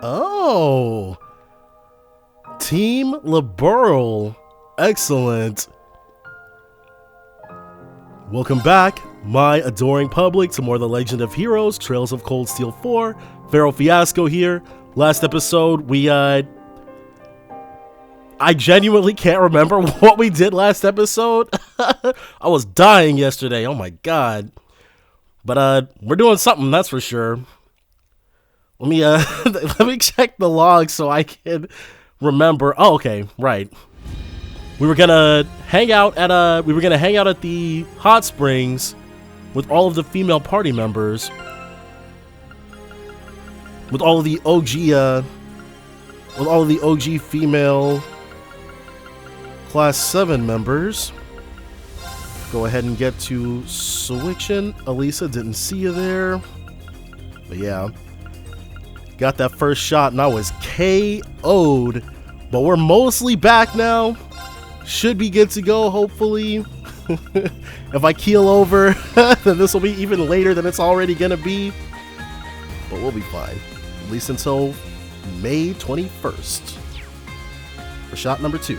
Oh, Team Liberal. Excellent. Welcome back, my adoring public, to more The Legend of Heroes, Trails of Cold Steel 4. Pharaoh Fiasco here. Last episode, I genuinely can't remember what we did last episode. I was dying yesterday, oh my god. But we're doing something, that's for sure. Let me let me check the log so I can remember. Oh, okay, right. We were gonna hang out at the hot springs with all of the female party members, with all of the OG female class 7 members. Go ahead and get to switching. Elisa, didn't see you there, but yeah. Got that first shot and I was KO'd, but we're mostly back now. Should be good to go, hopefully. If I keel over, then this will be even later than it's already gonna be. But we'll be fine. At least until May 21st. For shot number 2.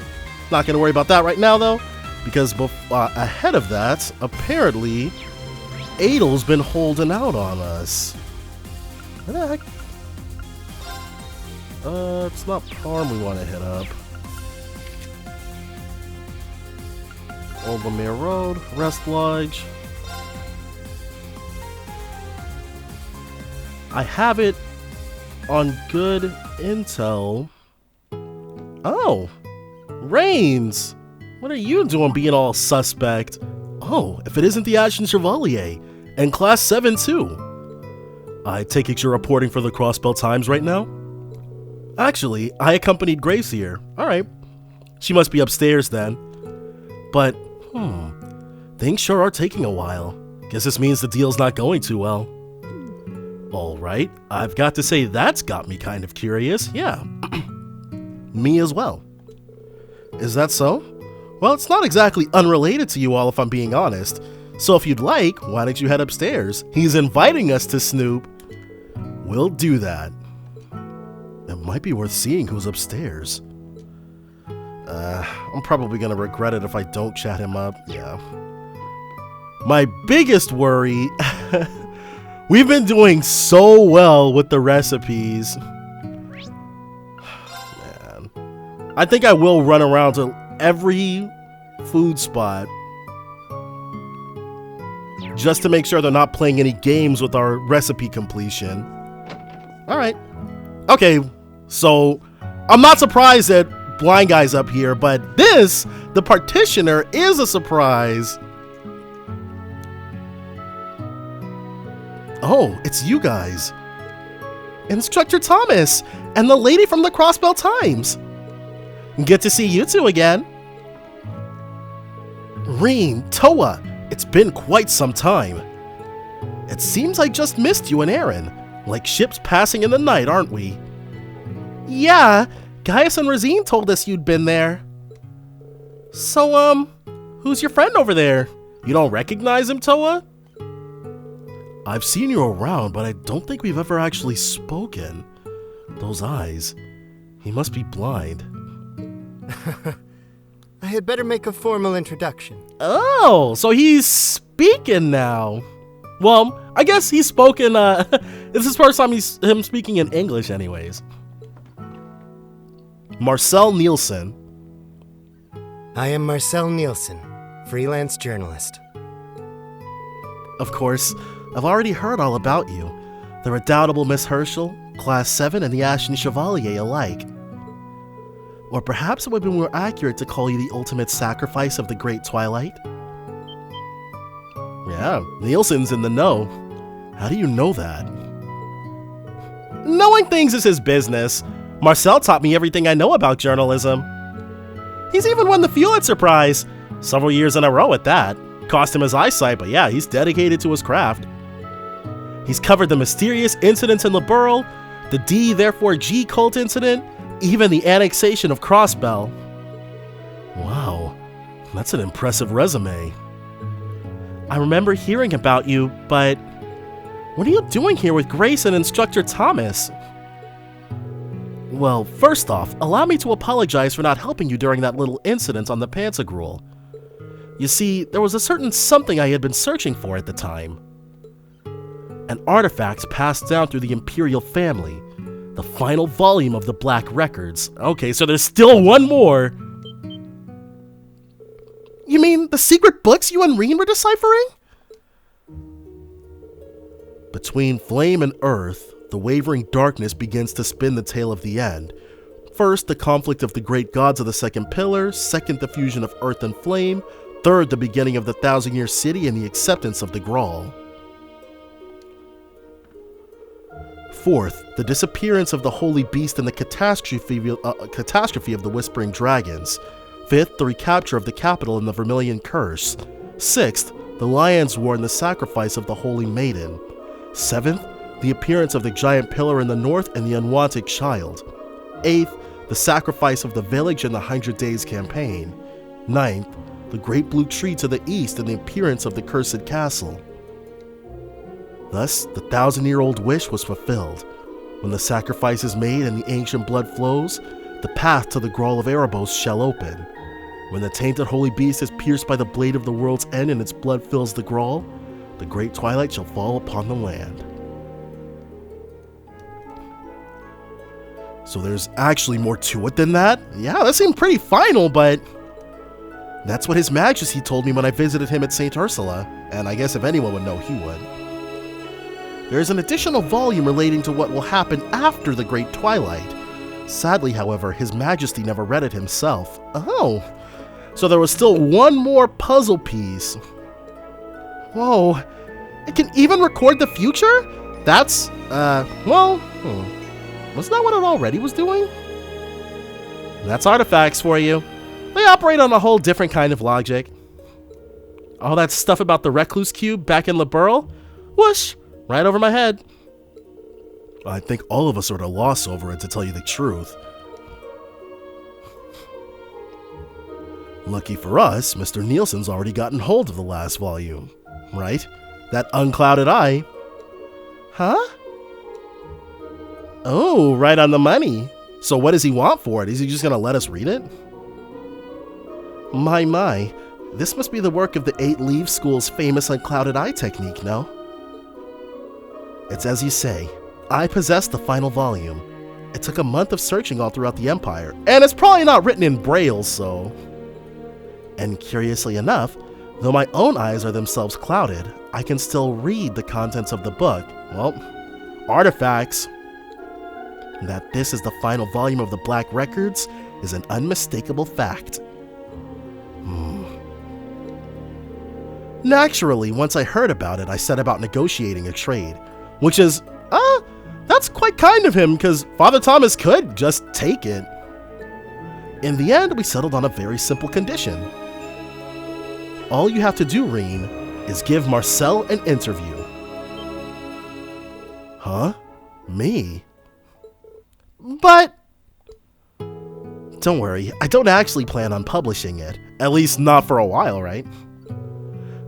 Not gonna worry about that right now though, because ahead of that, apparently, Adel's been holding out on us. What the heck? It's not Parm we want to hit up. Old Lemire Road, Rest Lodge. I have it on good intel. Oh, Reigns! What are you doing being all suspect? Oh, if it isn't the Ashen Chevalier, and Class 7 too. I take it you're reporting for the Crossbell Times right now? Actually, I accompanied Grace here. Alright. She must be upstairs then. But, things sure are taking a while. Guess this means the deal's not going too well. Alright, I've got to say that's got me kind of curious, yeah. Me as well. Is that so? Well, it's not exactly unrelated to you all if I'm being honest. So if you'd like, why don't you head upstairs? He's inviting us to snoop. We'll do that. It might be worth seeing who's upstairs. I'm probably gonna regret it if I don't chat him up, yeah. My biggest worry, we've been doing so well with the recipes. Man, I think I will run around to every food spot just to make sure they're not playing any games with our recipe completion. Alright. Okay, so I'm not surprised that Blind Guy's up here, but this, the partitioner, is a surprise. Oh, it's you guys. Instructor Thomas and the lady from the Crossbell Times. Good to see you two again. Reen, Toa, it's been quite some time. It seems I just missed you and Aaron. Like ships passing in the night, aren't we? Yeah, Gaius and Rosine told us you'd been there. So, who's your friend over there? You don't recognize him, Toa? I've seen you around, but I don't think we've ever actually spoken. Those eyes. He must be blind. I had better make a formal introduction. Oh, so he's speaking now. Well, I guess he's spoken, this is the first time him speaking in English anyways. Marcel Nielsen. I am Marcel Nielsen, freelance journalist. Of course, I've already heard all about you. The redoubtable Miss Herschel, Class 7, and the Ashen Chevalier alike. Or perhaps it would be more accurate to call you the ultimate sacrifice of the Great Twilight? Yeah, Nielsen's in the know. How do you know that? Knowing things is his business. Marcel taught me everything I know about journalism. He's even won the Pulitzer Prize, several years in a row at that. Cost him his eyesight, but yeah, he's dedicated to his craft. He's covered the mysterious incidents in Liberl, the D therefore G cult incident, even the annexation of Crossbell. Wow, that's an impressive resume. I remember hearing about you, but what are you doing here with Grace and Instructor Thomas? Well, first off, allow me to apologize for not helping you during that little incident on the Pantagruel. You see, there was a certain something I had been searching for at the time. An artifact passed down through the Imperial family, the final volume of the Black Records. Okay, so there's still one more. You mean the secret books you and Reen were deciphering? Between flame and earth, the wavering darkness begins to spin the tale of the end. First, the conflict of the great gods of the second pillar. Second, the fusion of earth and flame. Third, the beginning of the Thousand-Year City and the acceptance of the Grawl. Fourth, the disappearance of the Holy Beast and the catastrophe of the Whispering Dragons. Fifth, the recapture of the capital in the Vermilion Curse. Sixth, the Lion's War and the sacrifice of the Holy Maiden. Seventh, the appearance of the giant pillar in the north and the unwanted child. Eighth, the sacrifice of the village and the 100 Days campaign. Ninth, the great blue tree to the east and the appearance of the cursed castle. Thus, the 1,000-year-old wish was fulfilled. When the sacrifice is made and the ancient blood flows, the path to the Grawl of Erebos shall open. When the tainted holy beast is pierced by the blade of the world's end and its blood fills the Grawl, the great twilight shall fall upon the land. So there's actually more to it than that? Yeah, that seemed pretty final, but that's what His Majesty told me when I visited him at St. Ursula, and I guess if anyone would know, he would. There is an additional volume relating to what will happen after the Great Twilight. Sadly, however, His Majesty never read it himself. Oh, so there was still one more puzzle piece. Whoa, it can even record the future? That's, wasn't that what it already was doing? That's artifacts for you. They operate on a whole different kind of logic. All that stuff about the Recluse Cube back in Liberl? Whoosh! Right over my head. I think all of us are at a loss over it, to tell you the truth. Lucky for us, Mr. Nielsen's already gotten hold of the last volume. Right? That unclouded eye. Huh? Oh, right on the money. So what does he want for it? Is he just gonna let us read it? My. This must be the work of the 8 Leaves School's famous unclouded eye technique, no? It's as you say. I possess the final volume. It took a month of searching all throughout the Empire, and it's probably not written in Braille, so... And curiously enough, though my own eyes are themselves clouded, I can still read the contents of the book. Well, artifacts. That this is the final volume of the Black Records is an unmistakable fact. Naturally, once I heard about it, I set about negotiating a trade, which is, that's quite kind of him, because Father Thomas could just take it. In the end, we settled on a very simple condition. All you have to do, Reen, is give Marcel an interview. Huh? Me? But... Don't worry, I don't actually plan on publishing it. At least not for a while, right?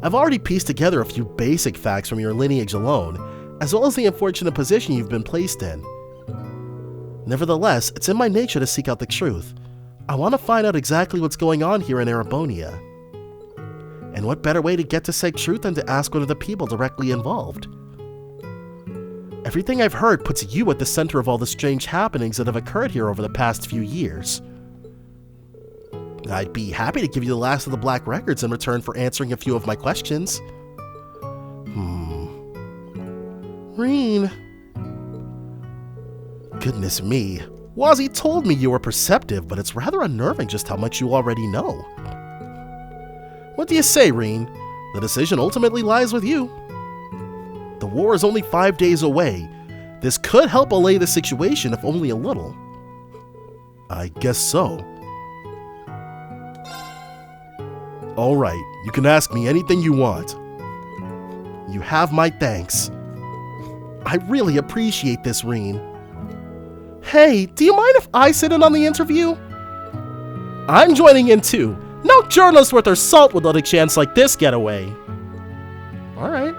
I've already pieced together a few basic facts from your lineage alone, as well as the unfortunate position you've been placed in. Nevertheless, it's in my nature to seek out the truth. I want to find out exactly what's going on here in Erebonia. And what better way to get to said truth than to ask one of the people directly involved? Everything I've heard puts you at the center of all the strange happenings that have occurred here over the past few years. I'd be happy to give you the last of the Black Records in return for answering a few of my questions. Reen. Goodness me. Wazzy told me you were perceptive, but it's rather unnerving just how much you already know. What do you say, Reen? The decision ultimately lies with you. The war is only 5 days away. This could help allay the situation, if only a little. I guess so. Alright, you can ask me anything you want. You have my thanks. I really appreciate this, Reen. Hey, do you mind if I sit in on the interview? I'm joining in too. No journalist worth their salt would let a chance like this get away. Alright.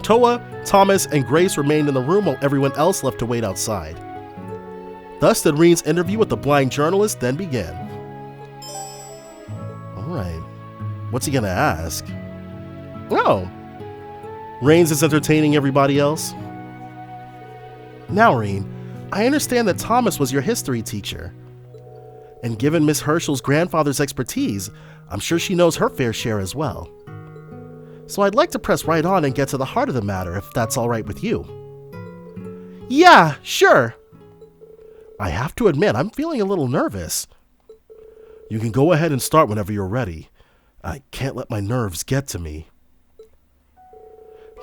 Toa, Thomas, and Grace remained in the room while everyone else left to wait outside. Thus did Reen's interview with the blind journalist then begin. Alright. What's he gonna ask? Oh. Raines is entertaining everybody else. Now, Reen, I understand that Thomas was your history teacher. And given Miss Herschel's grandfather's expertise, I'm sure she knows her fair share as well. So I'd like to press right on and get to the heart of the matter, if that's alright with you. Yeah, sure. I have to admit, I'm feeling a little nervous. You can go ahead and start whenever you're ready. I can't let my nerves get to me.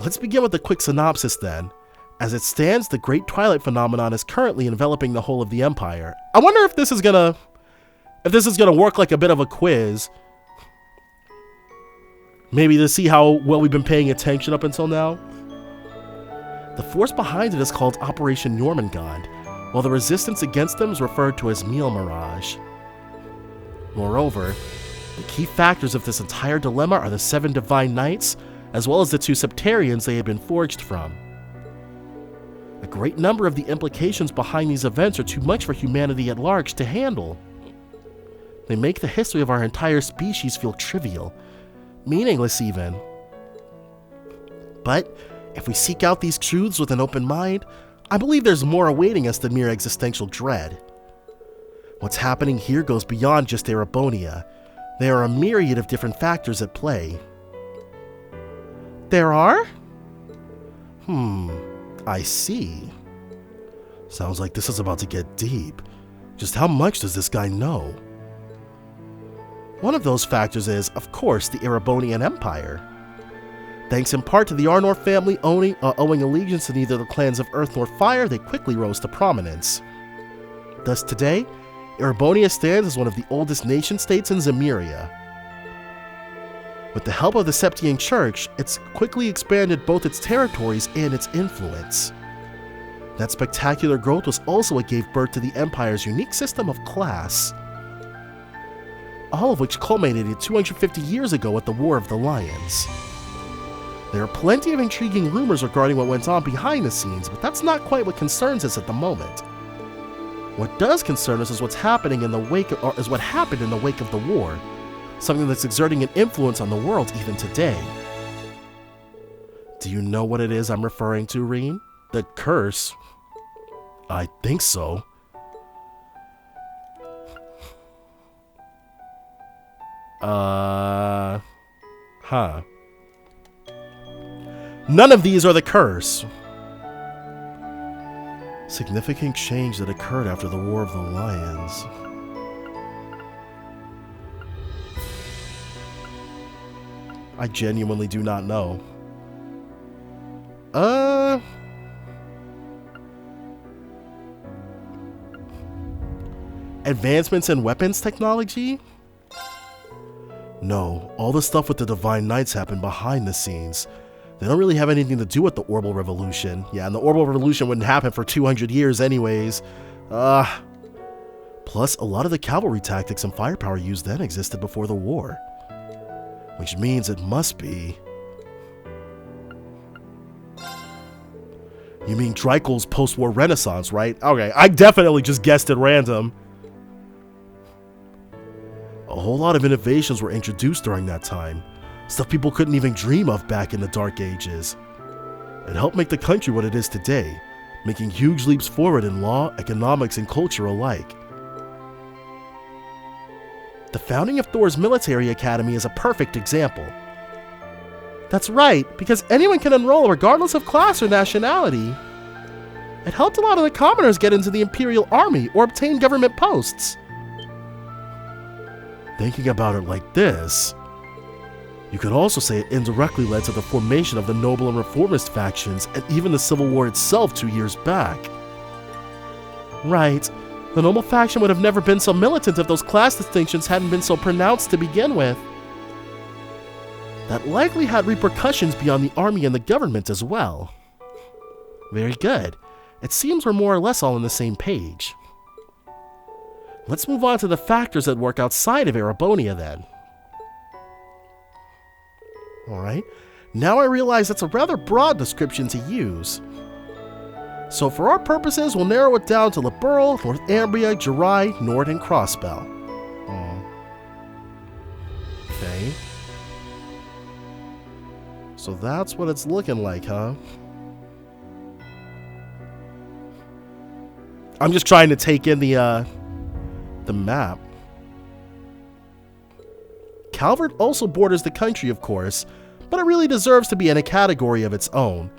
Let's begin with a quick synopsis then. As it stands, the Great Twilight phenomenon is currently enveloping the whole of the Empire. I wonder if this is gonna work like a bit of a quiz. Maybe to see how well we've been paying attention up until now. The force behind it is called Operation Jormungand, while the resistance against them is referred to as Meal Mirage. Moreover, the key factors of this entire dilemma are the 7 Divine Knights, as well as the 2 Septarians they had been forged from. A great number of the implications behind these events are too much for humanity at large to handle. They make the history of our entire species feel trivial, meaningless even. But if we seek out these truths with an open mind, I believe there's more awaiting us than mere existential dread. What's happening here goes beyond just Erebonia. There are a myriad of different factors at play. There are? I see. Sounds like this is about to get deep. Just how much does this guy know? One of those factors is, of course, the Erebonian Empire. Thanks in part to the Arnor family owing allegiance to neither the clans of Earth nor Fire, they quickly rose to prominence. Thus today, Erebonia stands as one of the oldest nation-states in Zemuria. With the help of the Septian Church, it's quickly expanded both its territories and its influence. That spectacular growth was also what gave birth to the Empire's unique system of class, all of which culminated 250 years ago at the War of the Lions. There are plenty of intriguing rumors regarding what went on behind the scenes, but that's not quite what concerns us at the moment. What does concern us is what happened in the wake of the war, something that's exerting an influence on the world even today. Do you know what it is I'm referring to, Reen? The curse? I think so. None of these are the curse. Significant change that occurred after the War of the Lions. I genuinely do not know. Advancements in weapons technology? No, all the stuff with the Divine Knights happened behind the scenes. They don't really have anything to do with the Orbital Revolution. Yeah, and the Orbital Revolution wouldn't happen for 200 years anyways. Plus, a lot of the cavalry tactics and firepower used then existed before the war. Which means it must be... You mean Dreikel's post-war renaissance, right? Okay, I definitely just guessed at random. A whole lot of innovations were introduced during that time. Stuff people couldn't even dream of back in the Dark Ages. It helped make the country what it is today, making huge leaps forward in law, economics, and culture alike. The founding of Thor's military academy is a perfect example. That's right, because anyone can enroll regardless of class or nationality. It helped a lot of the commoners get into the Imperial Army or obtain government posts. Thinking about it like this, you could also say it indirectly led to the formation of the Noble and Reformist factions and even the Civil War itself 2 years back. Right. The Noble faction would have never been so militant if those class distinctions hadn't been so pronounced to begin with. That likely had repercussions beyond the army and the government as well. Very good. it seems we're more or less all on the same page. Let's move on to the factors that work outside of Erebonia then. Alright, now I realize that's a rather broad description to use. So for our purposes, we'll narrow it down to Liberl, Northumbria, Gerai, Nord, and Crossbell. Okay. So that's what it's looking like, huh? I'm just trying to take in the map. Calvert also borders the country, of course, but it really deserves to be in a category of its own.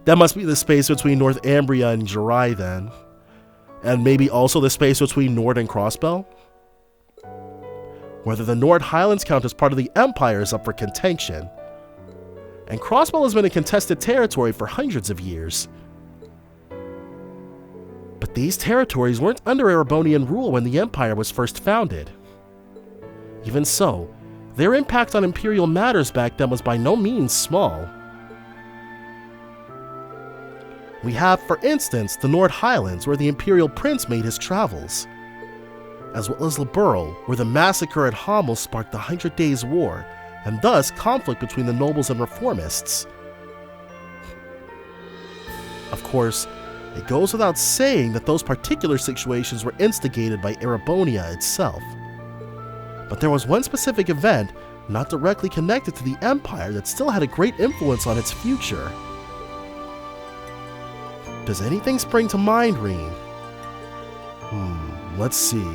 That must be the space between Northumbria and Gerai then. And maybe also the space between Nord and Crossbell? Whether the Nord Highlands count as part of the Empire is up for contention. And Crossbell has been a contested territory for hundreds of years. But these territories weren't under Erebonian rule when the Empire was first founded. Even so, their impact on imperial matters back then was by no means small. We have, for instance, the Nord Highlands, where the Imperial Prince made his travels, as well as Liberl, where the massacre at Hamel sparked the 100 Days' War, and thus conflict between the nobles and reformists. Of course, it goes without saying that those particular situations were instigated by Erebonia itself. But there was one specific event, not directly connected to the Empire, that still had a great influence on its future. Does anything spring to mind, Reen? Let's see.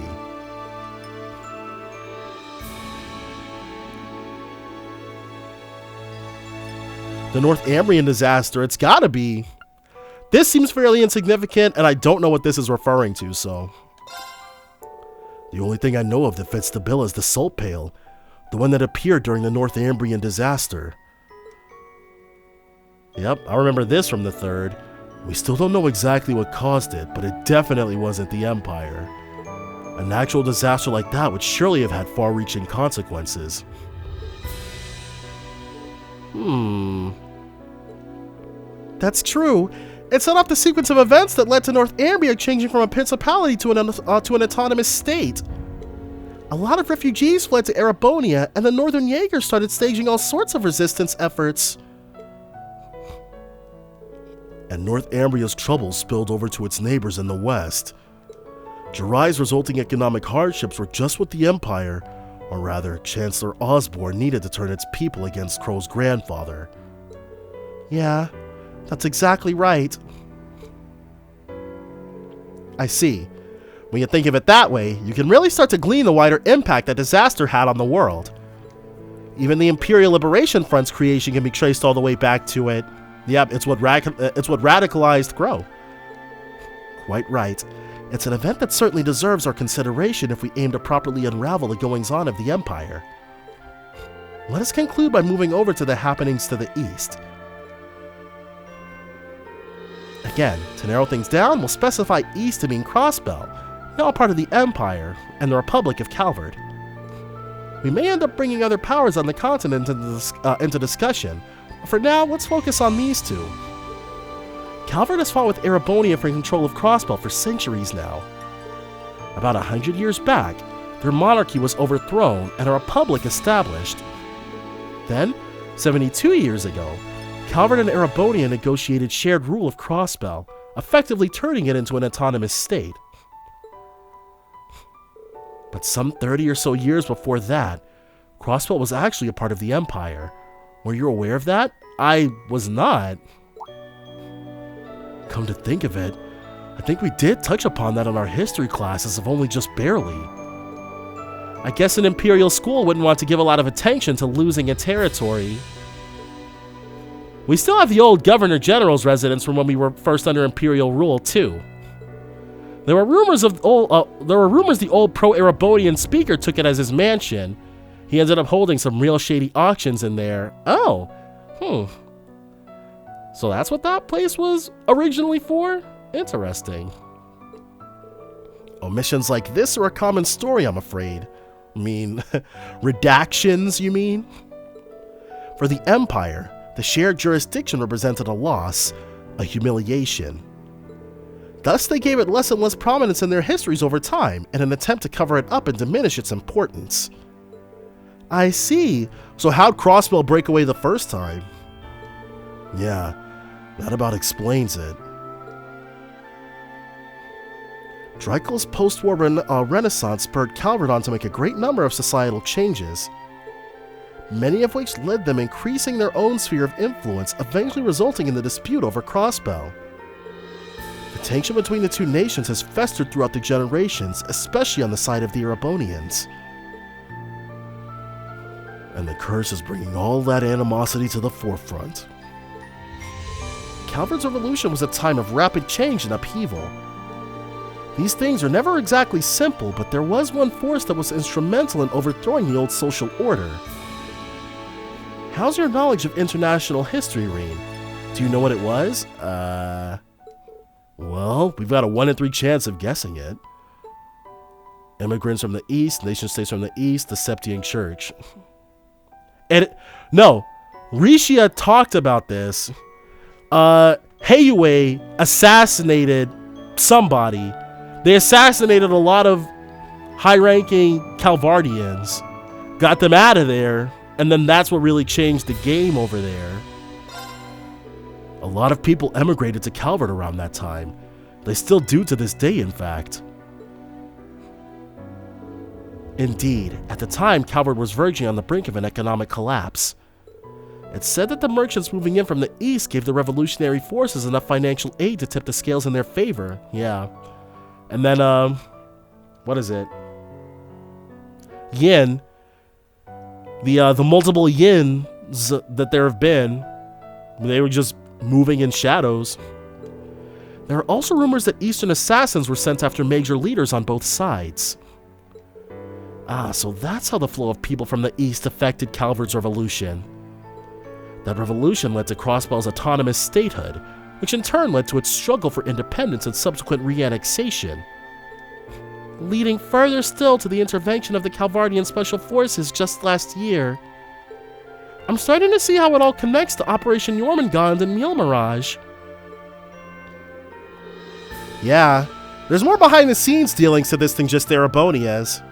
The Northumbrian disaster, it's gotta be. This seems fairly insignificant, and I don't know what this is referring to, so. The only thing I know of that fits the bill is the salt pail, the one that appeared during the Northumbrian disaster. Yep, I remember this from the third. We still don't know exactly what caused it, but it definitely wasn't the Empire. A natural disaster like that would surely have had far-reaching consequences. That's true. It set off the sequence of events that led to Northumbria changing from a principality to an autonomous state. A lot of refugees fled to Erebonia, and the Northern Jaegers started staging all sorts of resistance efforts. And Northumbria's troubles spilled over to its neighbors in the west. Gerai's resulting economic hardships were just what the Empire, or rather Chancellor Osborne, needed to turn its people against Crow's grandfather. Yeah, that's exactly right. I see. When you think of it that way, you can really start to glean the wider impact that disaster had on the world. Even the Imperial Liberation Front's creation can be traced all the way back to it. Yep, it's what radicalized Crow. Quite right. It's an event that certainly deserves our consideration if we aim to properly unravel the goings-on of the Empire. Let us conclude by moving over to the happenings to the east. Again, to narrow things down, we'll specify east to mean Crossbell, now a part of the Empire, and the Republic of Calvert. We may end up bringing other powers on the continent into discussion, but for now, let's focus on these two. Calvert has fought with Erebonia for control of Crossbell for centuries now. About 100 years back, their monarchy was overthrown and a republic established. Then, 72 years ago, Calvert and Erebonia negotiated shared rule of Crossbell, effectively turning it into an autonomous state. But some 30 or so years before that, Crossbell was actually a part of the Empire. Were you aware of that? I was not. Come to think of it, I think we did touch upon that in our history classes, if only just barely. I guess an Imperial school wouldn't want to give a lot of attention to losing a territory. We still have the old Governor General's residence from when we were first under Imperial rule, too. There were rumors the old pro-Erebonian speaker took it as his mansion. He ended up holding some real shady auctions in there. Oh, So that's what that place was originally for? Interesting. Omissions like this are a common story, I'm afraid. I mean, redactions, you mean? For the Empire, the shared jurisdiction represented a loss, a humiliation. Thus, they gave it less and less prominence in their histories over time, in an attempt to cover it up and diminish its importance. I see. So how'd Crossbell break away the first time? Yeah, that about explains it. Dreikel's post-war renaissance spurred Calvert on to make a great number of societal changes, many of which led them increasing their own sphere of influence, eventually resulting in the dispute over Crossbell. The tension between the two nations has festered throughout the generations, especially on the side of the Erebonians. And the curse is bringing all that animosity to the forefront. Calvert's revolution was a time of rapid change and upheaval. These things are never exactly simple, but there was one force that was instrumental in overthrowing the old social order. How's your knowledge of international history, Irina? Do you know what it was? Well, we've got a 1 in 3 chance of guessing it. Immigrants from the East, nation-states from the East, the Septine Church. No, Rishia talked about this. Heiue assassinated somebody. They assassinated a lot of high-ranking Calvardians, got them out of there, and then that's what really changed the game over there. A lot of people emigrated to Calvert around that time. They still do to this day, in fact. Indeed, at the time, Calvert was verging on the brink of an economic collapse. It's said that the merchants moving in from the east gave the revolutionary forces enough financial aid to tip the scales in their favor. Yeah. And then, what is it? Yin. The multiple yins that there have been, they were just moving in shadows. There are also rumors that Eastern assassins were sent after major leaders on both sides. Ah, so that's how the flow of people from the East affected Calvert's revolution. That revolution led to Crossbell's autonomous statehood, which in turn led to its struggle for independence and subsequent re-annexation, leading further still to the intervention of the Calvardian Special Forces just last year. I'm starting to see how it all connects to Operation Jormungand and Mule Mirage. Yeah, there's more behind-the-scenes dealings to this than just Erebonias.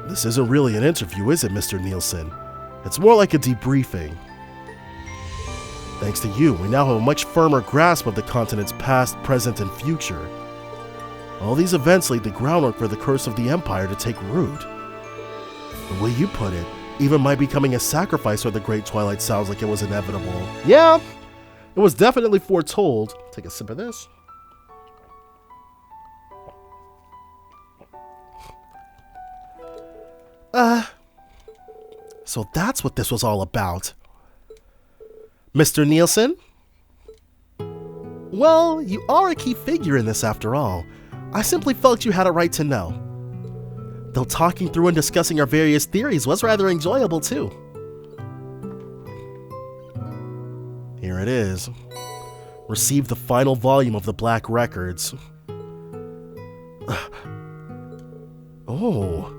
This isn't really an interview, is it, Mr. Nielsen? It's more like a debriefing. Thanks to you, we now have a much firmer grasp of the continent's past, present, and future. All these events laid the groundwork for the curse of the Empire to take root. The way you put it, even my becoming a sacrifice for the Great Twilight sounds like it was inevitable. Yeah, it was definitely foretold. Take a sip of this. So that's what this was all about. Mr. Nielsen? Well, you are a key figure in this after all. I simply felt you had a right to know. Though talking through and discussing our various theories was rather enjoyable too. Here it is. Receive the final volume of the Black Records. Oh.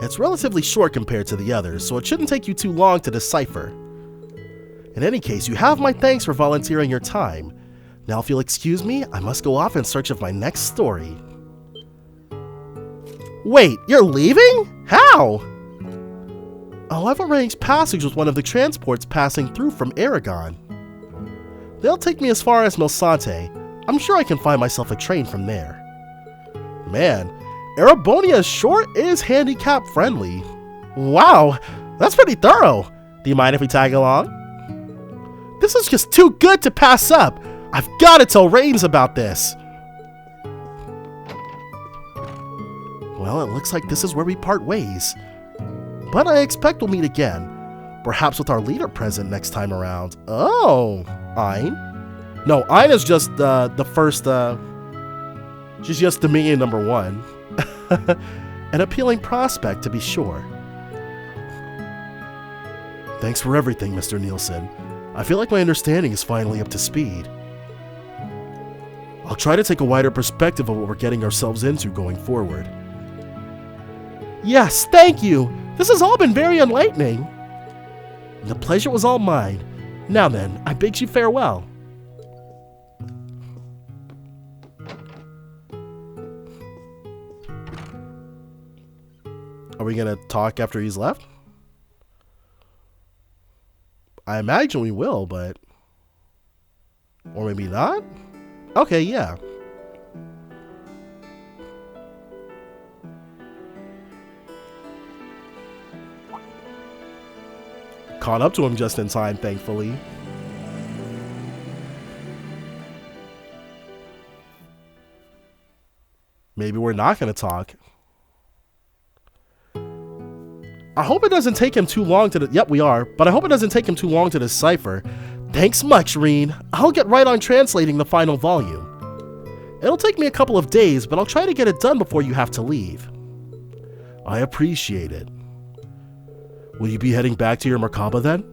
It's relatively short compared to the others, so it shouldn't take you too long to decipher. In any case, you have my thanks for volunteering your time. Now if you'll excuse me, I must go off in search of my next story. Wait, you're leaving? How? Oh, I've arranged passage with one of the transports passing through from Aragon. They'll take me as far as Milsante. I'm sure I can find myself a train from there. Man, Erebonia sure is handicap friendly. Wow, that's pretty thorough. Do you mind if we tag along? This is just too good to pass up. I've got to tell Rames about this. Well, it looks like this is where we part ways. But I expect we'll meet again. Perhaps with our leader present next time around. Oh, Ein? No, Ein is just the first, she's just Dominion number 1. An appealing prospect, to be sure. Thanks for everything, Mr. Nielsen. I feel like my understanding is finally up to speed. I'll try to take a wider perspective of what we're getting ourselves into going forward. Yes, thank you! This has all been very enlightening. The pleasure was all mine. Now then, I bid you farewell. Are we going to talk after he's left? I imagine we will, but... Or maybe not? Okay, yeah. Caught up to him just in time, thankfully. Maybe we're not going to talk. I hope it doesn't take him too long to... Yep, we are. But I hope it doesn't take him too long to decipher. Thanks much, Reen. I'll get right on translating the final volume. It'll take me a couple of days, but I'll try to get it done before you have to leave. I appreciate it. Will you be heading back to your Merkaba then?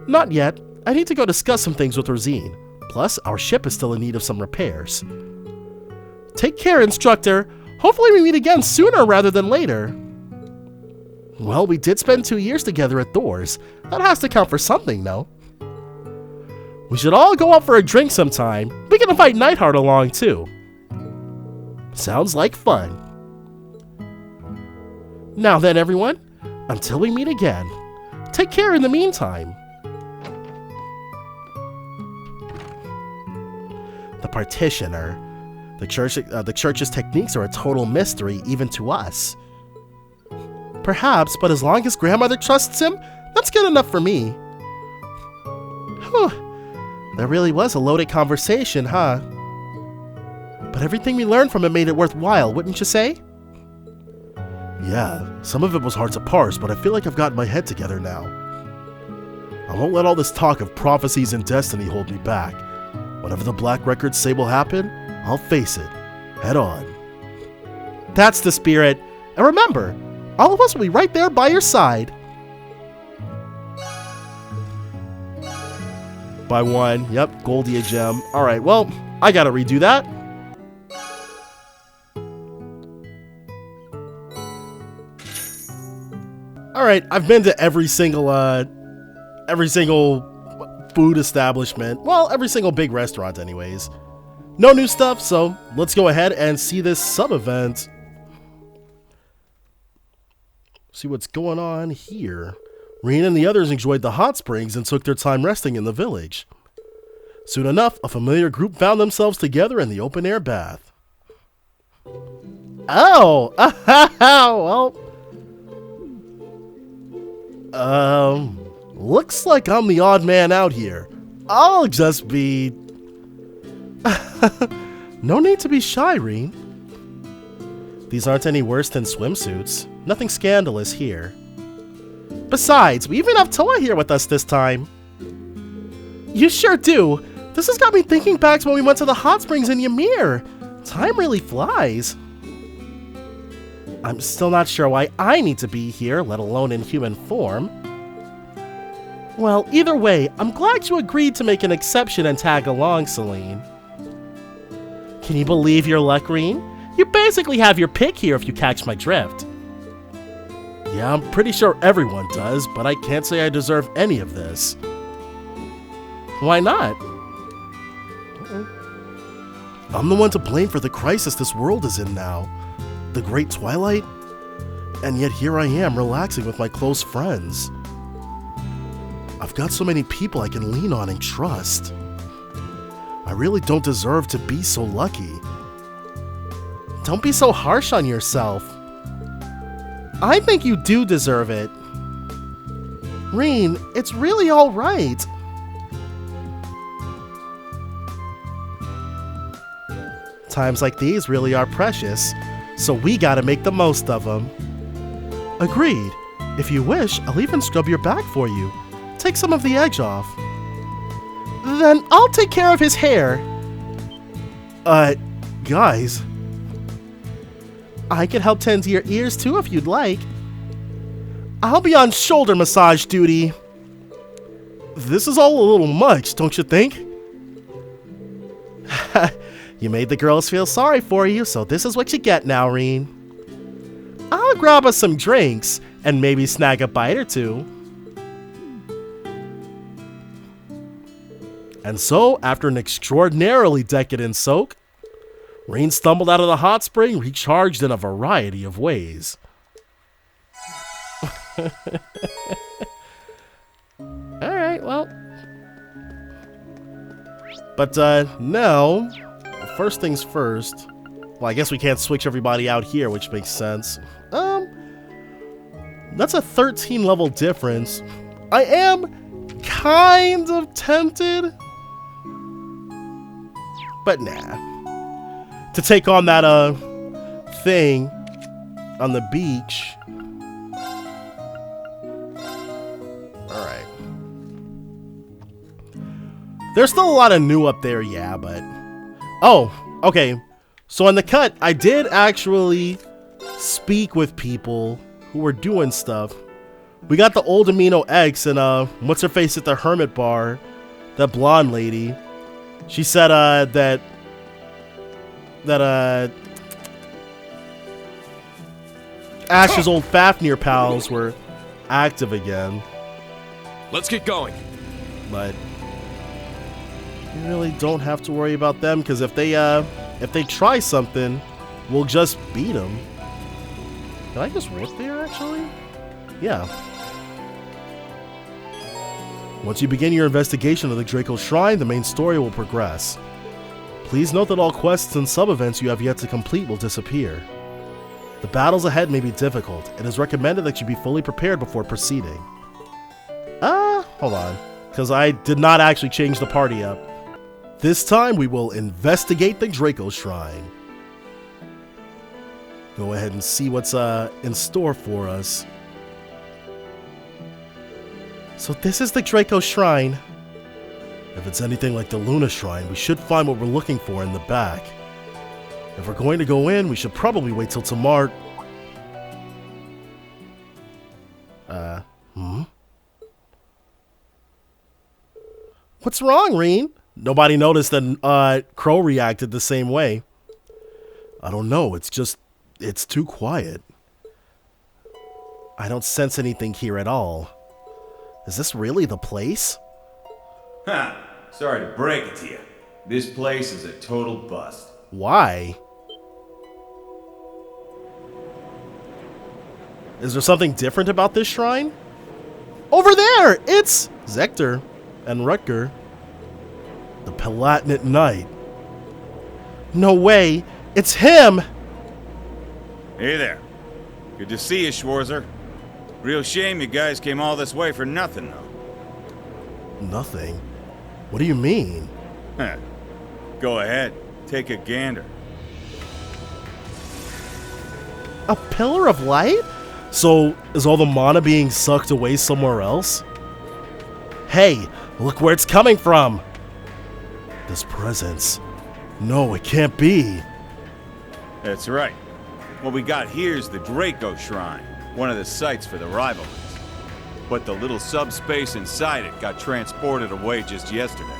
Not yet. I need to go discuss some things with Rosine. Plus, our ship is still in need of some repairs. Take care, instructor. Hopefully we meet again sooner rather than later. Well, we did spend 2 years together at Thor's. That has to count for something, no? We should all go out for a drink sometime. We can invite Nightheart along, too. Sounds like fun. Now then, everyone. Until we meet again. Take care in the meantime. The Partitioner. The church's techniques are a total mystery, even to us. Perhaps, but as long as grandmother trusts him, that's good enough for me. Whew. That really was a loaded conversation, huh? But everything we learned from it made it worthwhile, wouldn't you say? Yeah, some of it was hard to parse, but I feel like I've gotten my head together now. I won't let all this talk of prophecies and destiny hold me back. Whatever the Black Records say will happen, I'll face it, head on. That's the spirit. And remember, all of us will be right there by your side. By 1. Yep, Goldie a gem. Alright, well, I gotta redo that. Alright, I've been to every single food establishment. Well, every single big restaurant anyways. No new stuff, so let's go ahead and see this sub-event. See what's going on here. Reen and the others enjoyed the hot springs and took their time resting in the village. Soon enough, a familiar group found themselves together in the open-air bath. Oh! Well... looks like I'm the odd man out here. I'll just be... No need to be shy, Reen. These aren't any worse than swimsuits. Nothing scandalous here. Besides, we even have Toa here with us this time. You sure do. This has got me thinking back to when we went to the hot springs in Ymir. Time really flies. I'm still not sure why I need to be here, let alone in human form. Well, either way, I'm glad you agreed to make an exception and tag along, Celine. Can you believe your luck, Reen? You basically have your pick here if you catch my drift. Yeah, I'm pretty sure everyone does, but I can't say I deserve any of this. Why not? I'm the one to blame for the crisis this world is in now. The Great Twilight? And yet here I am, relaxing with my close friends. I've got so many people I can lean on and trust. I really don't deserve to be so lucky. Don't be so harsh on yourself. I think you do deserve it. Reen, it's really all right. Times like these really are precious, so we gotta make the most of them. Agreed. If you wish, I'll even scrub your back for you. Take some of the edge off. Then I'll take care of his hair. Guys. I can help tend to your ears too if you'd like. I'll be on shoulder massage duty. This is all a little much, don't you think? You made the girls feel sorry for you, so this is what you get now, Reen. I'll grab us some drinks and maybe snag a bite or two. And so, after an extraordinarily decadent soak, Reen stumbled out of the hot spring, recharged in a variety of ways. Alright, well. But now, first things first. Well, I guess we can't switch everybody out here, which makes sense. That's a 13 level difference. I am kind of tempted, but nah. To take on that thing on the beach. Alright. There's still a lot of new up there, yeah, but... Oh, okay. So in the cut, I did actually speak with people who were doing stuff. We got the old Amino X and what's her face at the Hermit Bar, that blonde lady. She said that Ash's old Fafnir pals were active again. Let's get going. But you really don't have to worry about them, because if they try something, we'll just beat them. Did I just work there, actually? Yeah. Once you begin your investigation of the Draco Shrine, the main story will progress. Please note that all quests and sub-events you have yet to complete will disappear. The battles ahead may be difficult. It is recommended that you be fully prepared before proceeding. Hold on. Because I did not actually change the party up. This time we will investigate the Draco Shrine. Go ahead and see what's in store for us. So this is the Draco Shrine. If it's anything like the Luna Shrine, we should find what we're looking for in the back. If we're going to go in, we should probably wait till tomorrow. What's wrong, Reen? Nobody noticed that Crow reacted the same way. I don't know, it's too quiet. I don't sense anything here at all. Is this really the place? Ha! Sorry to break it to you. This place is a total bust. Why? Is there something different about this shrine? Over there! It's Zector and Rutger. The Palatinate Knight. No way! It's him! Hey there. Good to see you, Schwarzer. Real shame you guys came all this way for nothing, though. Nothing? What do you mean? Huh. Go ahead. Take a gander. A pillar of light? So, is all the mana being sucked away somewhere else? Hey, look where it's coming from! This presence. No, it can't be. That's right. What we got here's the Draco Shrine, one of the sites for the rivalries. But the little subspace inside it got transported away just yesterday.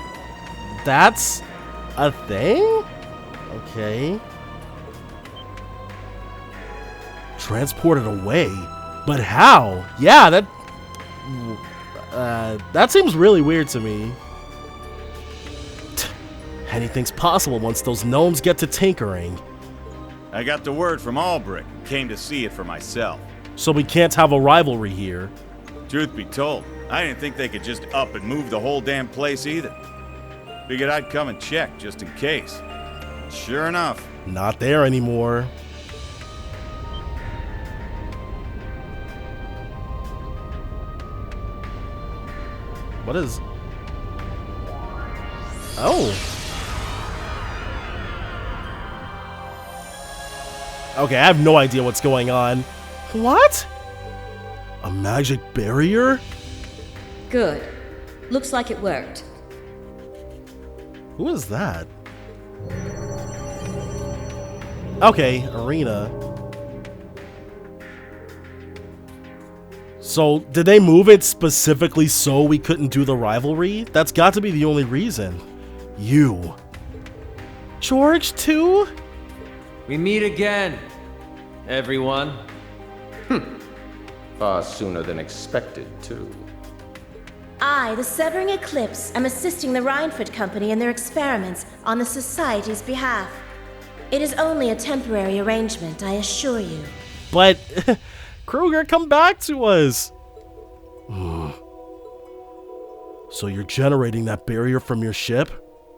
That's a thing? Okay. Transported away? But how? Yeah, that seems really weird to me. Anything's possible once those gnomes get to tinkering. I got the word from Alberich and came to see it for myself. So we can't have a rivalry here. Truth be told, I didn't think they could just up and move the whole damn place either. Figured I'd come and check just in case. Sure enough. Not there anymore. What is... Oh. Okay, I have no idea what's going on. What? A magic barrier? Good. Looks like it worked. Who is that? Okay, Irina. So, did they move it specifically so we couldn't do the rivalry? That's got to be the only reason. You. George, too? We meet again, everyone. Far sooner than expected, too. I, the Severing Eclipse, am assisting the Reinford Company in their experiments on the Society's behalf. It is only a temporary arrangement, I assure you. But Kreuger, come back to us! So you're generating that barrier from your ship?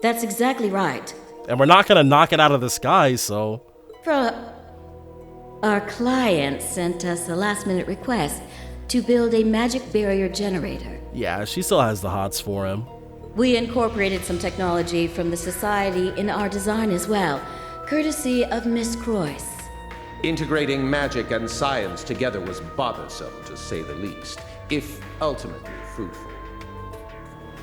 That's exactly right. And we're not gonna knock it out of the sky, so... Our client sent us a last-minute request to build a magic barrier generator. Yeah, she still has the hots for him. We incorporated some technology from the Society in our design as well, courtesy of Miss Croyce. Integrating magic and science together was bothersome, to say the least, if ultimately fruitful.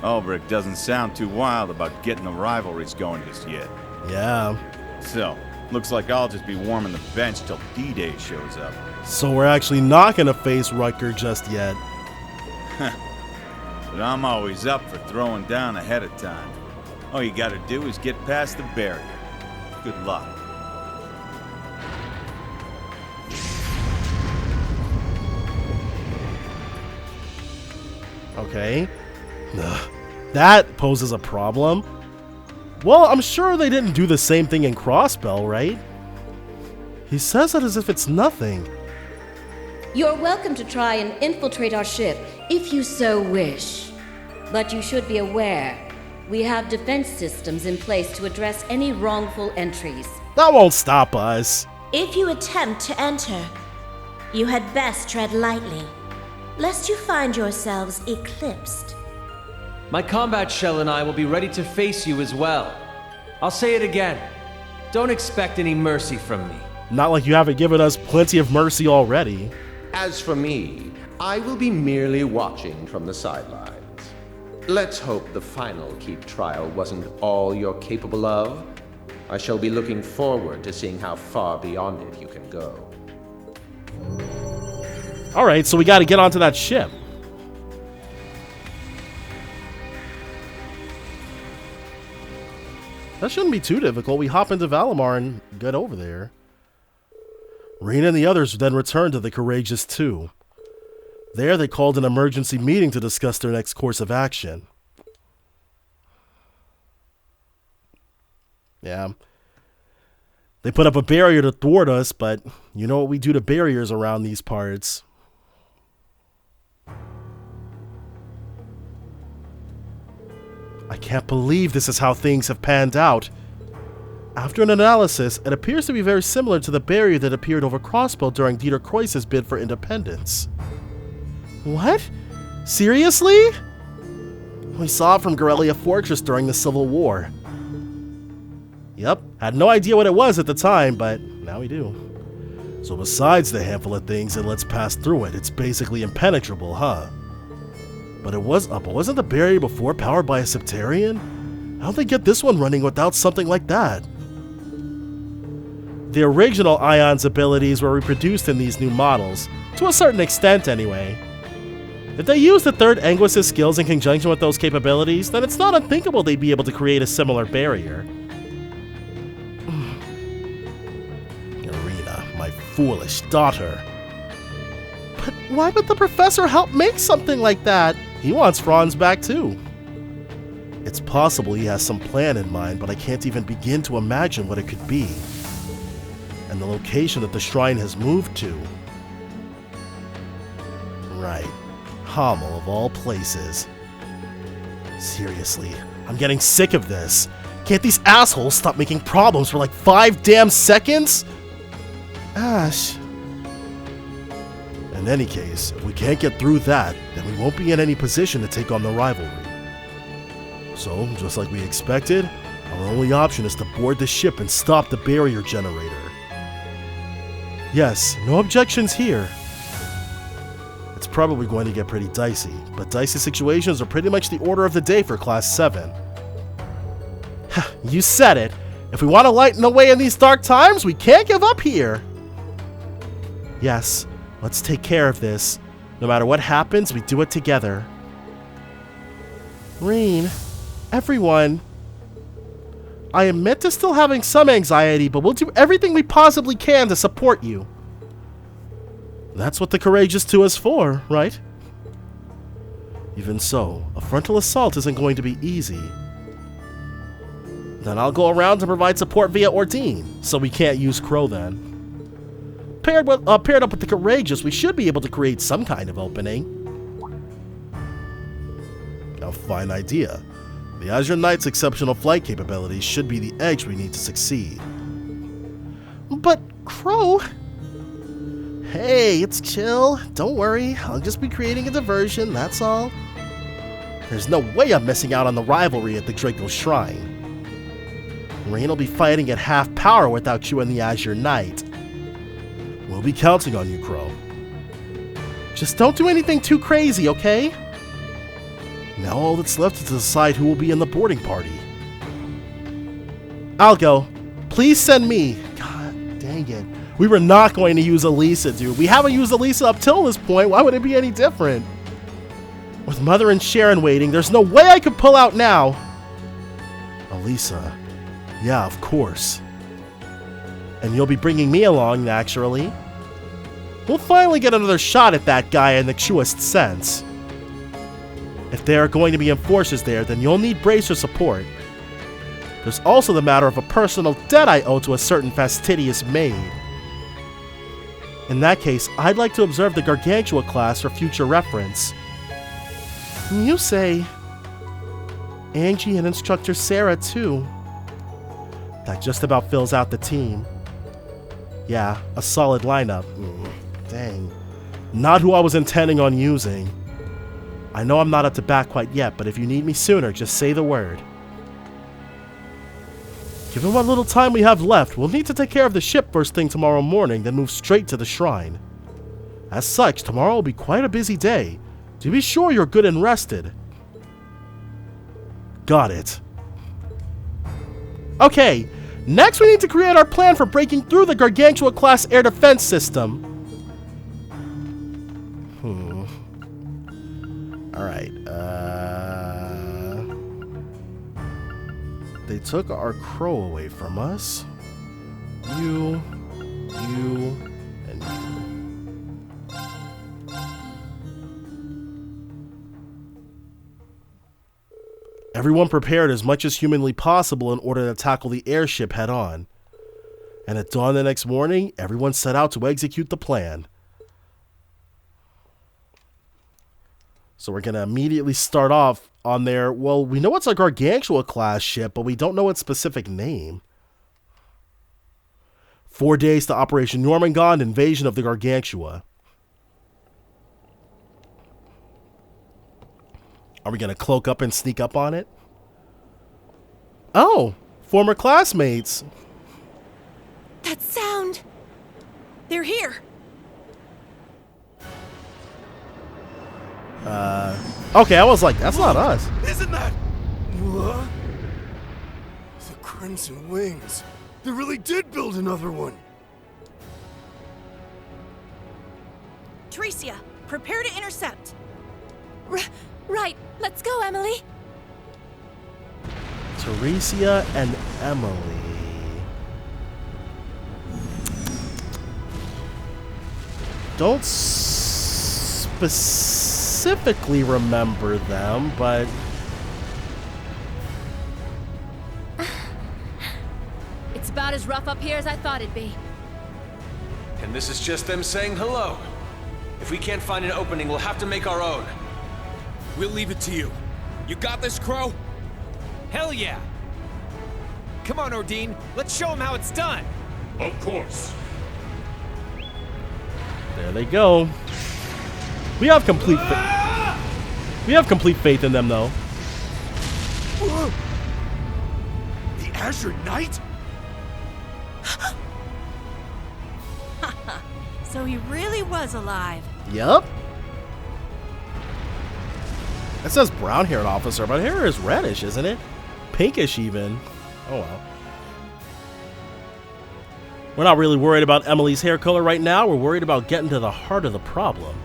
Alberich doesn't sound too wild about getting the rivalries going just yet. Yeah. So, looks like I'll just be warming the bench till D-Day shows up. So we're actually not gonna face Rutger just yet. But I'm always up for throwing down ahead of time. All you gotta do is get past the barrier. Good luck. Okay. Ugh. That poses a problem. Well, I'm sure they didn't do the same thing in Crossbell, right? He says it as if it's nothing. You're welcome to try and infiltrate our ship, if you so wish. But you should be aware, we have defense systems in place to address any wrongful entries. That won't stop us. If you attempt to enter, you had best tread lightly, lest you find yourselves eclipsed. My combat shell and I will be ready to face you as well. I'll say it again. Don't expect any mercy from me. Not like you haven't given us plenty of mercy already. As for me, I will be merely watching from the sidelines. Let's hope the final keep trial wasn't all you're capable of. I shall be looking forward to seeing how far beyond it you can go. Alright, so we gotta get onto that ship. That shouldn't be too difficult. We hop into Valimar and get over there. Irina and the others then returned to the Courageous 2. There, they called an emergency meeting to discuss their next course of action. Yeah. They put up a barrier to thwart us, but you know what we do to barriers around these parts. I can't believe this is how things have panned out. After an analysis, it appears to be very similar to the barrier that appeared over Crossbell during Dieter Croyce's bid for independence. What? Seriously? We saw it from Gorelia Fortress during the Civil War. Yep, had no idea what it was at the time, but now we do. So besides the handful of things that lets pass through it, it's basically impenetrable, huh? But wasn't the barrier before powered by a Septarian? How'd they get this one running without something like that? The original Ion's abilities were reproduced in these new models, to a certain extent anyway. If they used the third Anguis's skills in conjunction with those capabilities, then it's not unthinkable they'd be able to create a similar barrier. Irina, my foolish daughter. But why would the professor help make something like that? He wants Franz back too. It's possible he has some plan in mind, but I can't even begin to imagine what it could be. And the location that the shrine has moved to. Right. Hamel of all places. Seriously, I'm getting sick of this. Can't these assholes stop making problems for like 5 damn seconds? Ash. In any case, if we can't get through that, then we won't be in any position to take on the rivalry. So, just like we expected, our only option is to board the ship and stop the barrier generator. Yes, no objections here. It's probably going to get pretty dicey, but dicey situations are pretty much the order of the day for Class 7. You said it! If we want to lighten the way in these dark times, we can't give up here! Yes, let's take care of this. No matter what happens, we do it together. Reen, everyone. I admit to still having some anxiety, but we'll do everything we possibly can to support you. That's what the Courageous 2 is for, right? Even so, a frontal assault isn't going to be easy. Then I'll go around to provide support via Ordine, so we can't use Crow then. paired up with the courageous, we should be able to create some kind of opening. A fine idea. The Azure Knight's exceptional flight capabilities should be the edge we need to succeed. But, Crow... Hey, it's chill. Don't worry. I'll just be creating a diversion, that's all. There's no way I'm missing out on the rivalry at the Draco Shrine. Rain will be fighting at half power without you and the Azure Knight. We'll be counting on you, Crow. Just don't do anything too crazy, okay? Now all that's left is to decide who will be in the boarding party. I'll go. Please send me. God dang it. We were not going to use Elisa, dude. We haven't used Elisa up till this point. Why would it be any different? With Mother and Sharon waiting, there's no way I could pull out now. Elisa. Yeah, of course. And you'll be bringing me along, naturally. We'll finally get another shot at that guy in the truest sense. If there are going to be enforcers there, then you'll need Bracer support. There's also the matter of a personal debt I owe to a certain fastidious maid. In that case, I'd like to observe the Gargantua-class for future reference. You say... Angie and Instructor Sarah, too. That just about fills out the team. Yeah, a solid lineup. Dang. Not who I was intending on using. I know I'm not up to bat quite yet, but if you need me sooner, just say the word. Given what little time we have left, we'll need to take care of the ship first thing tomorrow morning, then move straight to the shrine. As such, tomorrow will be quite a busy day. To be sure you're good and rested. Got it. Okay, next we need to create our plan for breaking through the Gargantua-class air defense system. Alright, they took our crow away from us. You, and you. Everyone prepared as much as humanly possible in order to tackle the airship head on. And at dawn the next morning, everyone set out to execute the plan. So we're going to immediately start off on there. Well, we know it's a Gargantua-class ship, but we don't know its specific name. 4 days to Operation Jormungand, invasion of the Gargantua. Are we going to cloak up and sneak up on it? Oh, former classmates. That sound! They're here! Okay, I was like, that's not us. Isn't that? What? The Crimson Wings. They really did build another one. Tricia, prepare to intercept. Right, let's go, Emily. Teresia and Emily. Don't specifically remember them, but... It's about as rough up here as I thought it'd be. And this is just them saying hello. If we can't find an opening, we'll have to make our own. We'll leave it to you. You got this, Crow? Hell yeah! Come on, Ordine. Let's show them how it's done. Of course. There they go. We have complete faith in them, though. Whoa. The Azure Knight? So he really was alive. Yup. It says brown-haired officer, but hair is reddish, isn't it? Pinkish, even. Oh, well. We're not really worried about Emily's hair color right now. We're worried about getting to the heart of the problem.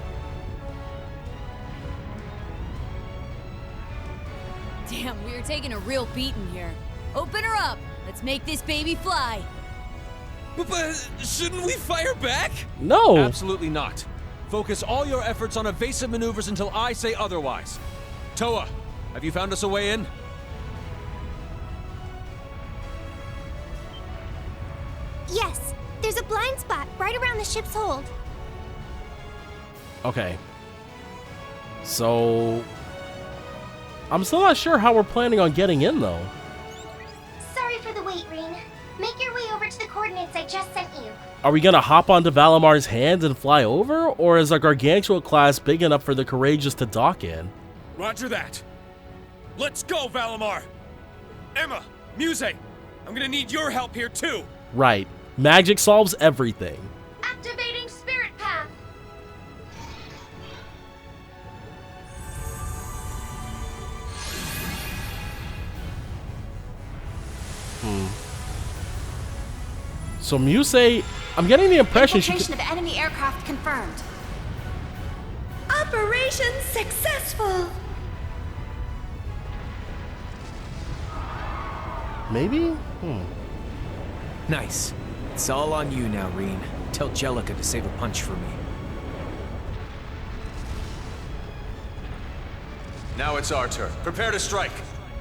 Damn, we are taking a real beating here. Open her up. Let's make this baby fly. But shouldn't we fire back? No. Absolutely not. Focus all your efforts on evasive maneuvers until I say otherwise. Toa, have you found us a way in? Yes, There's a blind spot right around the ship's hold. Okay. So... I'm still not sure how we're planning on getting in, though. Sorry for the wait, Reen. Make your way over to the coordinates I just sent you. Are we gonna hop onto Valamar's hands and fly over? Or is our gargantua-class big enough for the courageous to dock in? Roger that. Let's go, Valamar! Emma, Muse, I'm gonna need your help here too! Right. Magic solves everything. Activating spirit path. So Muse, I'm getting the impression she Infiltration of enemy aircraft confirmed. Operation successful. Maybe? Nice. It's all on you now, Reen. Tell Jellica to save a punch for me. Now it's our turn. Prepare to strike.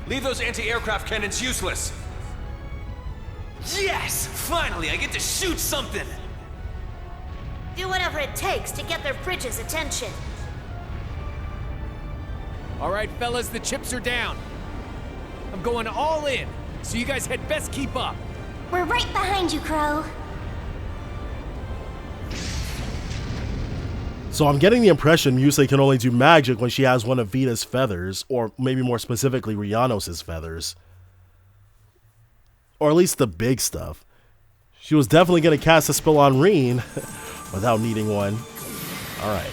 Leave those anti-aircraft cannons useless. Yes! Finally, I get to shoot something! Do whatever it takes to get their bridge's attention. Alright, fellas, the chips are down. I'm going all in, so you guys had best keep up. We're right behind you, Crow. So I'm getting the impression Muse can only do magic when she has one of Vita's feathers, or maybe more specifically Rhiannos' feathers. Or at least the big stuff. She was definitely going to cast a spell on Reen without needing one. Alright.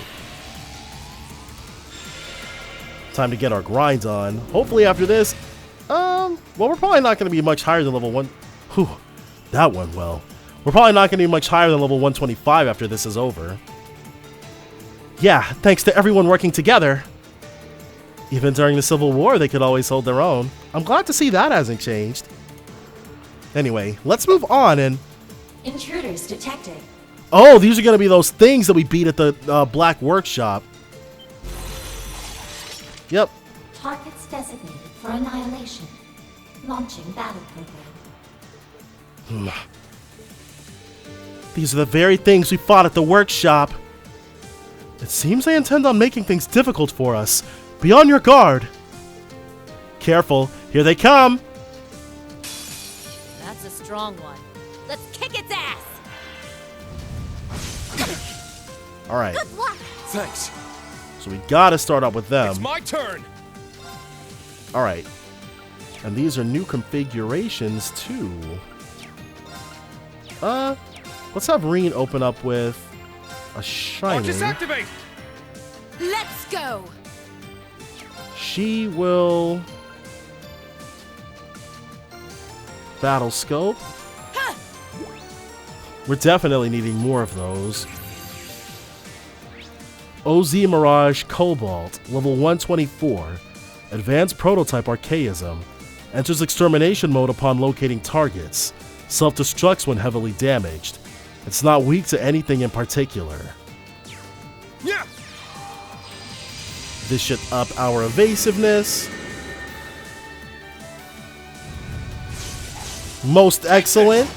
Time to get our grind on. Hopefully after this, well, we're probably not going to be much higher than level 1. Whew, that went well. We're probably not going to be much higher than level 125 after this is over. Yeah, thanks to everyone working together. Even during the Civil War, they could always hold their own. I'm glad to see that hasn't changed. Anyway, let's move on and... Intruders detected. Oh, these are going to be those things that we beat at the Black Workshop. Yep. Targets designated for annihilation. Launching battle program. These are the very things we fought at the workshop. It seems they intend on making things difficult for us. Be on your guard. Careful, here they come. That's a strong one. Let's kick its ass. All right. Good luck. Thanks. So we gotta start out with them. It's my turn. All right. And these are new configurations too. Let's have Reen open up with a shining. Just activate. Let's go. She will battle scope. Huh. We're definitely needing more of those. OZ Mirage Cobalt, level 124. Advanced Prototype Archaism. Enters extermination mode upon locating targets. Self-destructs when heavily damaged. It's not weak to anything in particular. Yeah. This should up our evasiveness. Most excellent.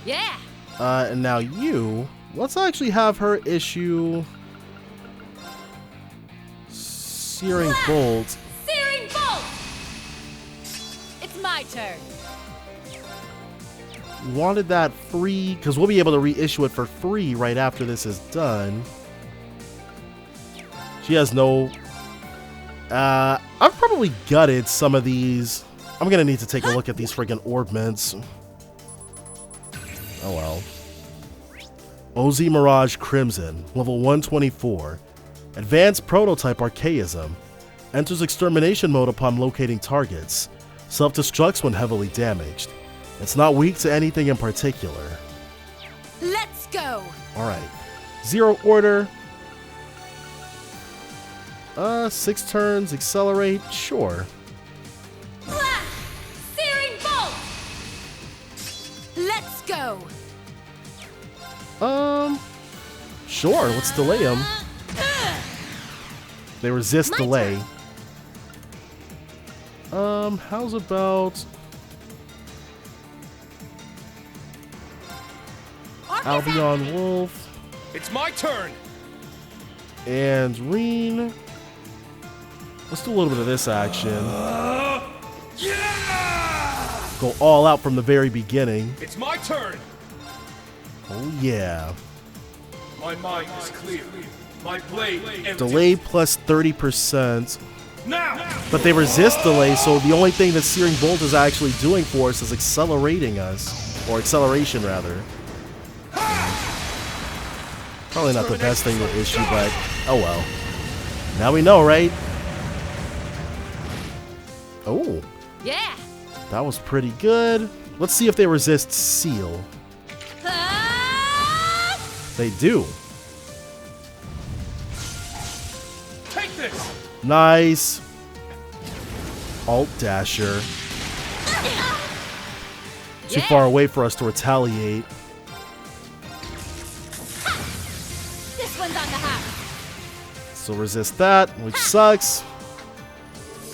Yeah. And now you. Let's actually have her issue Searing Bolt. Searing Bolt! It's my turn. Wanted that free, because we'll be able to reissue it for free right after this is done. She has no... I've probably gutted some of these. I'm going to need to take a look at these friggin' orbments. Oh well. OZ Mirage Crimson, level 124. Advanced Prototype Archaism. Enters extermination mode upon locating targets. Self-destructs when heavily damaged. It's not weak to anything in particular. Let's go. Alright. Zero order. 6 turns, accelerate, sure. Searing Bolt! Let's go. Sure, let's delay them. They resist delay. How's about... Albion Wolf. It's my turn. And Reen. Let's do a little bit of this action. Go all out from the very beginning. It's my turn. Oh yeah. My mind is clear. My blade empty. Delay plus 30%. Now! But they resist delay, so the only thing that Searing Bolt is actually doing for us is accelerating us. Or acceleration, rather. Probably not the best thing to issue, but oh well. Now we know, right? Oh. Yeah. That was pretty good. Let's see if they resist Seal. They do. Take this. Nice. Alt Dasher. Too far away for us to retaliate. This one's on the house. So resist that, which sucks.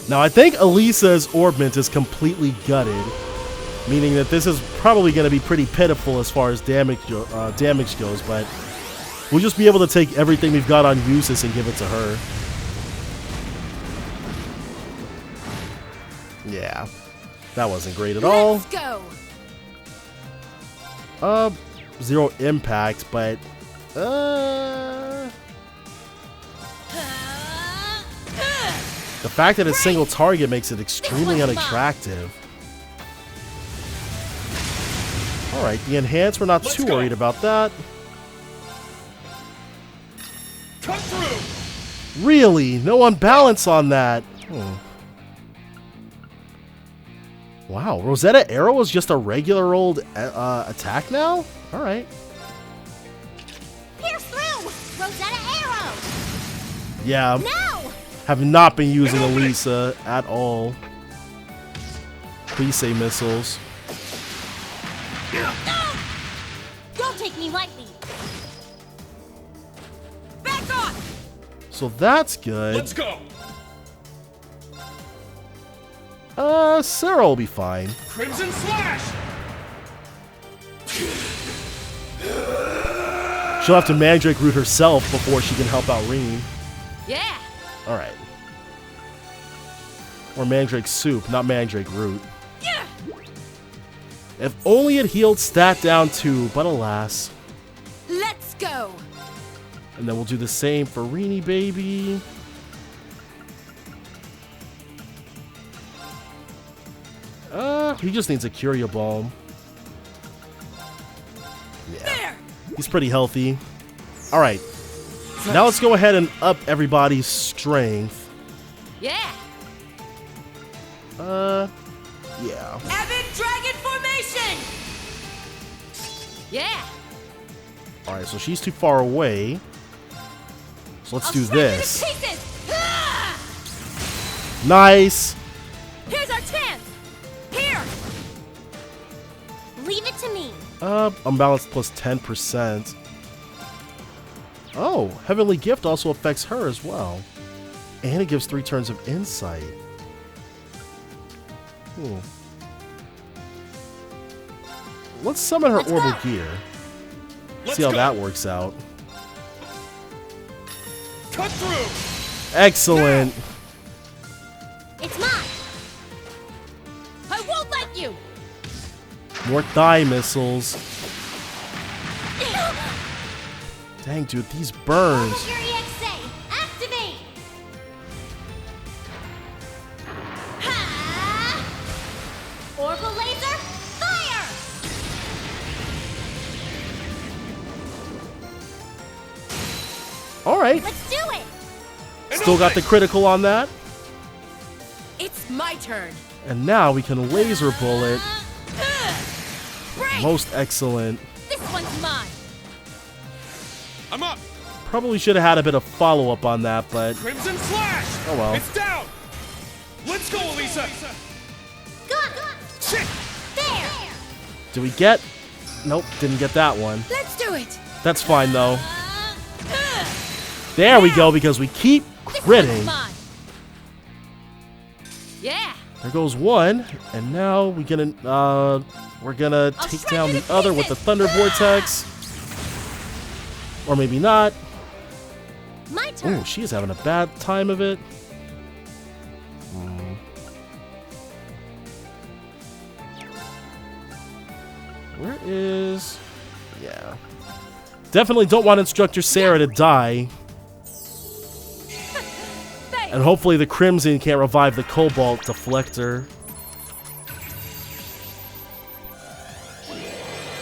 Now I think Elisa's Orbment is completely gutted, meaning that this is probably going to be pretty pitiful as far as damage goes, but we'll just be able to take everything we've got on Usus and give it to her. Yeah, that wasn't great at all. Let's go. 0 impact, but the fact that it's single target makes it extremely unattractive. Alright, the enhance, we're not too worried about that. Cut through. Really? No unbalance on that. Wow, Rosetta Arrow is just a regular old attack now? Alright. Pierce through! Rosetta Arrow! Yeah. Now! Have not been using Elisa at all. Please say missiles. Don't take me lightly! Back off! So that's good. Let's go. Sarah will be fine. Crimson Slash. She'll have to Mandrake Root herself before she can help out Reen. Yeah. Alright. Or Mandrake Soup, not Mandrake Root. Yeah. If only it healed stat down 2, but alas. Let's go. And then we'll do the same for Reenie Baby. He just needs a Curio Balm. Yeah. There. He's pretty healthy. Alright. Now let's go ahead and up everybody's strength. Yeah. Yeah. Avid Dragon Formation. Yeah. Alright, so she's too far away. So let's do this. Nice. Here's our chance. Here. Leave it to me. Unbalanced plus 10%. Oh, Heavenly Gift also affects her as well. And it gives 3 turns of insight. Let's summon her Orbital Gear. See how that works out. Cut through. Excellent. It's mine. I won't let you. More thigh missiles. Dang, dude, these burns. Your EXA, activate. Ha! Orbital laser, fire! All right. Let's do it. Still got the critical on that. It's my turn. And now we can laser bullet. Break. Most excellent. This one's mine. I'm up. Probably should have had a bit of follow-up on that, but Crimson Slash. Oh well. It's down. Let's go, Elisa. Good. Shit. There. do we get? Nope, didn't get that one. Let's do it. That's fine though. There we go, because we keep critting. Yeah. There goes one, and now we're gonna take down the other with the Thunder Vortex. Or maybe not. My turn. Oh, she is having a bad time of it. Where is... Yeah. Definitely don't want Instructor Sarah to die. And hopefully the Crimson can't revive the Cobalt Deflector.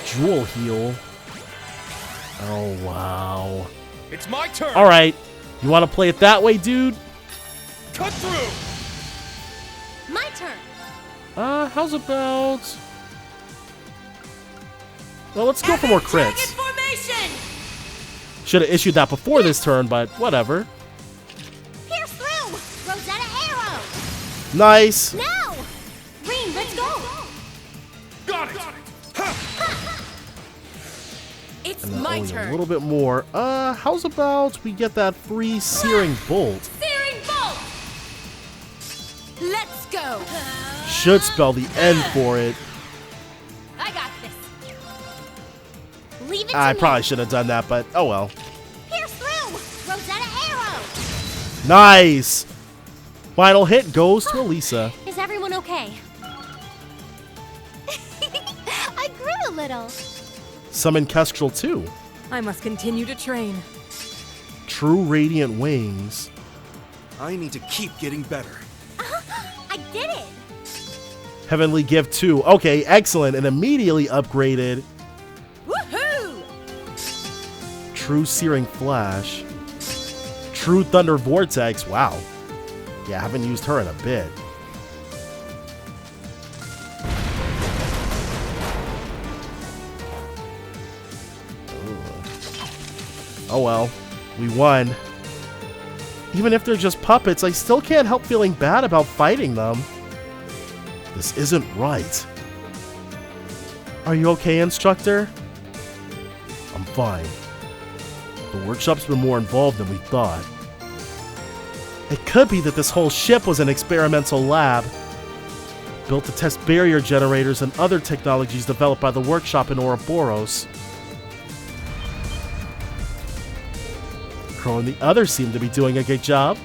Jewel Heal. Oh, wow. It's my turn. Alright. You want to play it that way, dude? Cut through. My turn. How's about... Well, let's go for more crits. Should have issued that before this turn, but whatever. Pierce through. Rosetta Arrow. Nice. Now. Rean, let's go. Got it. It's And then my only turn. a little bit more. How's about we get that 3 Searing Bolt? Searing Bolt. Let's go. Should spell the end for it. I got this. Leave it to I me. probably should have done that, but oh well. Pierce through. Rosetta Arrow. Nice. Final hit goes to Elisa. Is everyone okay? I grew a little. Summon Kestrel 2. I must continue to train. True Radiant Wings. I need to keep getting better. I did it. Heavenly Gift 2. Okay, excellent. And immediately upgraded. Woohoo! True Searing Flash. True Thunder Vortex. Wow. Yeah, I haven't used her in a bit. Oh well, we won. Even if they're just puppets, I still can't help feeling bad about fighting them. This isn't right. Are you okay, Instructor? I'm fine. The workshop's been more involved than we thought. It could be that this whole ship was an experimental lab, built to test barrier generators and other technologies developed by the workshop in Ouroboros. Crow and the others seem to be doing a good job.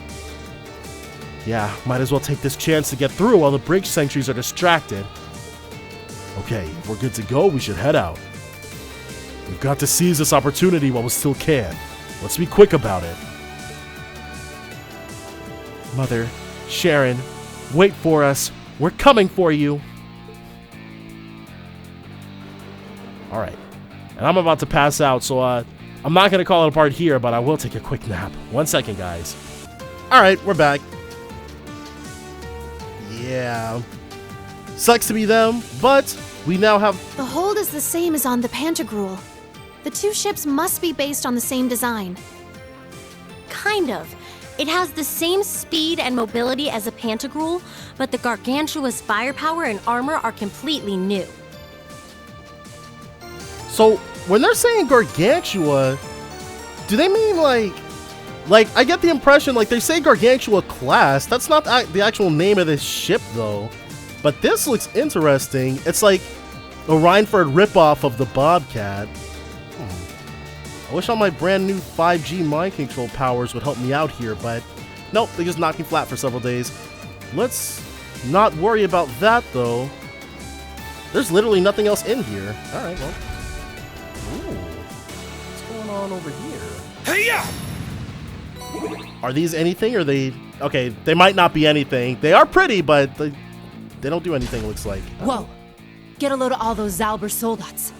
Yeah, might as well take this chance to get through while the bridge sentries are distracted. Okay, if we're good to go, we should head out. We've got to seize this opportunity while we still can. Let's be quick about it. Mother, Sharon, wait for us. We're coming for you. Alright. And I'm about to pass out, so I'm not going to call it apart here, but I will take a quick nap. 1 second, guys. Alright, we're back. Yeah. Sucks to be them, but we now have... The hold is the same as on the Pantagruel. The two ships must be based on the same design. Kind of. It has the same speed and mobility as a Pantagruel, but the Gargantua's firepower and armor are completely new. So, when they're saying Gargantua, do they mean like I get the impression like they say Gargantua-class. That's not the actual name of this ship though. But this looks interesting. It's like a Reinford ripoff of the Bobcat. I wish all my brand new 5G mind control powers would help me out here, but nope, they just knocked me flat for several days. Let's not worry about that though. There's literally nothing else in here. Alright, well. Ooh. What's going on over here? Hey-ya! Are these anything or they... Okay, they might not be anything. They are pretty, but they don't do anything, it looks like. Whoa! Get a load of all those Zalber soldats.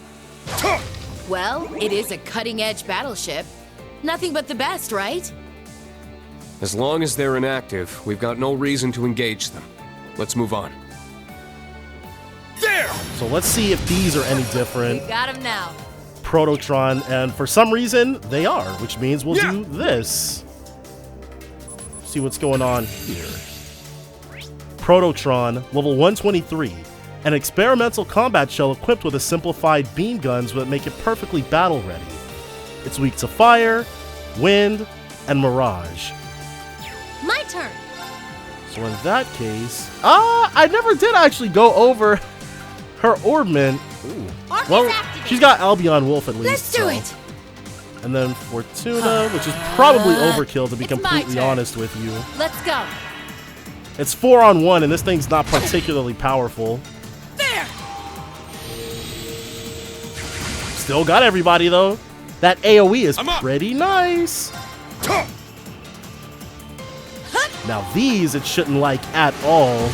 Well, it is a cutting-edge battleship. Nothing but the best, right? As long as they're inactive, we've got no reason to engage them. Let's move on. There! So let's see if these are any different. We got him now. Prototron, and for some reason, they are, which means we'll do this. See what's going on here. Prototron, level 123. An experimental combat shell equipped with a simplified beam guns that make it perfectly battle ready. It's weak to fire, wind, and mirage. My turn. So in that case... I never did actually go over her orbment. Ooh. Well, she's got Albion Wolf at least. Let's do it. And then Fortuna, which is probably overkill to be It's my completely turn. honest with you. Let's go. It's 4-on-1 and this thing's not particularly powerful. There. Still got everybody though. That AoE is pretty nice. Now these it shouldn't like at all.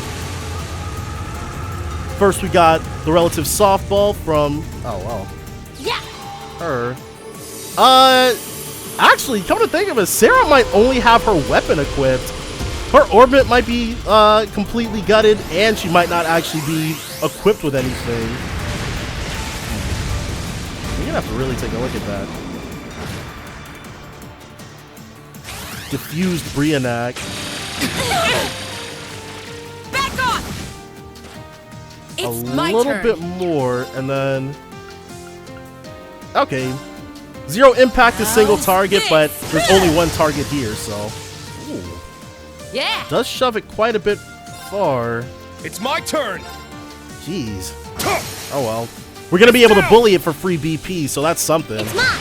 First we got the relative softball from her. Actually, come to think of it, Sarah might only have her weapon equipped. Her orbit might be completely gutted, and she might not actually be equipped with anything. We're gonna have to really take a look at that. Diffused Brianak. Back off. A It's my little turn. bit more, and then okay. Zero impact is single target, but there's only one target here, so ooh. Yeah. Does shove it quite a bit far. It's my turn. Jeez. Oh well. We're gonna be able to bully it for free BP, so that's something. It's mine.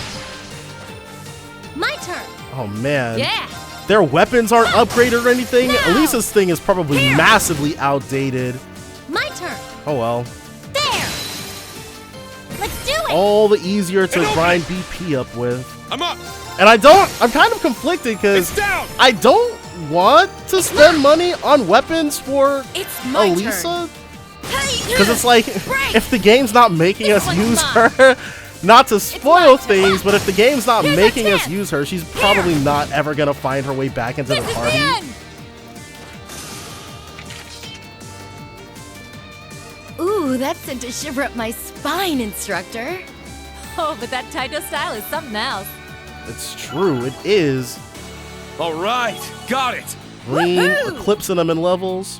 My turn. Oh man. Yeah. Their weapons aren't upgraded or anything. At least this thing is probably massively outdated. My turn. Oh well. There. Let's do it. All the easier to grind BP up with. I'm up. And I'm kind of conflicted because I don't want to spend money on weapons for my Elisa. Because it's like, if the game's not making us use her, not to spoil things, but if the game's not making us use her, she's probably not ever going to find her way back into the party. Ooh, that sent a shiver up my spine, instructor. Oh, but that Taito style is something else. It's true, it is. All right, got it. Green, eclipsing them in levels.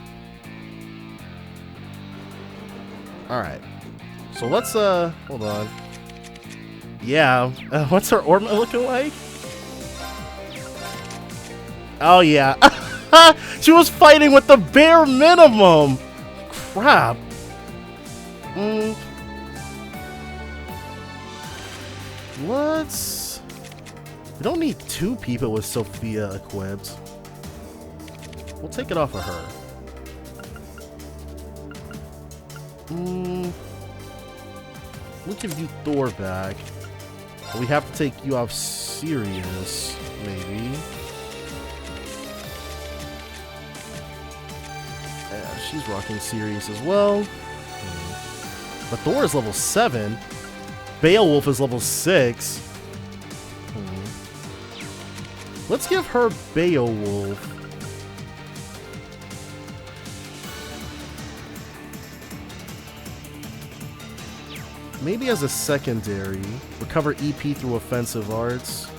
Alright. So let's, hold on. Yeah, what's her orbit looking like? Oh, yeah. She was fighting with the bare minimum. Crap. Let's... We don't need two people with Sophia equipped. We'll take it off of her. We'll give you Thor back. But we have to take you off Sirius, maybe. Yeah, she's rocking Sirius as well. But Thor is level 7. Beowulf is level 6. Let's give her Beowulf. Maybe as a secondary. Recover EP through offensive arts.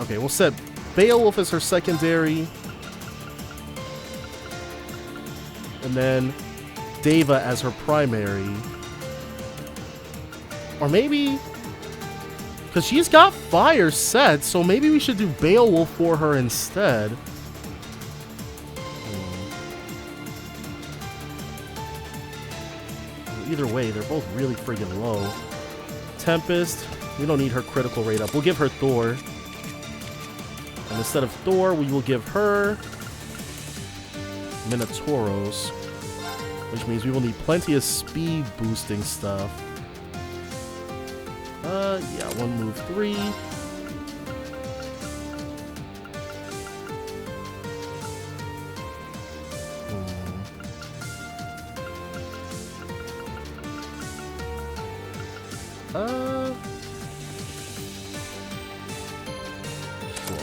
Okay, we'll set Beowulf as her secondary. And then Deva as her primary. Or maybe... Because she's got fire set, so maybe we should do Beowulf for her instead. Either way, they're both really friggin' low. Tempest, we don't need her critical rate up. We'll give her Thor. And instead of Thor, we will give her Minotauros. Which means we will need plenty of speed boosting stuff. Yeah, one move 3.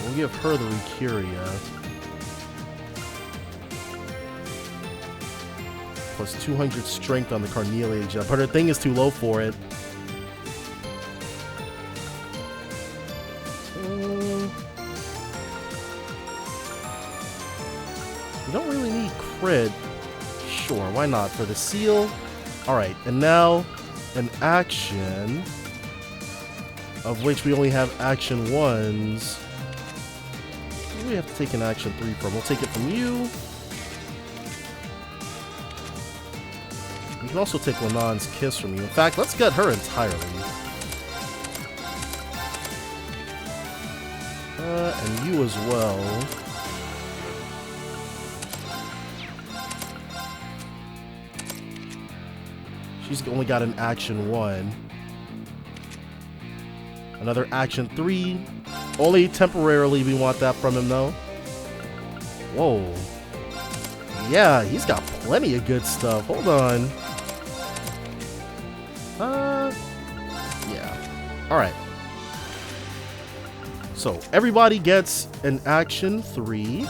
We'll give her the Recuria. Plus 200 strength on the Carnelia jump, but her thing is too low for it. We don't really need crit. Sure, why not? For the seal. Alright, and now an action, of which we only have action 1s. We have to take an action 3 from. We'll take it from you. You can also take Lanon's Kiss from you. In fact, let's get her entirely. And you as well. She's only got an action 1. Another action 3. Only temporarily we want that from him though. Whoa. Yeah, he's got plenty of good stuff. Hold on. Yeah. Alright. So, everybody gets an action 3.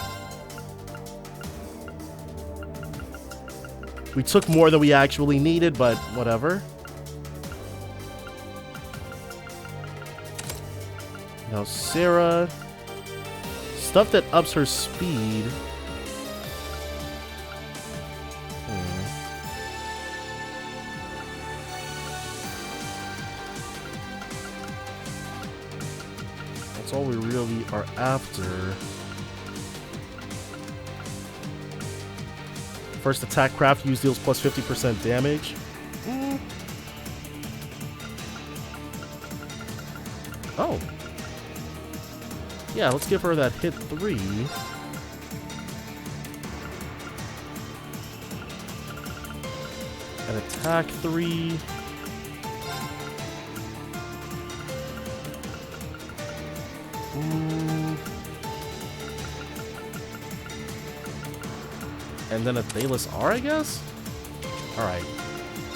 We took more than we actually needed, but whatever. Now, Sarah. Stuff that ups her speed. That's all we really are after. First attack craft use deals plus 50% damage. Oh. Yeah, let's give her that hit 3. An attack 3. And then a Thalos R, I guess? Alright.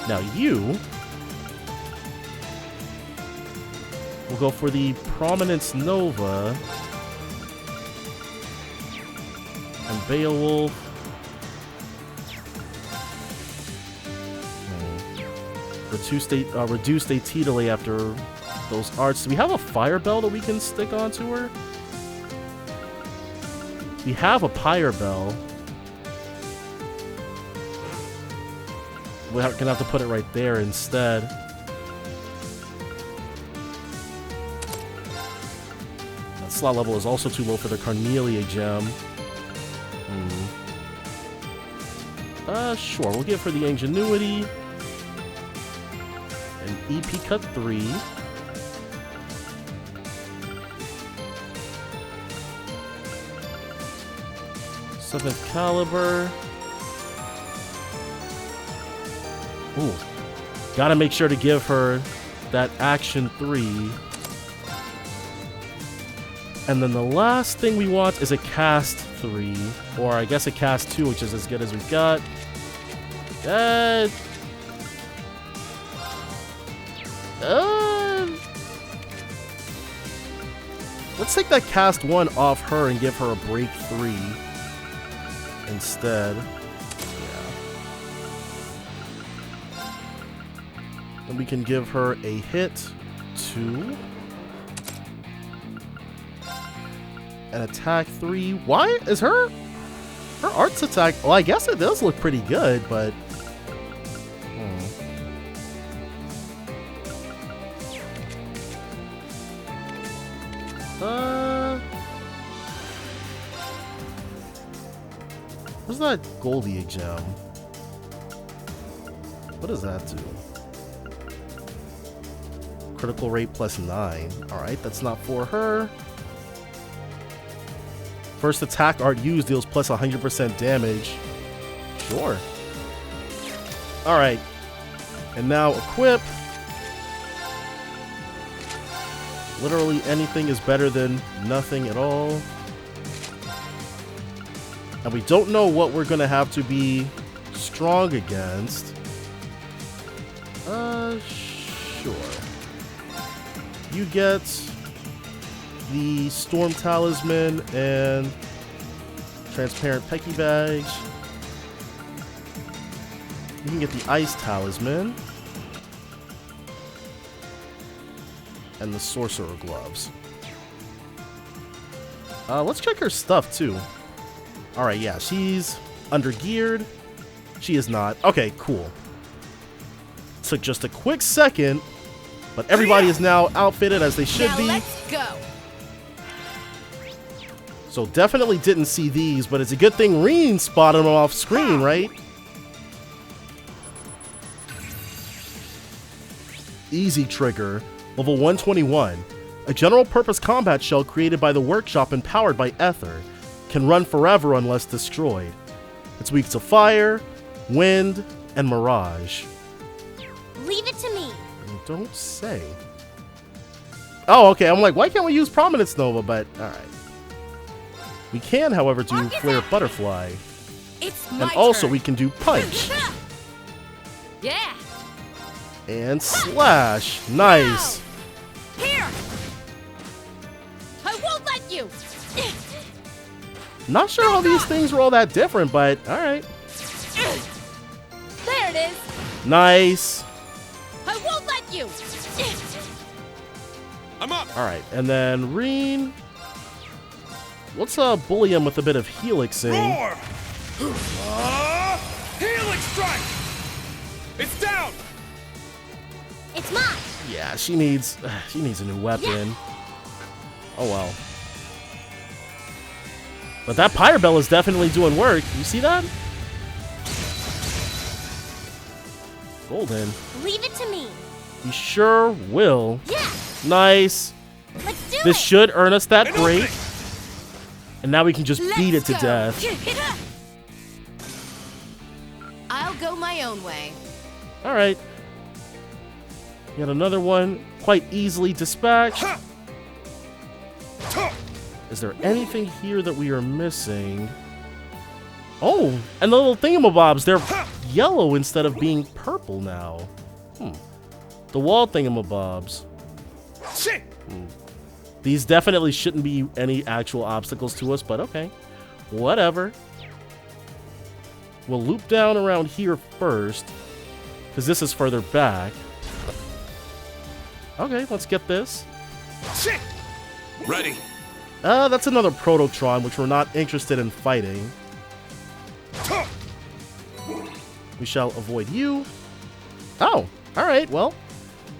Now you will go for the Prominence Nova. And Beowulf. Reduced AT delay after those arts. Do we have a Fire Bell that we can stick onto her? We have a Pyre Bell. We're gonna have to put it right there instead. That slot level is also too low for the Carnelia gem. Sure, we'll give her the Ingenuity. An EP cut 3. Seventh Caliber. Ooh. Gotta make sure to give her that action 3. And then the last thing we want is a cast 3. Or I guess a cast 2, which is as good as we've got. Let's take that cast 1 off her and give her a break 3 instead. And we can give her a hit 2. An attack 3. Why is her arts attack? Well, I guess it does look pretty good, but where's that Goldie gem? What does that do? Critical rate plus 9. Alright, that's not for her. First attack art used deals plus 100% damage. Sure. Alright. And now equip. Literally anything is better than nothing at all. And we don't know what we're going to have to be strong against. Sure. You get the Storm Talisman and Transparent Pecky Bags. You can get the Ice Talisman. And the Sorcerer Gloves. Let's check her stuff, too. Alright, yeah, she's under-geared. She is not. Okay, cool. Took just a quick second, but everybody is now outfitted as they should be. Let's go. So definitely didn't see these, but it's a good thing Reen spotted them off screen, right? Easy trigger, level 121. A general-purpose combat shell created by the workshop and powered by ether. Can run forever unless destroyed. It's weak to fire, wind, and mirage. Leave it to me. Don't say. Oh, okay. I'm like, why can't we use Prominence Nova? But, alright. We can, however, do Flare Butterfly. It's and my also turn. we can do Punch. Yeah. And Slash. Nice. Here. I won't let you. Not sure how these things are all that different, but alright. There it is. Nice. I won't let you. I'm up. Alright, and then Reen. Let's bully him with a bit of Helixing. Roar! Helix strike! It's down! It's mine. Yeah, she needs a new weapon. Yeah. Oh well. But that Pyre Bell is definitely doing work. You see that? Golden. Leave it to me. We sure will. Yeah. Nice. Let's do this it. should earn us that break. And now we can just beat it to death. I'll go my own way. Alright. Yet another one quite easily dispatched. Is there anything here that we are missing? Oh, and the little thingamabobs, they're yellow instead of being purple now. The wall thingamabobs. These definitely shouldn't be any actual obstacles to us, but okay. Whatever. We'll loop down around here first, because this is further back. Okay, let's get this. Ready. That's another Prototron, which we're not interested in fighting. We shall avoid you. Oh, alright, well.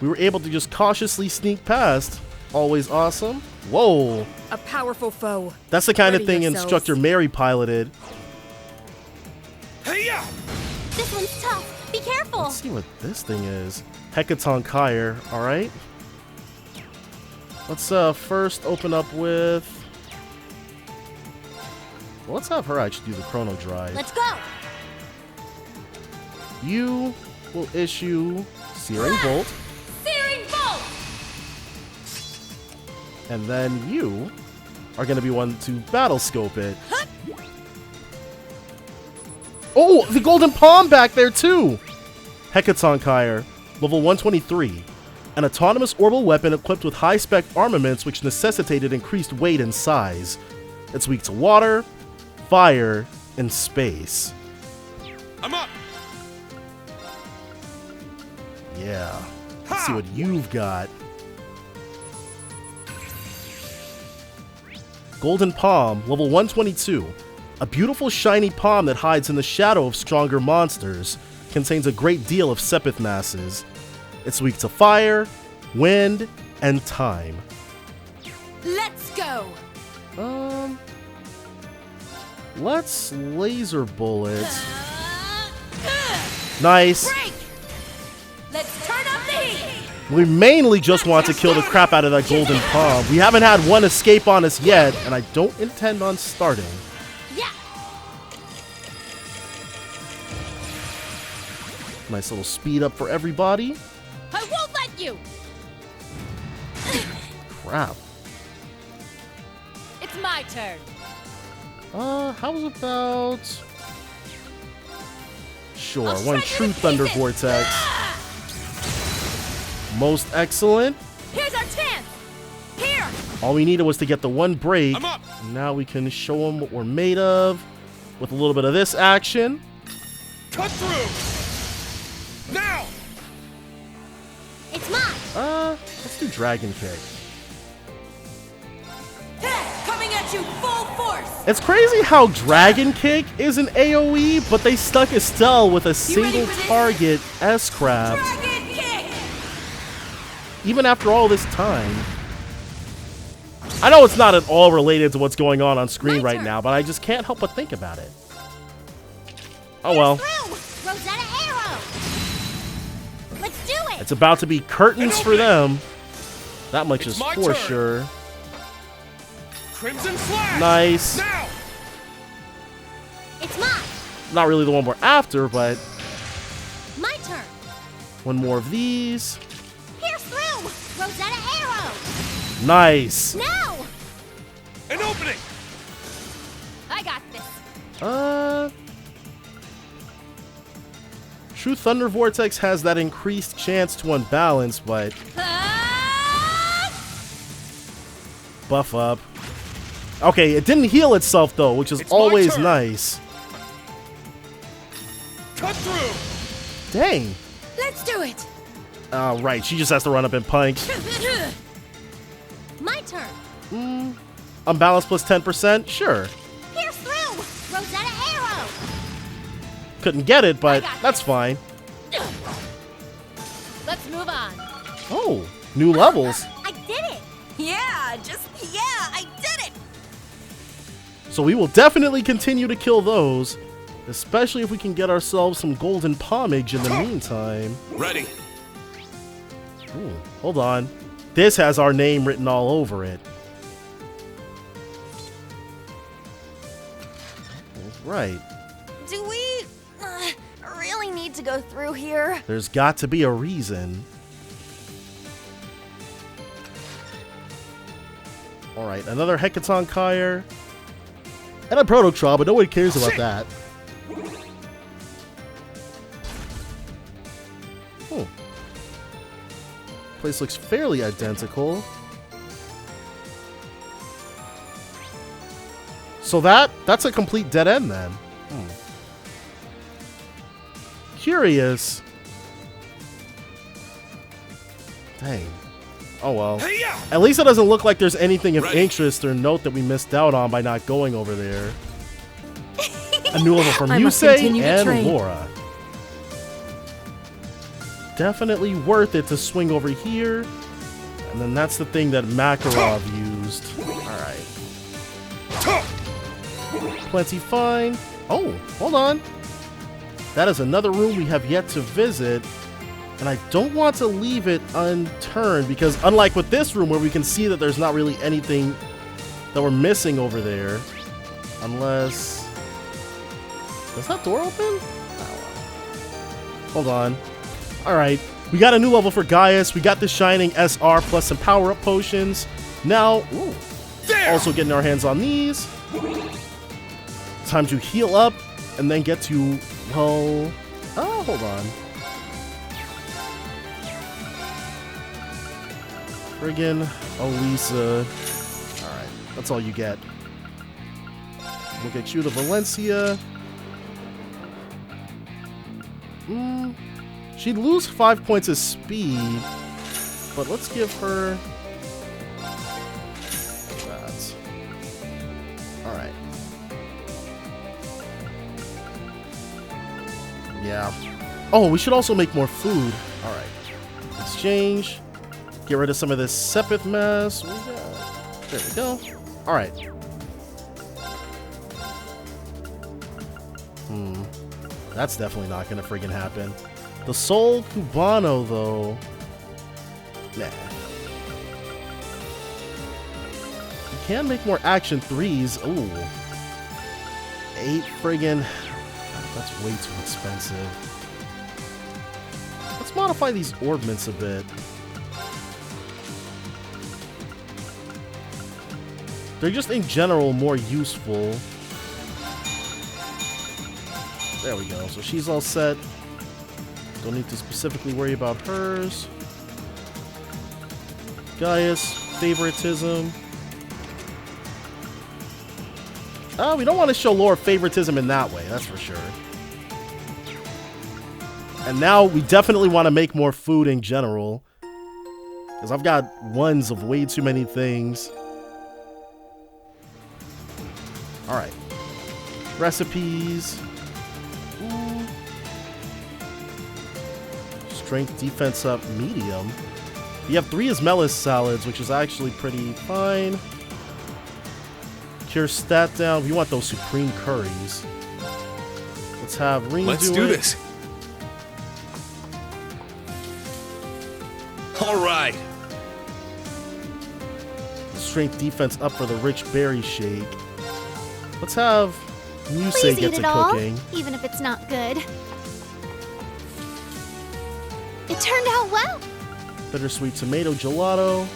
We were able to just cautiously sneak past. Always awesome. Whoa. A powerful foe. That's the kind of Ready thing yourselves. Instructor Mary piloted. Hey-ya! This one's tough. Be careful. Let's see what this thing is. Hecaton Kyre, alright. Let's first open up with... Well, let's have her actually do the Chrono Drive. Let's go. You will issue Searing Bolt. Searing Bolt! And then you are going to be one to Battle Scope it. Oh, the Golden Palm back there too! Hecaton Kyre, level 123. An autonomous orbital weapon equipped with high-spec armaments which necessitated increased weight and size. It's weak to water, fire, and space. I'm up! Yeah. Let's see what you've got. Golden Palm, level 122. A beautiful shiny palm that hides in the shadow of stronger monsters. Contains a great deal of Sepith masses. It's weak to fire, wind, and time. Let's go. Let's laser bullet. Nice. Break. Let's turn up the heat. We mainly just want to kill the crap out of that Golden Palm. We haven't had one escape on us yet, and I don't intend on starting. Yeah. Nice little speed up for everybody. I won't let you. Crap. It's my turn. How about... Sure, I'll one shred you True to Thunder pieces. Vortex. Most excellent. Here's our chance. Here. All we needed was to get the one break. I'm up. Now we can show them what we're made of with a little bit of this action. Cut through. Now. It's mine. Let's do Dragon Kick. Coming at you full force. It's crazy how Dragon Kick is an AoE, but they stuck Estelle with a single target S-Craft. Dragon kick. Even after all this time. I know it's not at all related to what's going on screen right now, but I just can't help but think about it. Oh well. Through. Rosetta Arrow. Let's do it. It's about to be curtains for them. That much is for sure. Crimson Flash! Nice. Now! It's mine. Not really the one we're after, but My turn. one more of these. Pierce through. Rosetta arrow. Nice. Now. An opening! I got this. True Thunder Vortex has that increased chance to unbalance, but buff up. Okay, it didn't heal itself though, which is always nice. Cut through! Dang. Let's do it. Right, she just has to run up and punch. My turn. Unbalance plus 10%? Sure. Pierce through. Rosetta arrow. Couldn't get it, but that's fine. Let's move on. Oh, new levels. I did it. Yeah, I did it! So we will definitely continue to kill those, especially if we can get ourselves some golden pomage in the meantime. Ready. Ooh, hold on. This has our name written all over it. Right. Do we really need to go through here? There's got to be a reason. Alright, another Hecaton Kyre. And a Prototrol, but nobody cares about that. Place looks fairly identical. So that's a complete dead end then. Curious. Dang. Oh well. At least it doesn't look like there's anything of interest or note that we missed out on by not going over there. A new level for Muse and Laura. Definitely worth it to swing over here. And then that's the thing that Makarov used. Alright. Plenty fine. Oh, hold on. That is another room we have yet to visit. And I don't want to leave it unturned because unlike with this room where we can see that there's not really anything that we're missing over there. Unless... Does that door open? Hold on. Alright. We got a new level for Gaius. We got the Shining SR plus some power-up potions. Now, also getting our hands on these. Time to heal up and then get to, well... Oh, hold on. Friggin' Elisa. Alright, that's all you get. We'll get you to Valencia. She'd lose 5 points of speed, but let's give her that. Alright. Yeah. Oh, we should also make more food. Alright. Exchange. Get rid of some of this Sepith mess. There we go. Alright. That's definitely not gonna friggin' happen. The Soul Cubano, though. Nah. You can make more action 3s. Ooh. 8 friggin'. That's way too expensive. Let's modify these orbments a bit. They're just in general more useful. There we go. So she's all set. Don't need to specifically worry about hers. Gaius, favoritism. We don't want to show Laura favoritism in that way, that's for sure. And now we definitely want to make more food in general. Because I've got ones of way too many things. Alright. Recipes. Strength, defense up, medium. You have 3 Ismelis salads, which is actually pretty fine. Cure stat down. We want those supreme curries. Let's have Ring Let's do this. All right. strength defense up for the rich berry shake. Let's have Muse Please get eat to it all, cooking. even if it's not good. It turned out well. Bittersweet tomato gelato.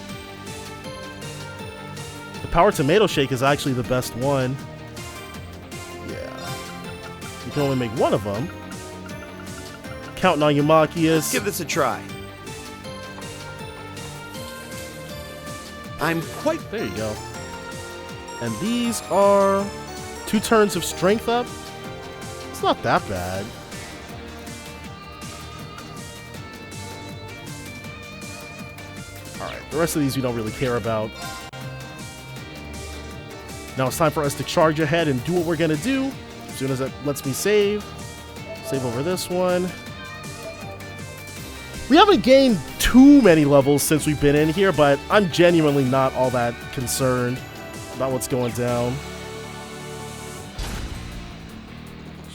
The power tomato shake is actually the best one. Yeah. You can only make one of them. Counting on you, Machias. Let's give this a try. I'm quite... There you go. And these are 2 turns of strength up. It's not that bad. Alright, the rest of these we don't really care about. Now it's time for us to charge ahead and do what we're going to do. As soon as it lets me save. Save over this one. We haven't gained too many levels since we've been in here, but I'm genuinely not all that concerned about what's going down.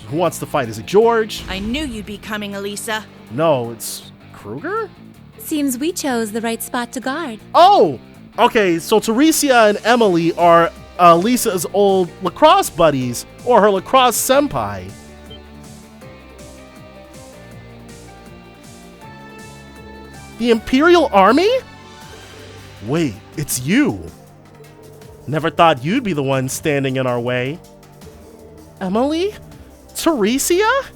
Who wants to fight? Is it George? I knew you'd be coming, Elisa. No, it's Kreuger? Seems we chose the right spot to guard. Oh! Okay, so Teresia and Emily are Lisa's old lacrosse buddies, or her lacrosse senpai. The Imperial Army? Wait, it's you. Never thought you'd be the one standing in our way. Emily? Teresia?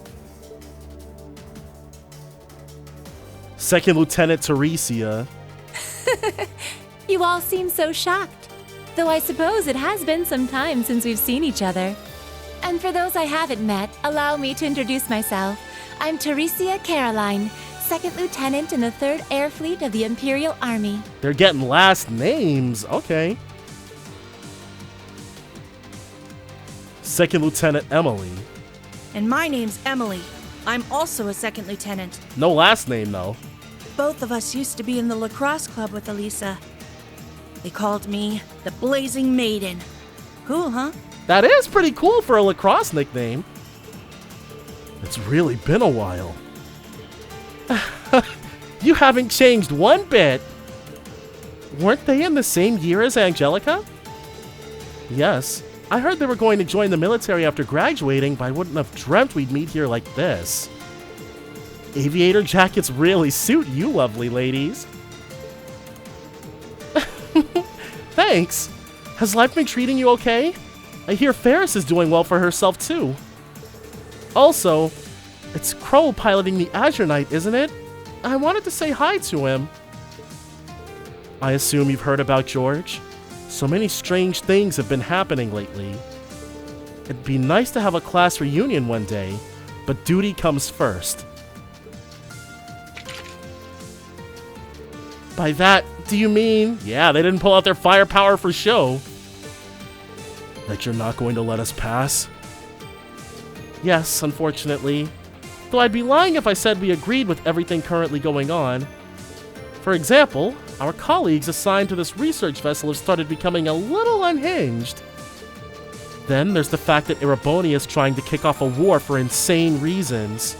Second Lieutenant Teresia. You all seem so shocked. Though I suppose it has been some time since we've seen each other. And for those I haven't met, allow me to introduce myself. I'm Teresia Caroline, Second Lieutenant in the 3rd Air Fleet of the Imperial Army. They're getting last names. Okay. Second Lieutenant Emily. And my name's Emily. I'm also a 2nd lieutenant. No last name, though. Both of us used to be in the lacrosse club with Elisa. They called me the Blazing Maiden. Cool, huh? That is pretty cool for a lacrosse nickname. It's really been a while. You haven't changed one bit. Weren't they in the same year as Angelica? Yes. I heard they were going to join the military after graduating, but I wouldn't have dreamt we'd meet here like this. Aviator jackets really suit you lovely ladies. Thanks. Has life been treating you okay? I hear Ferris is doing well for herself too. Also, it's Crow piloting the Azure Knight, isn't it? I wanted to say hi to him. I assume you've heard about George? So many strange things have been happening lately. It'd be nice to have a class reunion one day, but duty comes first. By that, do you mean, yeah, they didn't pull out their firepower for show? That you're not going to let us pass? Yes, unfortunately. Though I'd be lying if I said we agreed with everything currently going on. For example, our colleagues assigned to this research vessel have started becoming a little unhinged. Then there's the fact that Iraboni is trying to kick off a war for insane reasons.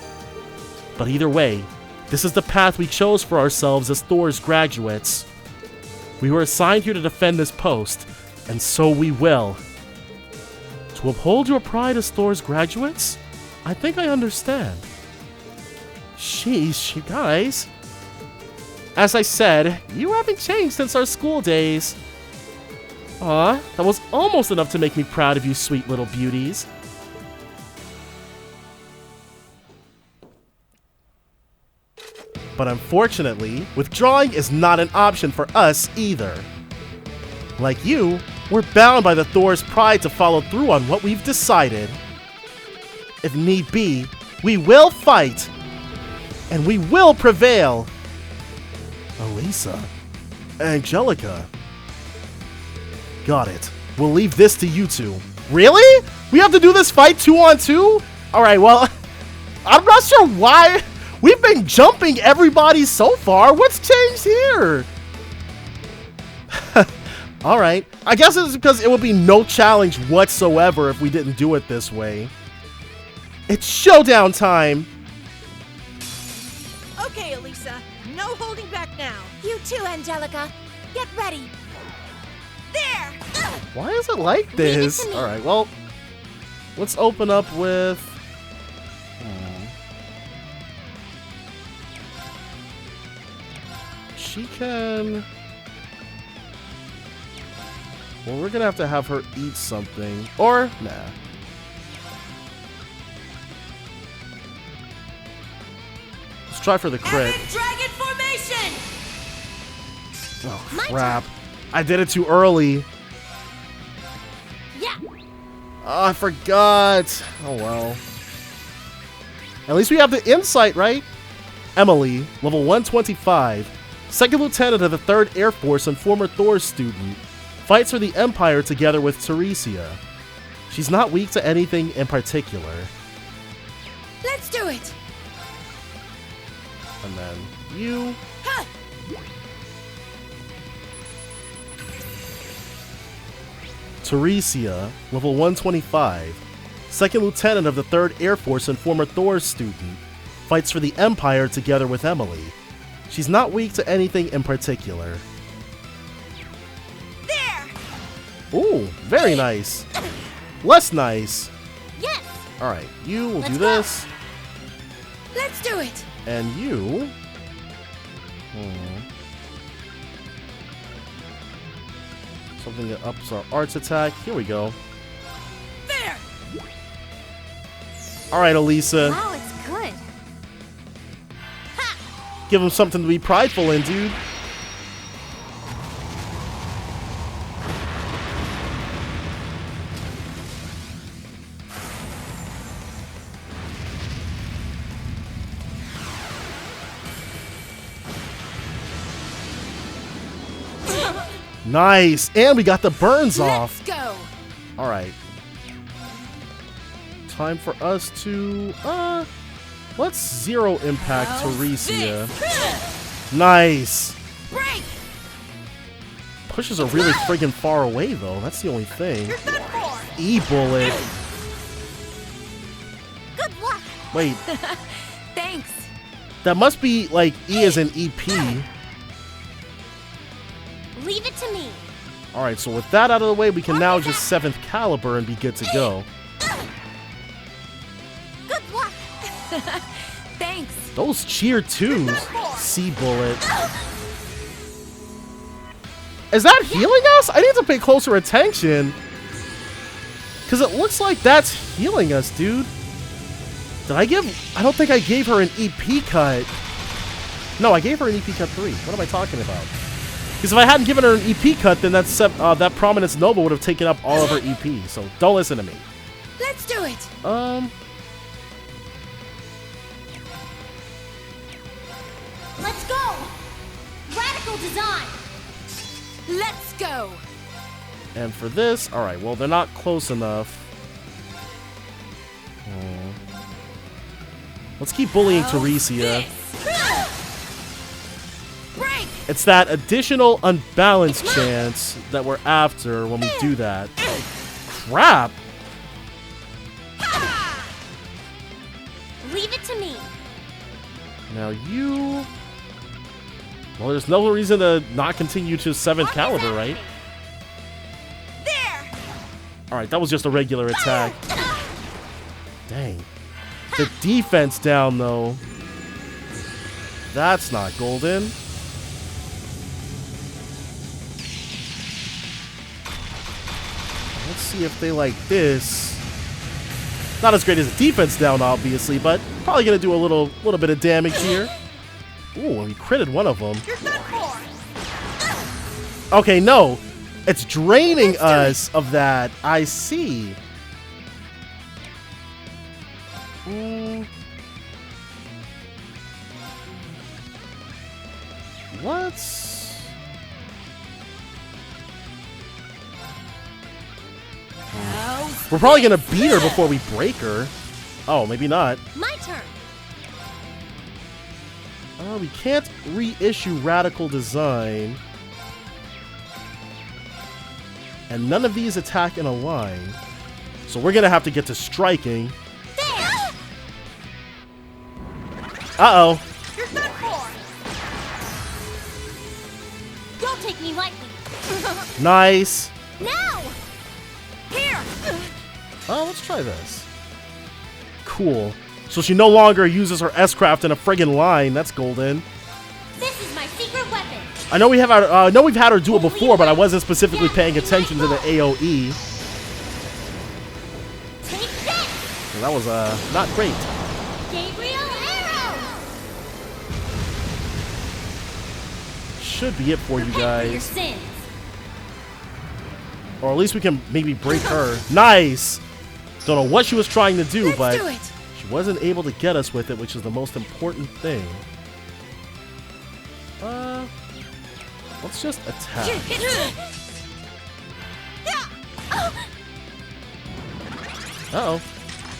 But either way, this is the path we chose for ourselves as Thor's graduates. We were assigned here to defend this post, and so we will. To uphold your pride as Thor's graduates? I think I understand. Sheesh, you guys. As I said, you haven't changed since our school days. Aw, that was almost enough to make me proud of you sweet little beauties. But unfortunately, withdrawing is not an option for us either. Like you, we're bound by the Thor's pride to follow through on what we've decided. If need be, we will fight, and we will prevail. Elisa, Angelica. Got it. We'll leave this to you two. Really? We have to do this fight 2-on-2? Alright, well, I'm not sure why. We've been jumping everybody so far. What's changed here? Alright. I guess it's because it would be no challenge whatsoever if we didn't do it this way. It's showdown time. Okay, Elisa. No holding back now. You too, Angelica. Get ready. There! Why is it like this? Alright, well, let's open up with... She can... Well, we're gonna have her eat something. Or, nah. Let's try for the crit. Dragon formation! Oh, crap. I did it too early. Yeah. Oh, I forgot. Oh, well. At least we have the insight, right? Emily, level 125. Second lieutenant of the 3rd Air Force and former Thor student. Fights for the Empire together with Teresia. She's not weak to anything in particular. Let's do it! And then you... Ha! Teresia, level 125. Second lieutenant of the 3rd Air Force and former Thor student. Fights for the Empire together with Emily. She's not weak to anything in particular. There! Ooh, very nice. Less nice. Yes! Alright, you will do this. Let's do it! And you... Something that ups our arts attack. Here we go. There! Alright, Elisa. Wow, it's good. Give him something to be prideful in, dude. Nice. And we got the burns off. Let's go! Alright. Time for us to... Let's zero impact Teresia. Nice. Break! Pushes are really friggin' far away, though. That's the only thing. E-bullet. Good luck. Wait, Thanks. that must be, like, E as in EP. Leave it to me. Alright, so with that out of the way, we can now just 7th caliber and be good to go. Good luck. Thanks. Those cheer 2s. C-bullet. Is that healing us? I need to pay closer attention. Because it looks like that's healing us, dude. Did I give... I don't think I gave her an EP cut. No, I gave her an EP cut 3. What am I talking about? Because if I hadn't given her an EP cut, then that Prominence Nova would have taken up all of her EP. So don't listen to me. Let's do it. Let's go. Radical design. Let's go. And for this, alright, well, they're not close enough. Let's keep bullying Teresia. Break. It's that additional unbalanced chance that we're after when we do that. Crap! Leave it to me. Now you... Well, there's no reason to not continue to 7th caliber, right? There! Alright, that was just a regular attack. Dang. The defense down, though. That's not golden. Let's see if they like this. Not as great as the defense down, obviously, but probably gonna do a little bit of damage here. Ooh, we critted one of them. Okay, no. It's draining us of that. I see. Let's... We're probably gonna beat her before we break her. Oh, maybe not. My turn. We can't reissue Radical Design. And none of these attack in a line. So we're gonna have to get to striking. Uh-oh. You're done for. Your take me lightly. Nice. Now! Here! Oh, let's try this. Cool. So she no longer uses her S-craft in a friggin' line. That's golden. This is my secret weapon. I know we've had her do it before, but I wasn't specifically paying attention to the AoE. Take this! So that was not great. Gabriel Arrow! Should be it for you Repent for your guys. sins. Or at least we can maybe break her. Nice! Don't know what she was trying to do, but she wasn't able to get us with it, which is the most important thing. Let's just attack. Uh-oh.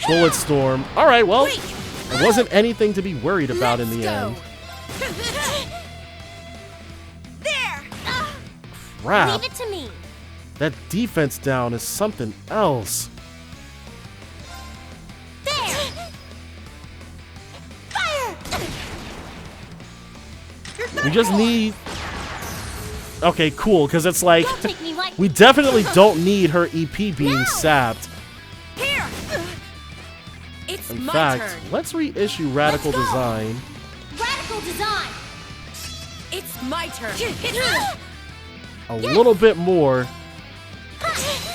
Bullet storm. Alright, well, it wasn't anything to be worried about in the end. There! Crap. Leave it to me. That defense down is something else. There! Fire! We just need... Okay, cool, because it's like... Don't take me lightly. We definitely don't need her EP being sapped. Here! It's In my fact, turn. let's reissue Radical Let's go. Design. Radical design. It's my turn. A little bit more.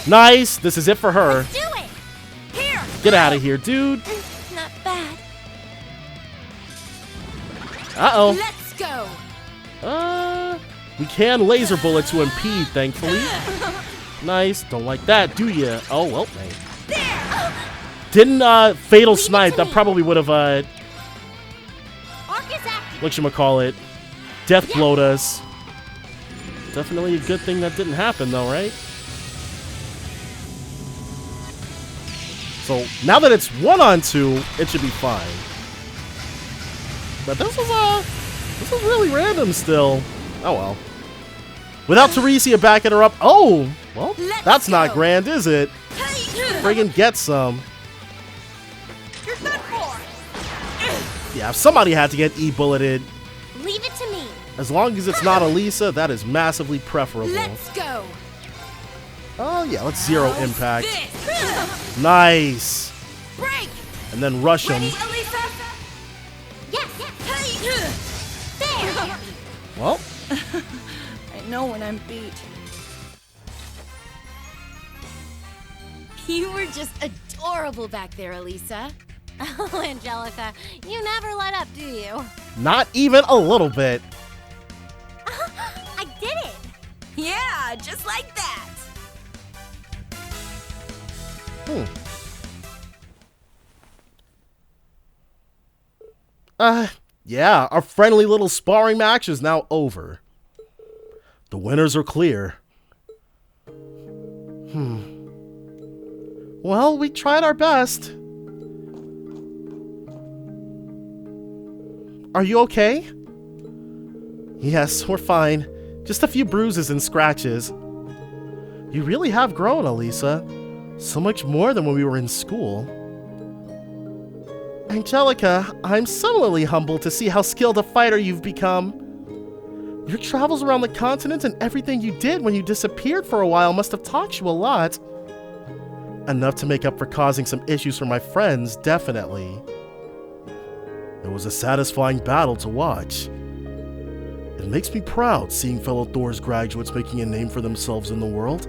Nice! This is it for her. Do it. Here! Get out of here, dude. Not bad. Uh-oh. Let's go! We can laser bullet to impede, thankfully. Nice. Don't like that, do ya? Oh, well, man. Didn't, Fatal Snipe, that probably would have, Arc is active. whatchamacallit, death blowed us. Definitely a good thing that didn't happen, though, right? So, now that it's 1-on-2, it should be fine. But this was really random still. Oh, well. Without Teresia backing her up. Oh, well, that's not grand, is it? Friggin' get some. You're done for! Yeah, if somebody had to get E-bulleted, Leave it to me. as long as it's not Elisa, that is massively preferable. Let's go! Oh, yeah, let's zero impact. Nice. Break! And then rush him. Ready, Elisa? Yes. There. Well, I know when I'm beat. You were just adorable back there, Elisa. Oh, Angelica, you never let up, do you? not even a little bit. I did it. Yeah, just like that. Yeah, our friendly little sparring match is now over. The winners are clear. Well, we tried our best. Are you okay? Yes, we're fine. Just a few bruises and scratches. You really have grown, Elisa. So much more than when we were in school. Angelica, I'm similarly humbled to see how skilled a fighter you've become. Your travels around the continent and everything you did when you disappeared for a while must have taught you a lot. Enough to make up for causing some issues for my friends, definitely. It was a satisfying battle to watch. It makes me proud seeing fellow Thor's graduates making a name for themselves in the world.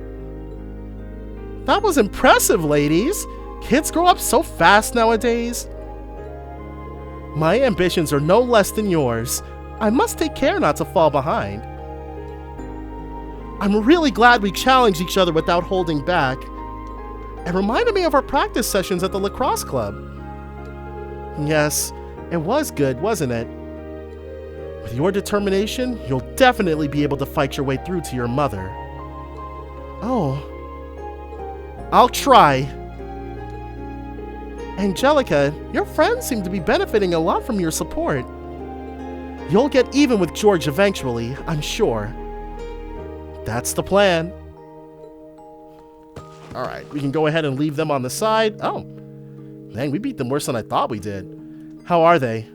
That was impressive, ladies! Kids grow up so fast nowadays. My ambitions are no less than yours. I must take care not to fall behind. I'm really glad we challenged each other without holding back. It reminded me of our practice sessions at the lacrosse club. Yes, it was good, wasn't it? With your determination, you'll definitely be able to fight your way through to your mother. Oh. I'll try. Angelica, your friends seem to be benefiting a lot from your support. You'll get even with George eventually, I'm sure. That's the plan. Alright, we can go ahead and leave them on the side. Oh, dang, we beat them worse than I thought we did. How are they?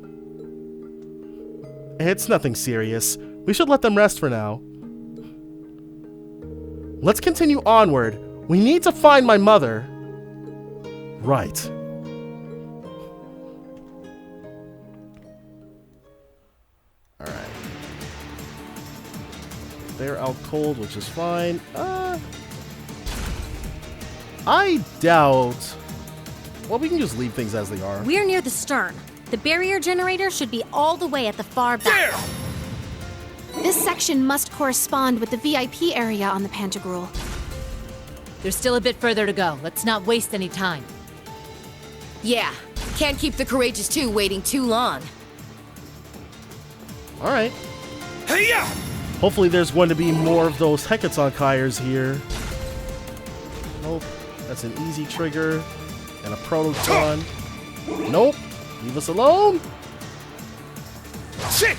It's nothing serious. We should let them rest for now. Let's continue onward. We need to find my mother. Right. Alright. They're out cold, which is fine. I doubt... Well, we can just leave things as they are. We're near the stern. The barrier generator should be all the way at the far back. This section must correspond with the VIP area on the Pantagruel. There's still a bit further to go. Let's not waste any time. Yeah, can't keep the Courageous 2 waiting too long. Alright. Hey-ya! Hopefully there's going to be more of those Hekatonkyres here. Nope. That's an easy trigger. And a Prototon. Nope. Leave us alone. Shit!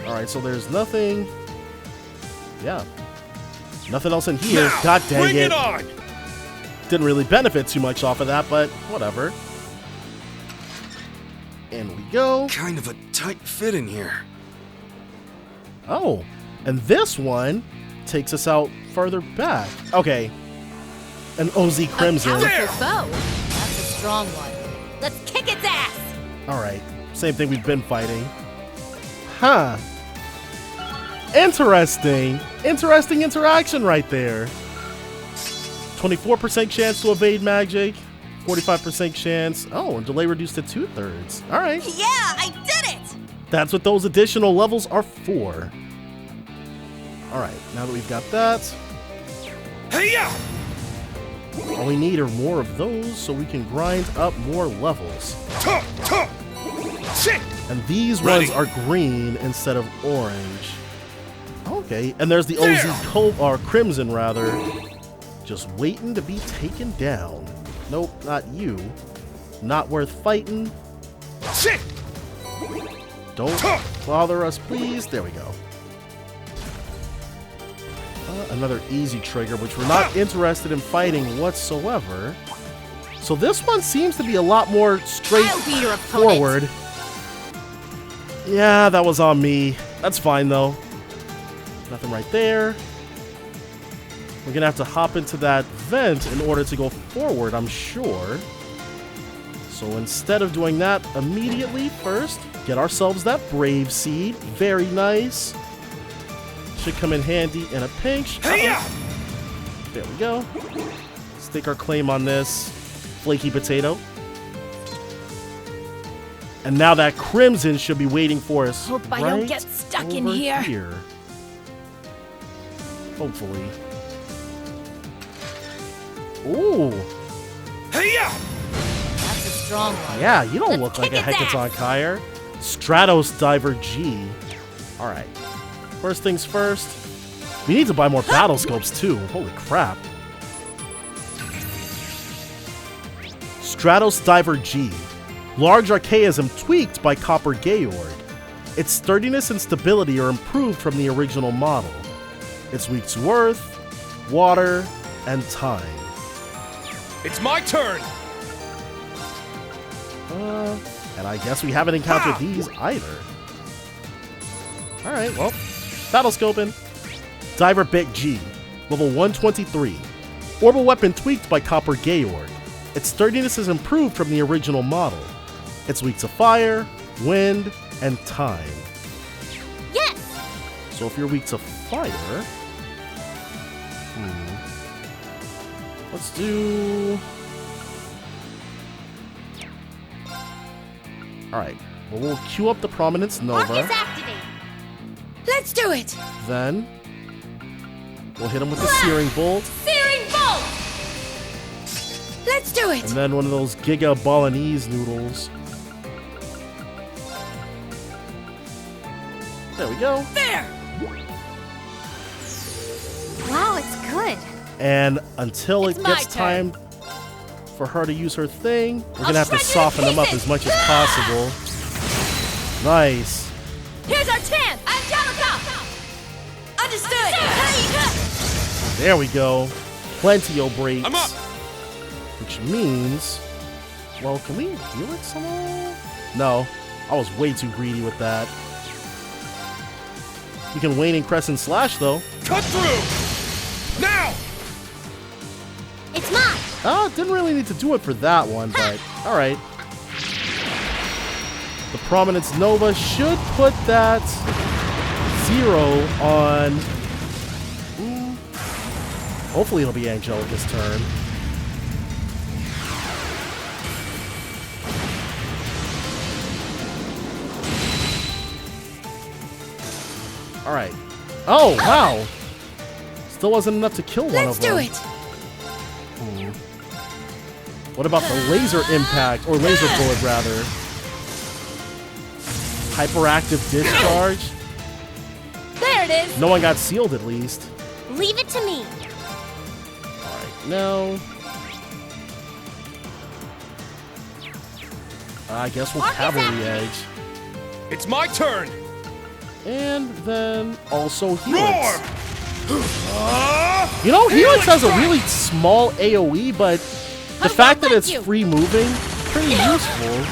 Alright, so there's nothing. Yeah. Nothing else in here. Now, God dang bring it. it on! Didn't really benefit too much off of that, but whatever. And we go. Kind of a tight fit in here. Oh, and this one takes us out further back. Okay. An OZ Crimson. A powerful foe. That's a strong one. Let's kick its ass! Alright. Same thing we've been fighting. Huh. Interesting. Interesting interaction right there. 24% chance to evade magic. 45% chance. Oh, and delay reduced to 2/3. Alright. Yeah, I did it! That's what those additional levels are for. Alright, now that we've got that. Hey-ya! All we need are more of those so we can grind up more levels. Shit! And these ones are green instead of orange. Okay, and there's the OZ Crimson rather. Just waiting to be taken down. Nope, not you. Not worth fighting. Shit! Don't bother us, please. There we go. Another easy trigger, which we're not interested in fighting whatsoever. So this one seems to be a lot more straightforward. Yeah, that was on me. That's fine, though. Nothing right there. We're gonna have to hop into that vent in order to go forward, I'm sure. So instead of doing that immediately, first, get ourselves that Brave Seed. Very nice. Should come in handy in a pinch. There we go. Stake our claim on this flaky potato. And now that Crimson should be waiting for us. Hope I don't get stuck in here. Hopefully. Ooh. Hey-ya! That's a strong one. Yeah, you don't look like a Hekatonkyre. Stratos Diver G. Alright. First things first. We need to buy more battle scopes too. Holy crap. Stratos Diver G. Large Archaism tweaked by Copper Georg. Its sturdiness and stability are improved from the original model. It's weak to earth, water, and time. It's my turn! And I guess we haven't encountered these either. Alright, well. Battle scoping. Diver Big G. Level 123. Orbital weapon tweaked by Copper Georg. Its sturdiness is improved from the original model. It's weak to fire, wind, and time. Yes! So if you're weak to fire... Let's do... Alright, well, we'll queue up the Prominence Nova. Let's do it! Then, we'll hit him with the Searing Bolt. Searing Bolt! Let's do it! And then one of those Giga Bolognese noodles. There we go. There! Wow, it's good. And until it gets time for her to use her thing, we're gonna have to soften them up as much as possible. Nice. Here's our chance! Angelica! Understood! There we go. Plenty-o breaks. I'm up! Which means... Well, can we heal it somehow? No. I was way too greedy with that. You can Waning Crescent Slash, though. Cut through! Now! It's mine! Didn't really need to do it for that one, but alright. The Prominence Nova should put that 0 on... Hopefully it'll be Angelica's turn. Alright. Oh, wow! Still wasn't enough to kill one of them. Let's do it! What about the laser impact, or laser bullet rather? Hyperactive discharge? There it is! No one got sealed at least. Leave it to me. Alright, now... I guess we'll Cavalry Edge. It's my turn! And then also Helix. You know, Helix has a really small AoE, but the fact that it's free moving, pretty useful.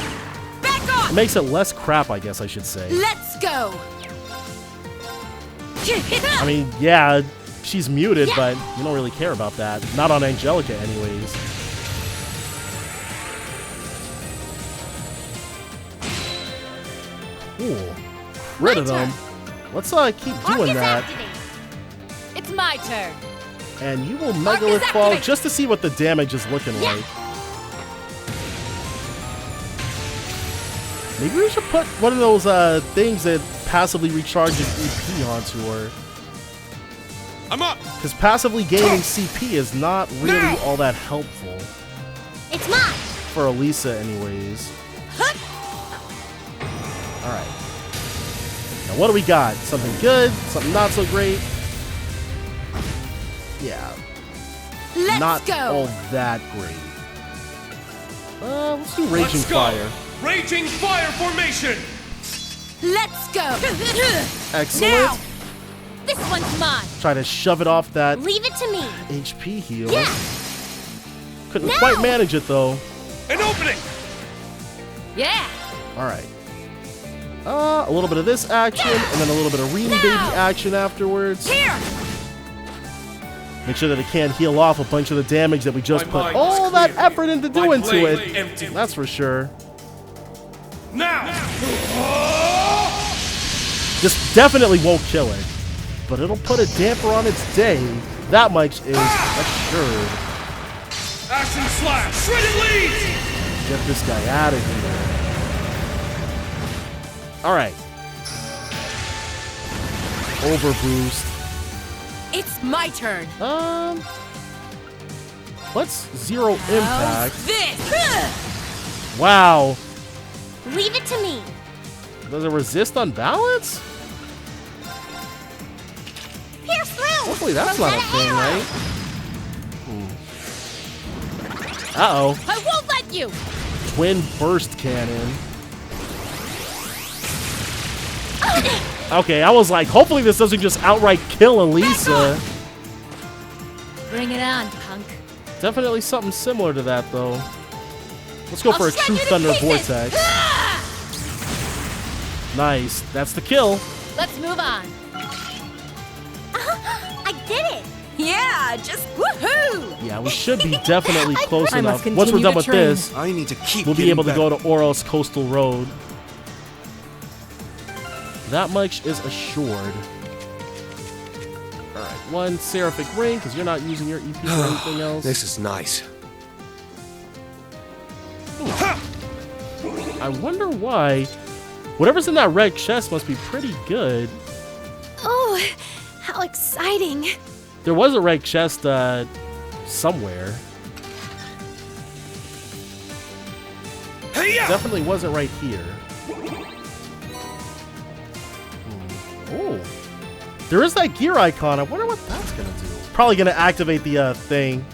Back off! It makes it less crap, I guess I should say. Let's go! I mean, yeah, she's muted, but you don't really care about that. Not on Angelica, anyways. Cool. Rid of them. Let's keep doing that. It's my turn. And you will Megalith Fall just to see what the damage is looking like. Maybe we should put one of those things that passively recharges EP onto her. I'm up! Because passively gaining CP is not really all that helpful. It's mine! For Elisa, anyways. Alright. Now, what do we got? Something good? Something not so great? Yeah. Not all that great. Let's do Raging Fire. Raging Fire formation! Let's go! Excellent. Now. This one's mine. Try to shove it off that Leave it to me. HP heal. Yeah. Couldn't quite manage it though. An opening! Yeah. Alright. A little bit of this action, and then a little bit of Reenie Baby action afterwards. Here. Make sure that it can't heal off a bunch of the damage that we just put all that effort into doing to it. That's for sure. Now! This definitely won't kill it, but it'll put a damper on its day. That much is assured. Action slash! Shredded leads! Get this guy out of here. Alright. Overboost. It's my turn. Let's zero impact. This. Wow. Leave it to me. Does it resist on balance? Pierce through. Hopefully that's not a thing, right? Uh-oh. I won't let you. Twin burst cannon. Okay, I was like, hopefully this doesn't just outright kill Elisa. Bring it on, punk. Definitely something similar to that, though. Let's go for a True Thunder Vortex. Nice. That's the kill. Let's move on. I did it. Yeah, just woohoo! Yeah, we should be definitely close I enough. must Once we're continue done to with train. this, I need to keep we'll be getting able to better. go to Oros Coastal Road. That much is assured. Alright, one Seraphic Ring, because you're not using your EP for anything else. This is nice. I wonder why. Whatever's in that red chest must be pretty good. Oh, how exciting. There was a red chest somewhere. Hey-ya! Definitely wasn't right here. Oh, there is that gear icon. I wonder what that's gonna do. Probably gonna activate the thing.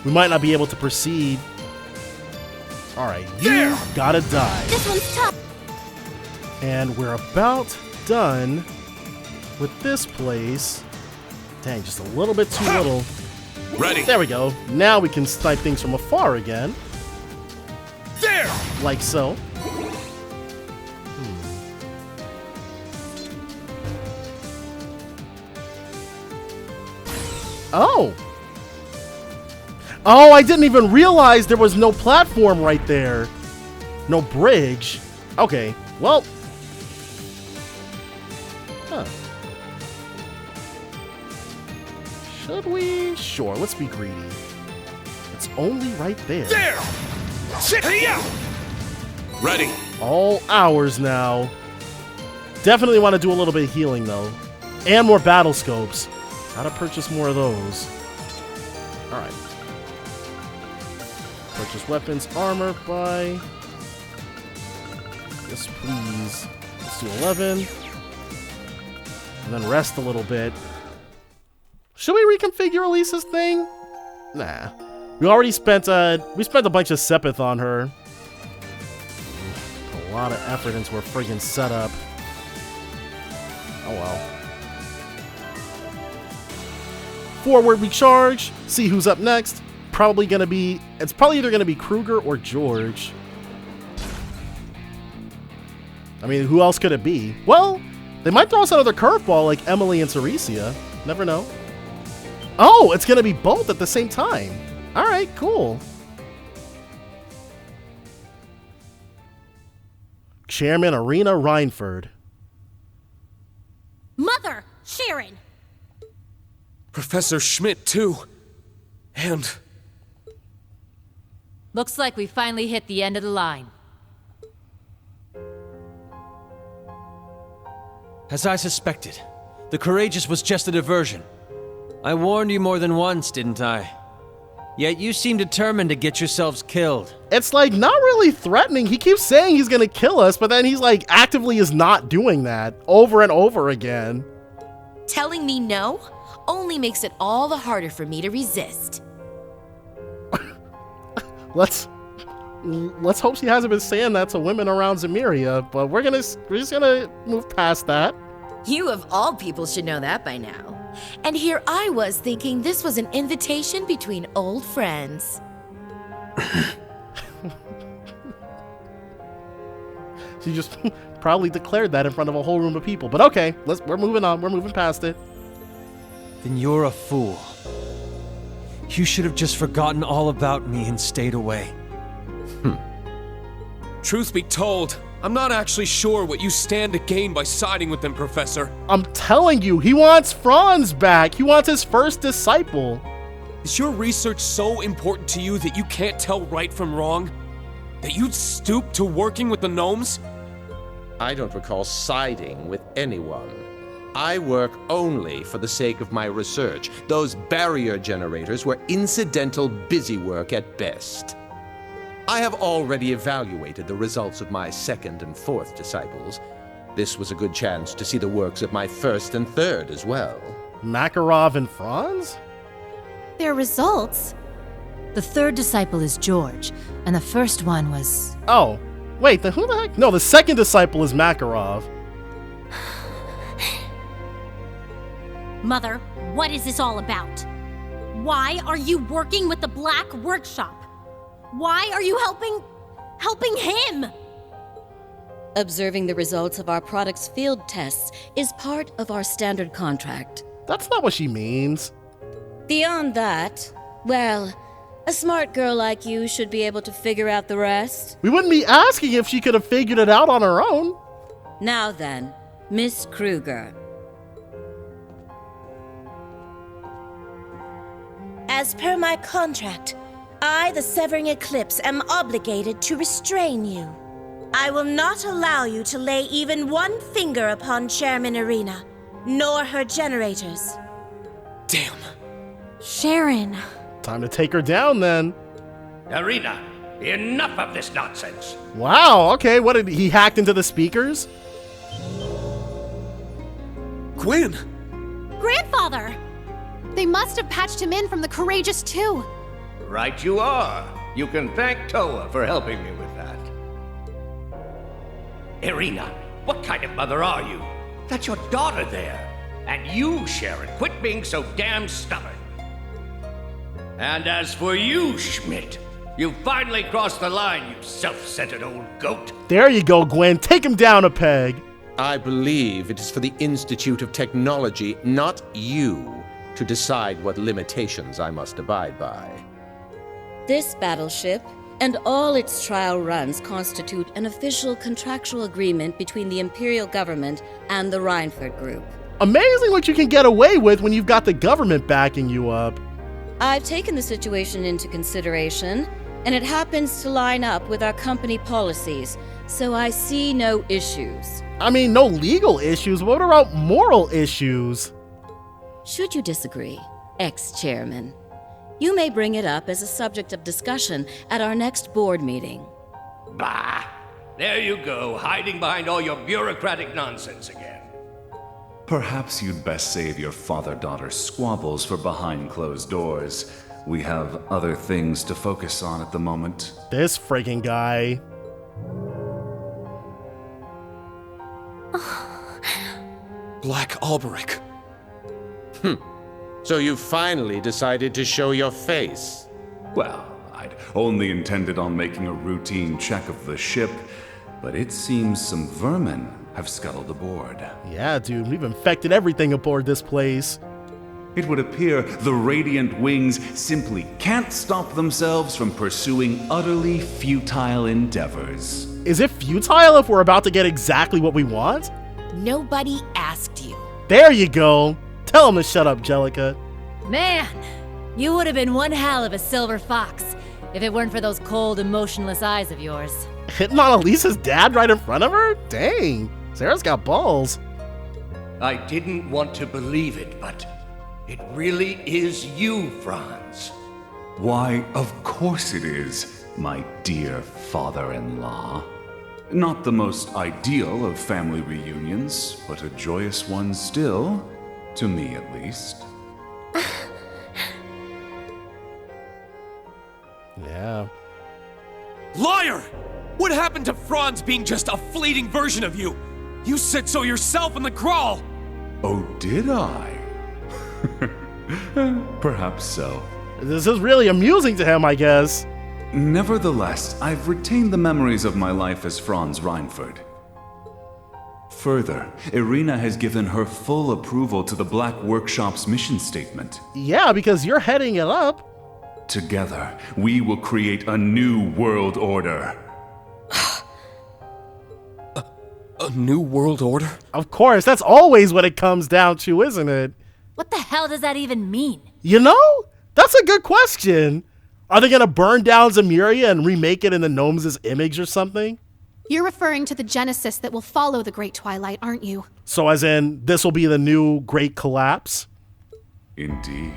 We might not be able to proceed. All right, you gotta die. This one's tough. And we're about done with this place. Dang, just a little bit too little. Ready. There we go. Now we can snipe things from afar again. There! Like so. Oh. Oh, I didn't even realize there was no platform right there. No bridge. Okay, well. Huh. Should we? Sure, let's be greedy. It's only right there. There! Ready. All hours now. Definitely want to do a little bit of healing, though. And more battle scopes. Gotta purchase more of those. Alright. Purchase weapons, armor by... Yes, please. Let's do 11. And then rest a little bit. Should we reconfigure Elisa's thing? Nah. We already spent a bunch of Sepith on her. A lot of effort into her friggin' setup. Oh well. Forward we charge. See who's up next. It's probably either gonna be Kreuger or George. I mean, who else could it be? Well, they might throw us another curveball like Emily and Teresia. Never know. Oh, it's gonna be both at the same time. All right, cool. Chairman Irina Reinford. Mother, Sharon. Professor Schmidt, too. And... Looks like we finally hit the end of the line. As I suspected, the Courageous was just a diversion. I warned you more than once, didn't I? Yet you seem determined to get yourselves killed. It's like not really threatening. He keeps saying he's gonna kill us, but then he's like actively is not doing that over and over again. Telling me no only makes it all the harder for me to resist. Let's hope she hasn't been saying that to women around Zemuria, but we're just gonna move past that. You of all people should know that by now. And here I was thinking this was an invitation between old friends. She just probably declared that in front of a whole room of people. But okay, we're moving on. We're moving past it. Then you're a fool. You should have just forgotten all about me and stayed away. Truth be told, I'm not actually sure what you stand to gain by siding with them, Professor. I'm telling you, he wants Franz back. He wants his first disciple. Is your research so important to you that you can't tell right from wrong? That you'd stoop to working with the gnomes? I don't recall siding with anyone. I work only for the sake of my research. Those barrier generators were incidental busy work at best. I have already evaluated the results of my second and fourth disciples. This was a good chance to see the works of my first and third as well. Makarov and Franz? Their results? The third disciple is George, and the first one was... Oh, wait, then who the heck? No, the second disciple is Makarov. Mother, what is this all about? Why are you working with the Black Workshop? Why are you helping him? Observing the results of our product's field tests is part of our standard contract. That's not what she means. Beyond that, well, a smart girl like you should be able to figure out the rest. We wouldn't be asking if she could have figured it out on her own. Now then, Miss Kreuger. As per my contract, I, the Severing Eclipse, am obligated to restrain you. I will not allow you to lay even one finger upon Chairman Irina, nor her generators. Damn. Sharon. Time to take her down, then. Irina, enough of this nonsense. Wow, okay, what did he hacked into the speakers? Gwen! Grandfather! They must have patched him in from the Courageous too. Right you are. You can thank Toa for helping me with that. Irina, what kind of mother are you? That's your daughter there. And you, Sharon, quit being so damn stubborn. And as for you, Schmidt, you finally crossed the line, you self-centered old goat. There you go, Gwen. Take him down a peg. I believe it is for the Institute of Technology, not you. to decide what limitations I must abide by. This battleship and all its trial runs constitute an official contractual agreement between the Imperial government and the Reinford Group. Amazing what you can get away with when you've got the government backing you up. I've taken the situation into consideration, and it happens to line up with our company policies, so I see no issues. I mean, no legal issues. What about moral issues? Should you disagree, ex-chairman, you may bring it up as a subject of discussion at our next board meeting. Bah! There you go, hiding behind all your bureaucratic nonsense again. Perhaps you'd best save your father-daughter squabbles for behind closed doors. We have other things to focus on at the moment. This freaking guy. Black Alberich. So you finally decided to show your face? Well, I'd only intended on making a routine check of the ship, but it seems some vermin have scuttled aboard. Yeah, dude, we've infected everything aboard this place. It would appear the Radiant Wings simply can't stop themselves from pursuing utterly futile endeavors. Is it futile if we're about to get exactly what we want? Nobody asked you. There you go. Tell him to shut up, Jellica. Man, you would have been one hell of a silver fox if it weren't for those cold, emotionless eyes of yours. Hitting on Elisa's dad right in front of her? Dang, Sarah's got balls. I didn't want to believe it, but it really is you, Franz. Why, of course it is, my dear father-in-law. Not the most ideal of family reunions, but a joyous one still, to me at least. Yeah. Liar! What happened to Franz being just a fleeting version of you? You said so yourself in the crawl! Oh, did I? Perhaps so. This is really amusing to him, I guess. Nevertheless, I've retained the memories of my life as Franz Reinford. Further, Irina has given her full approval to the Black Workshop's mission statement. Yeah, because you're heading it up. Together, we will create a new world order. A new world order? Of course, that's always what it comes down to, isn't it? What the hell does that even mean? You know, that's a good question. Are they gonna burn down Zemuria and remake it in the gnomes' image or something? You're referring to the genesis that will follow the Great Twilight, aren't you? So as in, this will be the new Great Collapse? Indeed.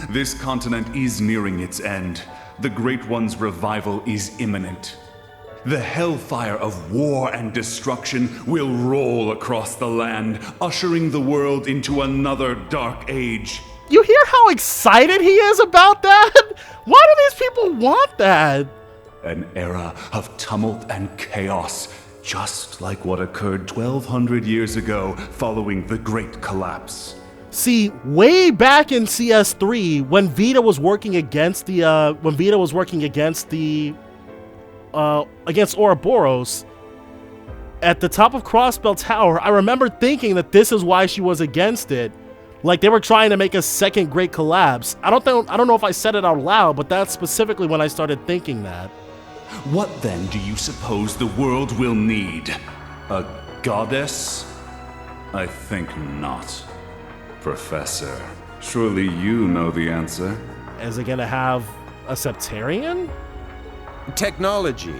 This continent is nearing its end. The Great One's revival is imminent. The hellfire of war and destruction will roll across the land, ushering the world into another dark age. You hear how excited he is about that? Why do these people want that? An era of tumult and chaos, just like what occurred 1,200 years ago following the Great Collapse. See, way back in CS3, when Vita was working against against Ouroboros, at the top of Crossbell Tower, I remember thinking that this is why she was against it. Like they were trying to make a second Great Collapse. I don't know if I said it out loud, but that's specifically when I started thinking that. What then do you suppose the world will need? A goddess? I think not. Professor, surely you know the answer. Is it gonna have a Septarian? Technology,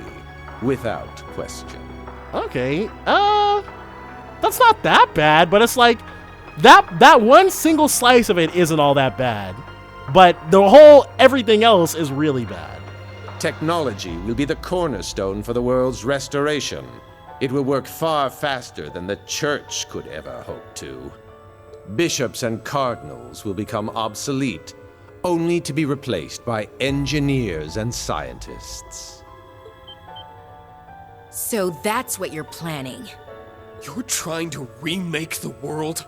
without question. Okay, that's not that bad, but it's like, that one single slice of it isn't all that bad. But everything else is really bad. Technology will be the cornerstone for the world's restoration. It will work far faster than the Church could ever hope to. Bishops and cardinals will become obsolete, only to be replaced by engineers and scientists. So that's what you're planning. You're trying to remake the world?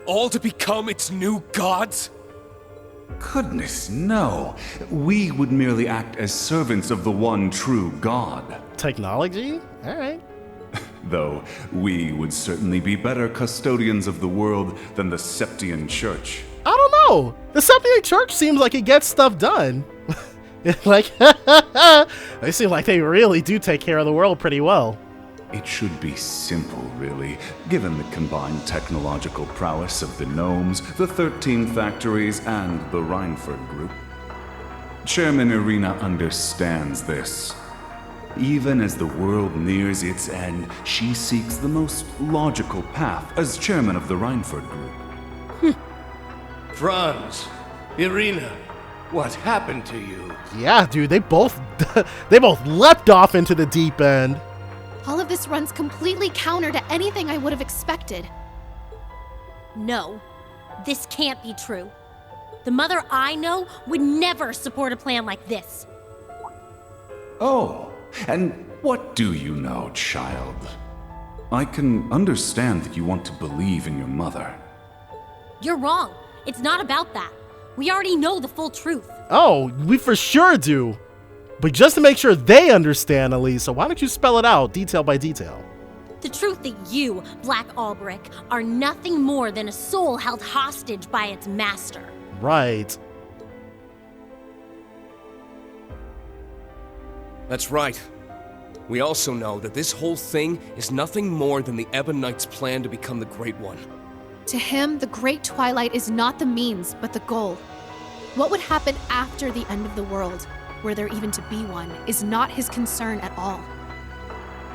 All to become its new gods? Goodness, no. We would merely act as servants of the one true God. Technology? Alright. Though we would certainly be better custodians of the world than the Septian Church. I don't know. The Septic Church seems like it gets stuff done. Like, they seem like they really do take care of the world pretty well. It should be simple, really, given the combined technological prowess of the gnomes, the 13 factories, and the Reinford Group. Chairman Irina understands this. Even as the world nears its end, she seeks the most logical path as chairman of the Reinford Group. Franz, Irina, what happened to you? Yeah, dude, they both leapt off into the deep end. All of this runs completely counter to anything I would have expected. No, this can't be true. The mother I know would never support a plan like this. Oh, and what do you know, child? I can understand that you want to believe in your mother. You're wrong. It's not about that. We already know the full truth. Oh, we for sure do. But just to make sure they understand, Elisa, why don't you spell it out detail by detail? The truth that you, Black Alberich, are nothing more than a soul held hostage by its master. Right. That's right. We also know that this whole thing is nothing more than the Ebon Knight's plan to become the Great One. To him, the Great Twilight is not the means, but the goal. What would happen after the end of the world, were there even to be one, is not his concern at all.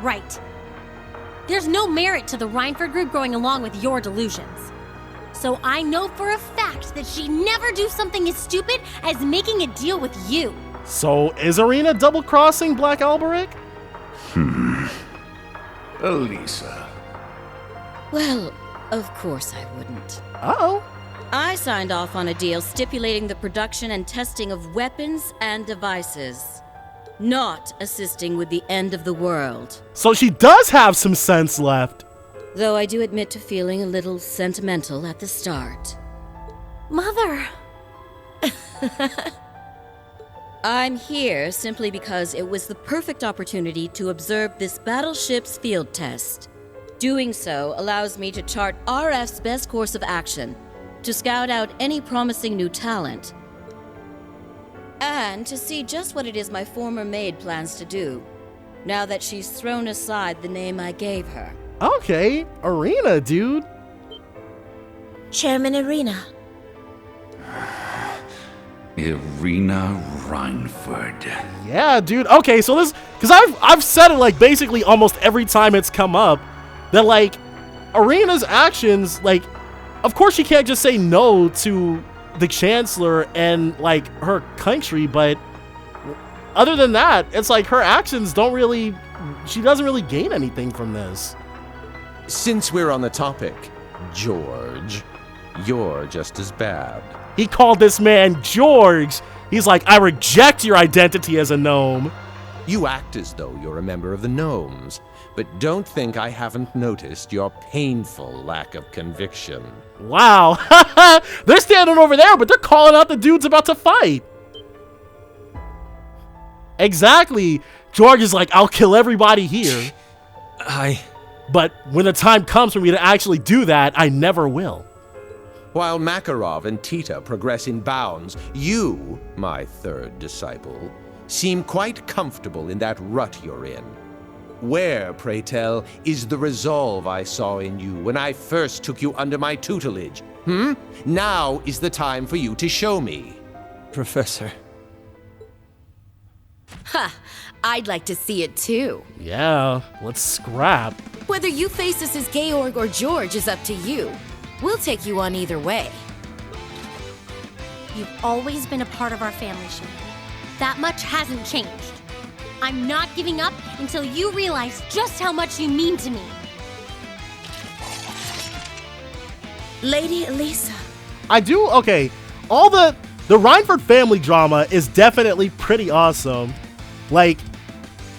Right. There's no merit to the Reinford Group going along with your delusions. So I know for a fact that she'd never do something as stupid as making a deal with you. So is Irina double-crossing Black Alberich? Elisa. Well, of course I wouldn't. Uh-oh. I signed off on a deal stipulating the production and testing of weapons and devices, not assisting with the end of the world. So she does have some sense left. Though I do admit to feeling a little sentimental at the start. Mother! I'm here simply because it was the perfect opportunity to observe this battleship's field test. Doing so allows me to chart RF's best course of action, to scout out any promising new talent, and to see just what it is my former maid plans to do, now that she's thrown aside the name I gave her. Okay, Irina, dude. Chairman Irina. Irina Reinford. Yeah, dude. Okay, so this, because I've said it like basically almost every time it's come up, that like Irina's actions, like, of course she can't just say no to the Chancellor and like her country, but other than that, it's like her actions don't really, she doesn't really gain anything from this. Since we're on the topic, George, you're just as bad. He called this man George. He's like, I reject your identity as a gnome. You act as though you're a member of the gnomes, but don't think I haven't noticed your painful lack of conviction. Wow. They're standing over there, but they're calling out the dudes about to fight. Exactly. George is like, I'll kill everybody here. But when the time comes for me to actually do that, I never will. While Makarov and Tita progress in bounds, you, my third disciple, seem quite comfortable in that rut you're in. Where, pray tell, is the resolve I saw in you when I first took you under my tutelage? Now is the time for you to show me. Professor. Ha! I'd like to see it too. Yeah, let's scrap. Whether you face us as Georg or George is up to you. We'll take you on either way. You've always been a part of our family, Schmidt. That much hasn't changed. I'm not giving up until you realize just how much you mean to me. Lady Elisa. I do, okay. All the Reinford family drama is definitely pretty awesome. Like,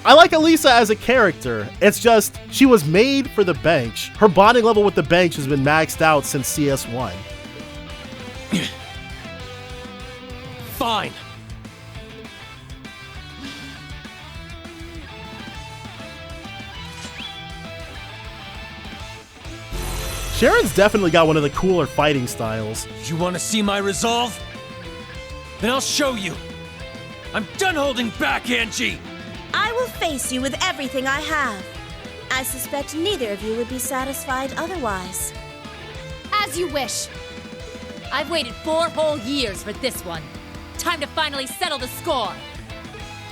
I like Elisa as a character. It's just, she was made for the bench. Her bonding level with the bench has been maxed out since CS1. Fine. Sharon's definitely got one of the cooler fighting styles. You want to see my resolve? Then I'll show you. I'm done holding back, Angie! I will face you with everything I have. I suspect neither of you would be satisfied otherwise. As you wish. I've waited 4 whole years for this one. Time to finally settle the score.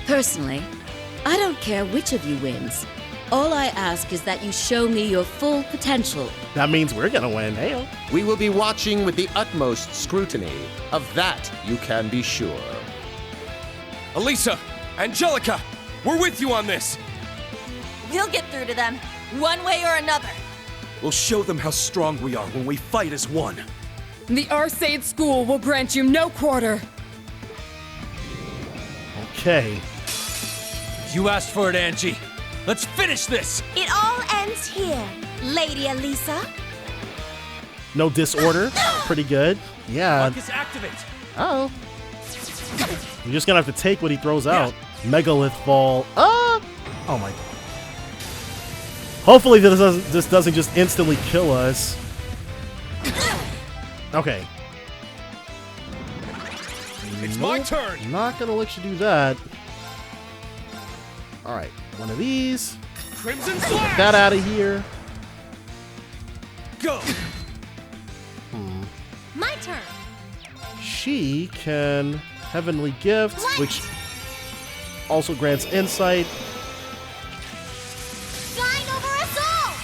Personally, I don't care which of you wins. All I ask is that you show me your full potential. That means we're gonna win, hey. We will be watching with the utmost scrutiny. Of that, you can be sure. Elisa, Angelica, we're with you on this. We'll get through to them, one way or another. We'll show them how strong we are when we fight as one. The Arcade School will grant you no quarter. Okay. You asked for it, Angie. Let's finish this! It all ends here, Lady Elisa. No disorder. Pretty good. Yeah. Marcus, activate! Oh. You're just gonna have to take what he throws out. Megalith fall. Oh my. Hopefully this doesn't just instantly kill us. Okay. It's my turn! Not gonna let you do that. Alright, one of these. Crimson Get Flash! that out of here. Go! My turn. She can Heavenly Gift, which also grants insight. Shine over us all!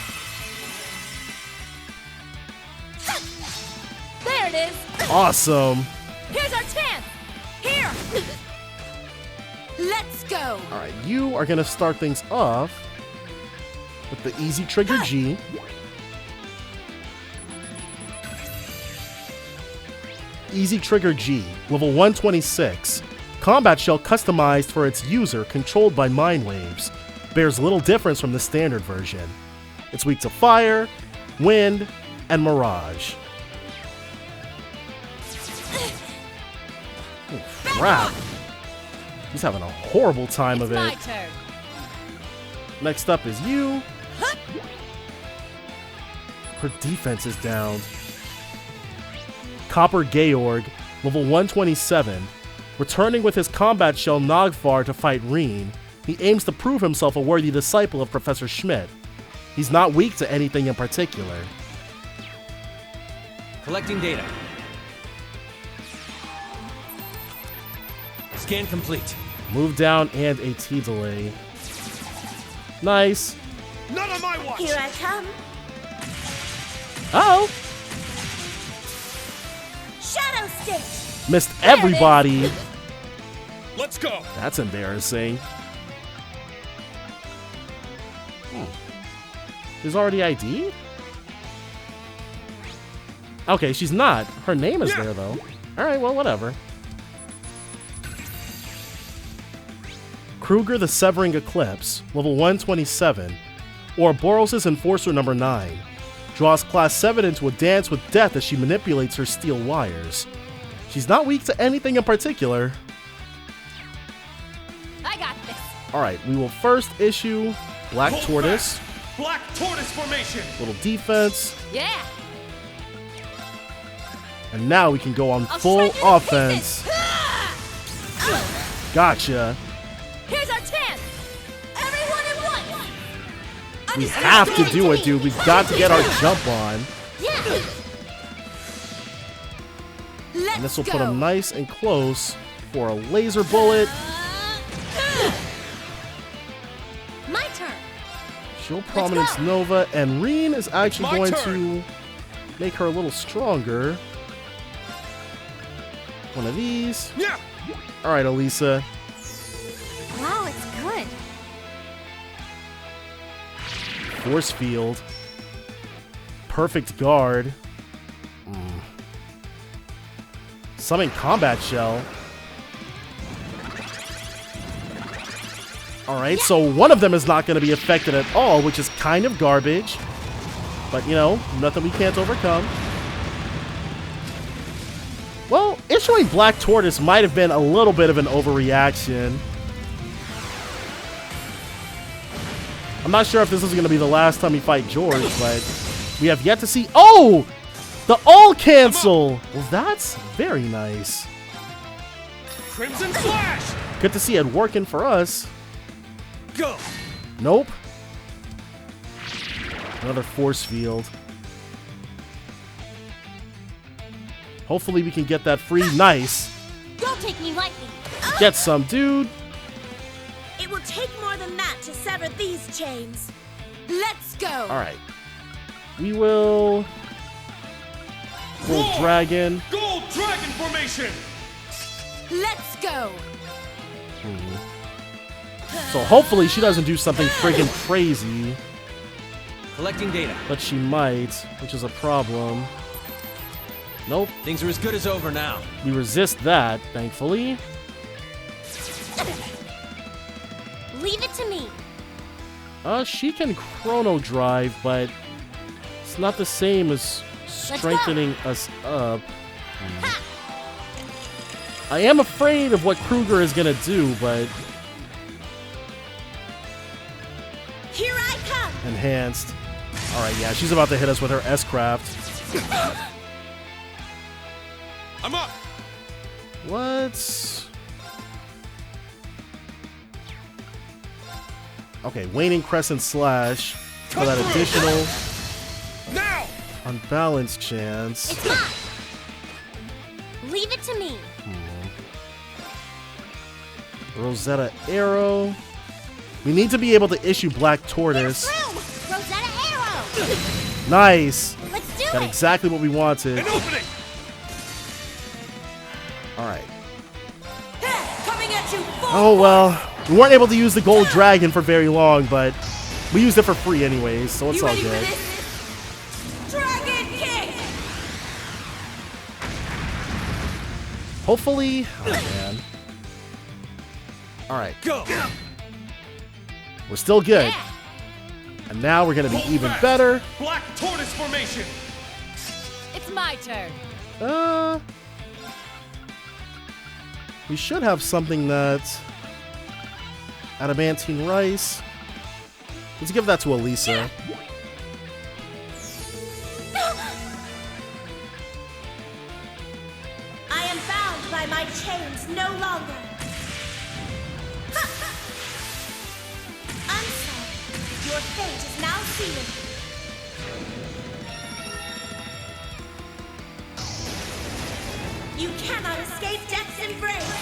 There it is! Awesome. Here's our chance! Here! Let's go! Alright, you are gonna start things off with the Easy Trigger G. Easy Trigger G, level 126. Combat shell customized for its user, controlled by mind waves. Bears little difference from the standard version. It's weak to fire, wind, and mirage. Oh, crap. He's having a horrible time of it. My turn. Next up is you. Her defense is down. Copper Georg, level 127. Returning with his combat shell Nogfar to fight Reen, he aims to prove himself a worthy disciple of Professor Schmidt. He's not weak to anything in particular. Collecting data. Scan complete. Move down and a T delay. Nice. None of my watch! Here I come. Oh! Shadow Stitch! Missed everybody. Let's go! That's embarrassing. Is already ID? Okay, she's not. Her name is there, though. Alright, well, whatever. Kreuger the Severing Eclipse, level 127. Ouroboros' Enforcer number 9. Draws class 7 into a dance with death as she manipulates her steel wires. She's not weak to anything in particular. I got this. Alright, we will first issue Black Hold Tortoise. fast. Black Tortoise formation! Little defense. Yeah. And now we can go on full offense. Gotcha. Here's our chance. Everyone at once. We have to do it, dude. We've got to get our jump on. Yeah. And this will put him nice and close for a laser bullet. My turn. Show Prominence Nova, and Reen is actually My going turn. to make her a little stronger. One of these. Yeah. All right, Elisa. Wow, it's good. Force Field. Perfect Guard. Summon Combat Shell. Alright, so one of them is not going to be affected at all, which is kind of garbage. But, you know, nothing we can't overcome. Well, issuing Black Tortoise might have been a little bit of an overreaction. I'm not sure if this is going to be the last time we fight George, but We have yet to see. Oh! The all cancel! Well, that's very nice. Crimson Flash! Good to see it working for us. Go! Nope. Another force field. Hopefully we can get that free. Nice. Don't take me lightly. Get some, dude. It will take more than that to sever these chains. Let's go. All right. We will. Gold dragon. Gold dragon formation. Let's go. So hopefully she doesn't do something friggin' crazy. Collecting data. But she might, which is a problem. Nope. Things are as good as over now. We resist that, thankfully. Leave it to me. She can chrono drive, but it's not the same as strengthening us up. I am afraid of what Kreuger is gonna do, but here I come. Enhanced. All right, yeah, she's about to hit us with her S-Craft. I'm up. What? Okay, waning crescent slash for that additional now unbalanced chance. It's mine. Leave it to me. Rosetta arrow. We need to be able to issue Black Tortoise. Rosetta arrow. Nice. Let's do Got it. exactly what we wanted. An opening. All right. Coming at you. Oh well, we weren't able to use the gold dragon for very long, but we used it for free anyways, so it's all good. Dragon kick. Hopefully, oh man. All right, go. We're still good, and now we're gonna be even better. Black tortoise formation. It's my turn. We should have something that's adamantine rice. Let's give that to Elisa. I am bound by my chains no longer. Unsolved. Your fate is now sealed. You cannot escape death's embrace.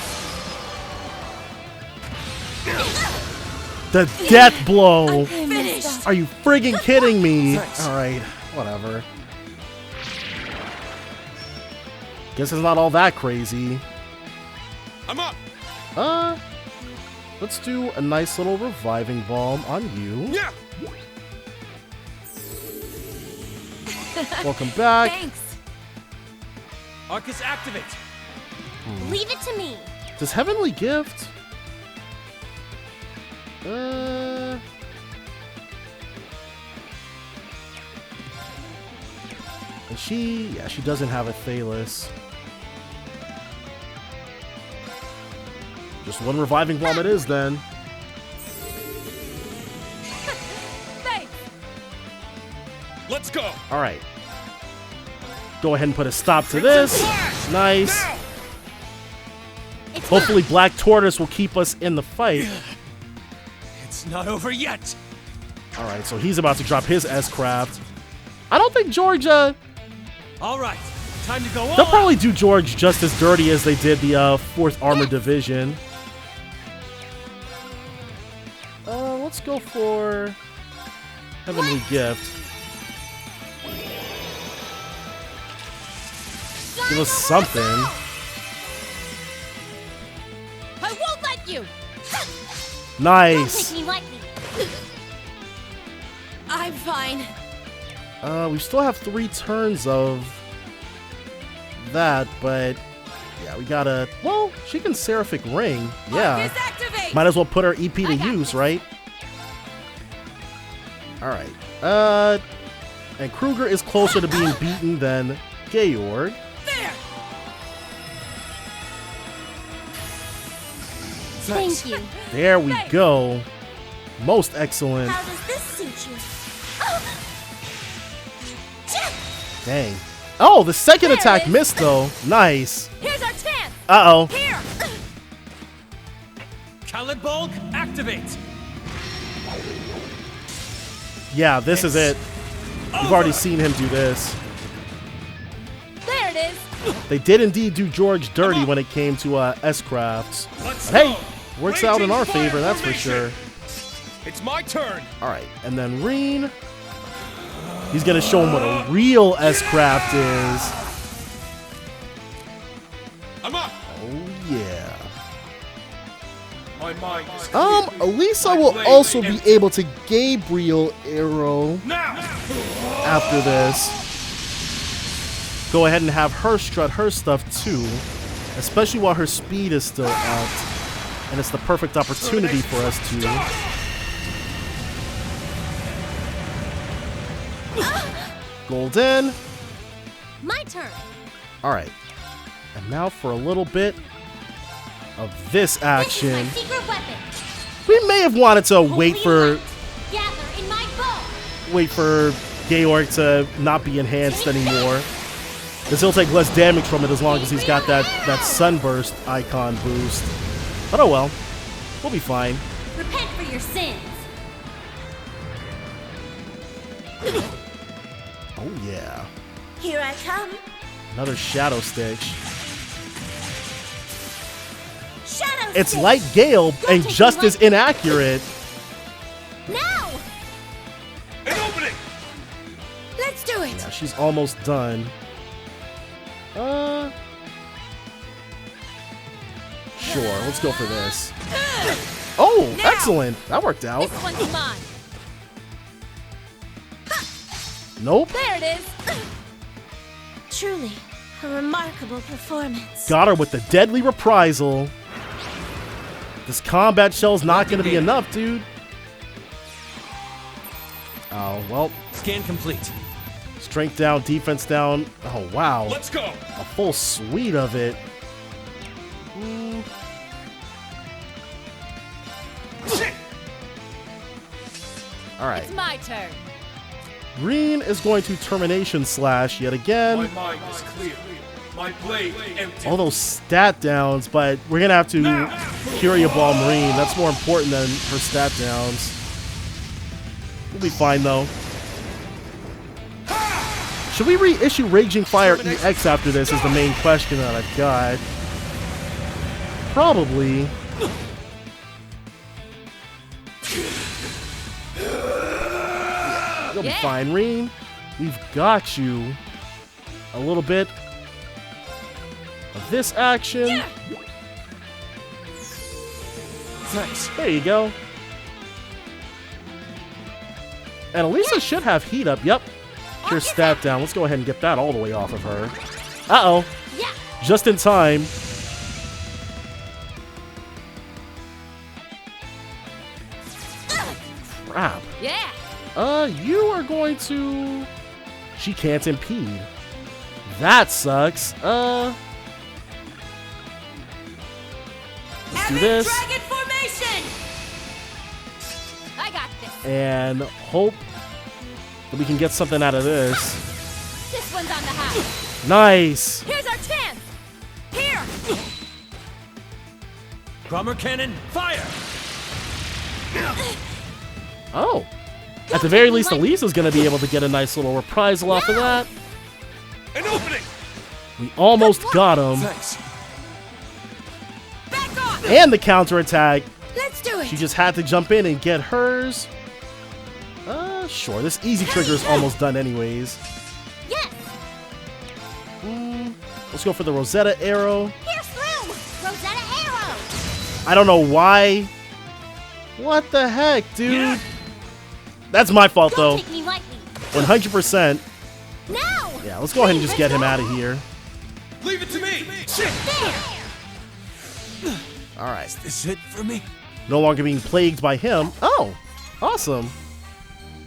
The death blow. Finished. Are you friggin' kidding me? All right, whatever. Guess it's not all that crazy. I'm up. Let's do a nice little reviving balm on you. Yeah. Welcome back. Thanks. Arcus activate. Leave it to me. Does Heavenly Gift? And she doesn't have a Thalus. Just one reviving bomb it is then. Thanks. Let's go. All right. Go ahead and put a stop to this. Nice. Hopefully Black Tortoise will keep us in the fight. It's not over yet. All right, so he's about to drop his S-Craft. I don't think Georgia... All right, time to go on. They'll probably do George just as dirty as they did the 4th Armored Division. Let's go for Heavenly Gift. Give us something. I won't let you. Nice. Don't take me lightly. I'm fine. We still have 3 turns of that, but yeah, we gotta. Well, she can Seraphic Ring. Yeah. Might as well put her EP to use, right? All right. And Kreuger is closer to being beaten than Georg. Thank you. There we go. Most excellent. How does this suit you? Dang. Oh, the second attack missed though. Nice. Here's our chance. Uh-oh. Here. Bulk, activate. Yeah, this is it. We've already seen him do this. There it is. They did indeed do George dirty when it came to S-Crafts. Hey, works out in our favor, that's for sure. It's my turn. All right, and then Reen. He's going to show him what a real S-Craft is. I'm up. Oh, yeah. My mind is Elisa will also be able to Gabriel Arrow after this. Go ahead and have her strut her stuff too, especially while her speed is still up. And it's the perfect opportunity for us to. Golden. My turn. All right. And now for a little bit of this action. This is my secret weapon. We may have wanted to wait for Georg to not be enhanced anymore, because he'll take less damage from it as long as he's got that sunburst icon boost. But oh well, we'll be fine. Repent for your sins. Oh yeah. Here I come. Another Shadow Stitch. Shadow It's Stitch. like Gale and just as inaccurate. Now. An opening. Let's do it. Yeah, she's almost done. Sure, let's go for this. Oh, Now. excellent. That worked out. This one's mine. Nope. There it is. Truly, a remarkable performance. Got her with the deadly reprisal. This combat shell's not going to be enough, dude. Oh, well. Scan complete. Strength down, defense down. Oh, wow. Let's go. A full suite of it. All right. It's my turn. Green is going to Termination Slash yet again. My mind is clear. My blade empty. All those stat downs, but we're going to have to Curia Ball Marine. That's more important than her stat downs. We'll be fine, though. Should we reissue Raging Fire EX after this is the main question that I've got. Probably. You'll be fine, Reen. We've got you. A little bit of this action. Thanks. There you go. And Elisa should have heat up. Yep. Pure stat down. Let's go ahead and get that all the way off of her. Uh-oh. Yeah. Just in time. Crap. Yeah. You are going to... She can't impede. That sucks. Let's do this. Dragon formation. I got this. And hope that we can get something out of this. This one's on the house. Nice. Here's our chance. Here. Bomber cannon, fire! Oh. At the very least, Elisa's going to be able to get a nice little reprisal off of that. An opening. We almost got him. Thanks. Back off. And the counterattack. Let's do it. She just had to jump in and get hers. Sure. This easy trigger is almost done anyways. Yes. Let's go for the Rosetta Arrow. Here's through. Rosetta Arrow. I don't know why. What the heck, dude? Yeah. That's my fault, Don't though. take me lightly. 100%. Now. Yeah, let's go ahead and just get him out of here. Leave it to me. There. All right. Is this it for me? No longer being plagued by him. Oh, awesome.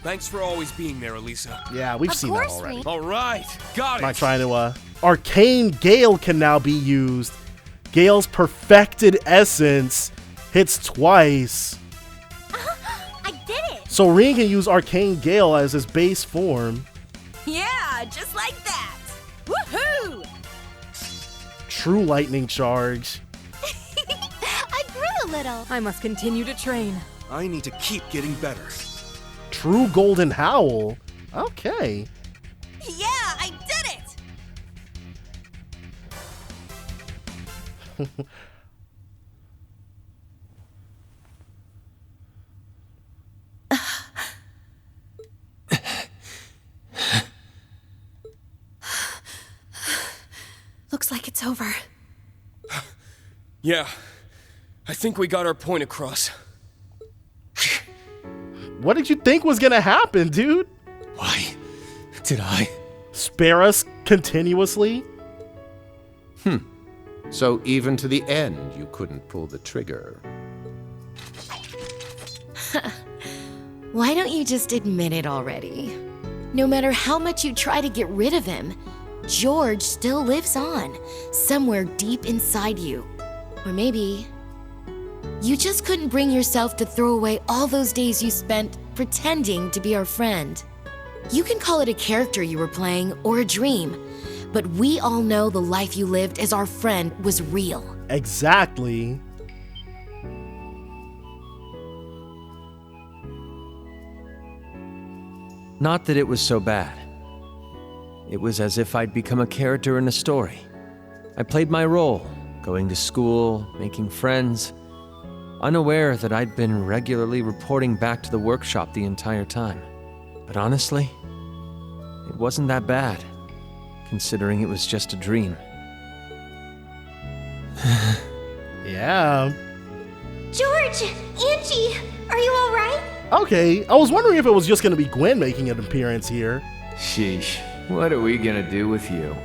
Thanks for always being there, Elisa. Yeah, we've Of seen that course, already. Reed. All right, got I'm not it. trying to, Arcane Gale can now be used. Gale's perfected essence hits twice. I did it. So Reen can use Arcane Gale as his base form. Yeah, just like that. Woohoo! True lightning charge. I grew a little. I must continue to train. I need to keep getting better. True golden howl. Okay. Yeah, I did it! Looks like it's over. Yeah, I think we got our point across. What did you think was gonna happen, dude? Why did I? Spare us continuously? So even to the end, you couldn't pull the trigger. Why don't you just admit it already? No matter how much you try to get rid of him, George still lives on, somewhere deep inside you. Or maybe you just couldn't bring yourself to throw away all those days you spent pretending to be our friend. You can call it a character you were playing or a dream, but we all know the life you lived as our friend was real. Exactly. Not that it was so bad. It was as if I'd become a character in a story. I played my role, going to school, making friends, unaware that I'd been regularly reporting back to the workshop the entire time. But honestly, it wasn't that bad, considering it was just a dream. Yeah. George! Angie! Are you alright? Okay, I was wondering if it was just gonna be Gwen making an appearance here. Sheesh, what are we gonna do with you?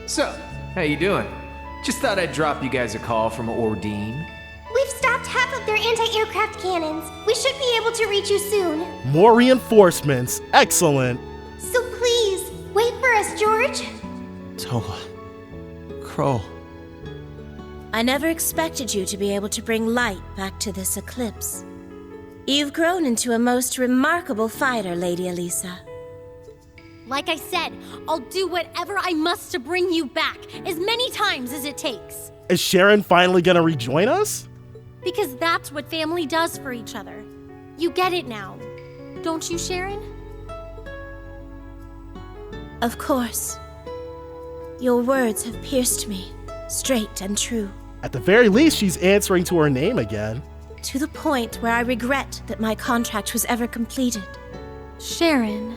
So, how you doing? Just thought I'd drop you guys a call from Ordine. We've stopped half of their anti-aircraft cannons. We should be able to reach you soon. More reinforcements. Excellent. So please, wait for us, George. Toa. Crow. I never expected you to be able to bring light back to this eclipse. You've grown into a most remarkable fighter, Lady Elisa. Like I said, I'll do whatever I must to bring you back, as many times as it takes. Is Sharon finally gonna rejoin us? Because that's what family does for each other. You get it now, don't you, Sharon? Of course. Your words have pierced me, straight and true. At the very least, she's answering to her name again. To the point where I regret that my contract was ever completed. Sharon.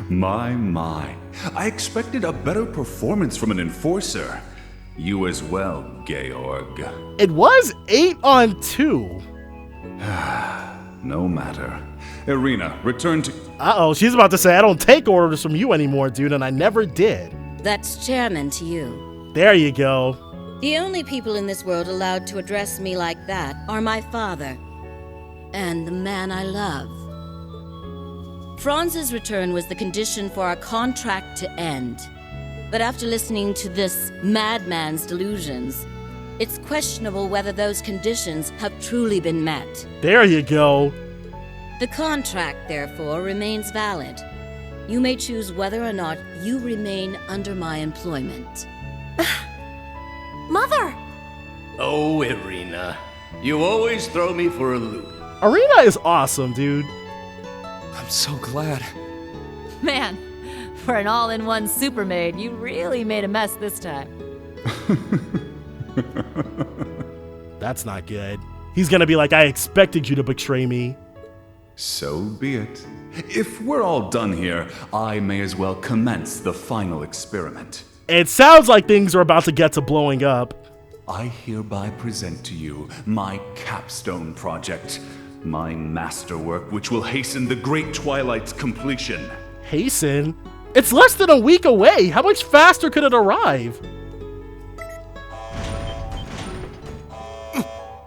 My. I expected a better performance from an enforcer. You as well, Georg. It was 8 on 2. No matter. Irina, return to... Uh-oh, she's about to say, I don't take orders from you anymore, dude, and I never did. That's chairman to you. There you go. The only people in this world allowed to address me like that are my father and the man I love. Franz's return was the condition for our contract to end. But after listening to this madman's delusions, it's questionable whether those conditions have truly been met. There you go. The contract, therefore, remains valid. You may choose whether or not you remain under my employment. Mother! Oh, Irina. You always throw me for a loop. Irina is awesome, dude. I'm so glad. Man, for an all-in-one super maid, you really made a mess this time. That's not good. He's gonna be like, I expected you to betray me. So be it. If we're all done here, I may as well commence the final experiment. It sounds like things are about to get to blowing up. I hereby present to you my capstone project, my masterwork which will hasten the Great Twilight's completion. Hasten? It's less than a week away. How much faster could it arrive?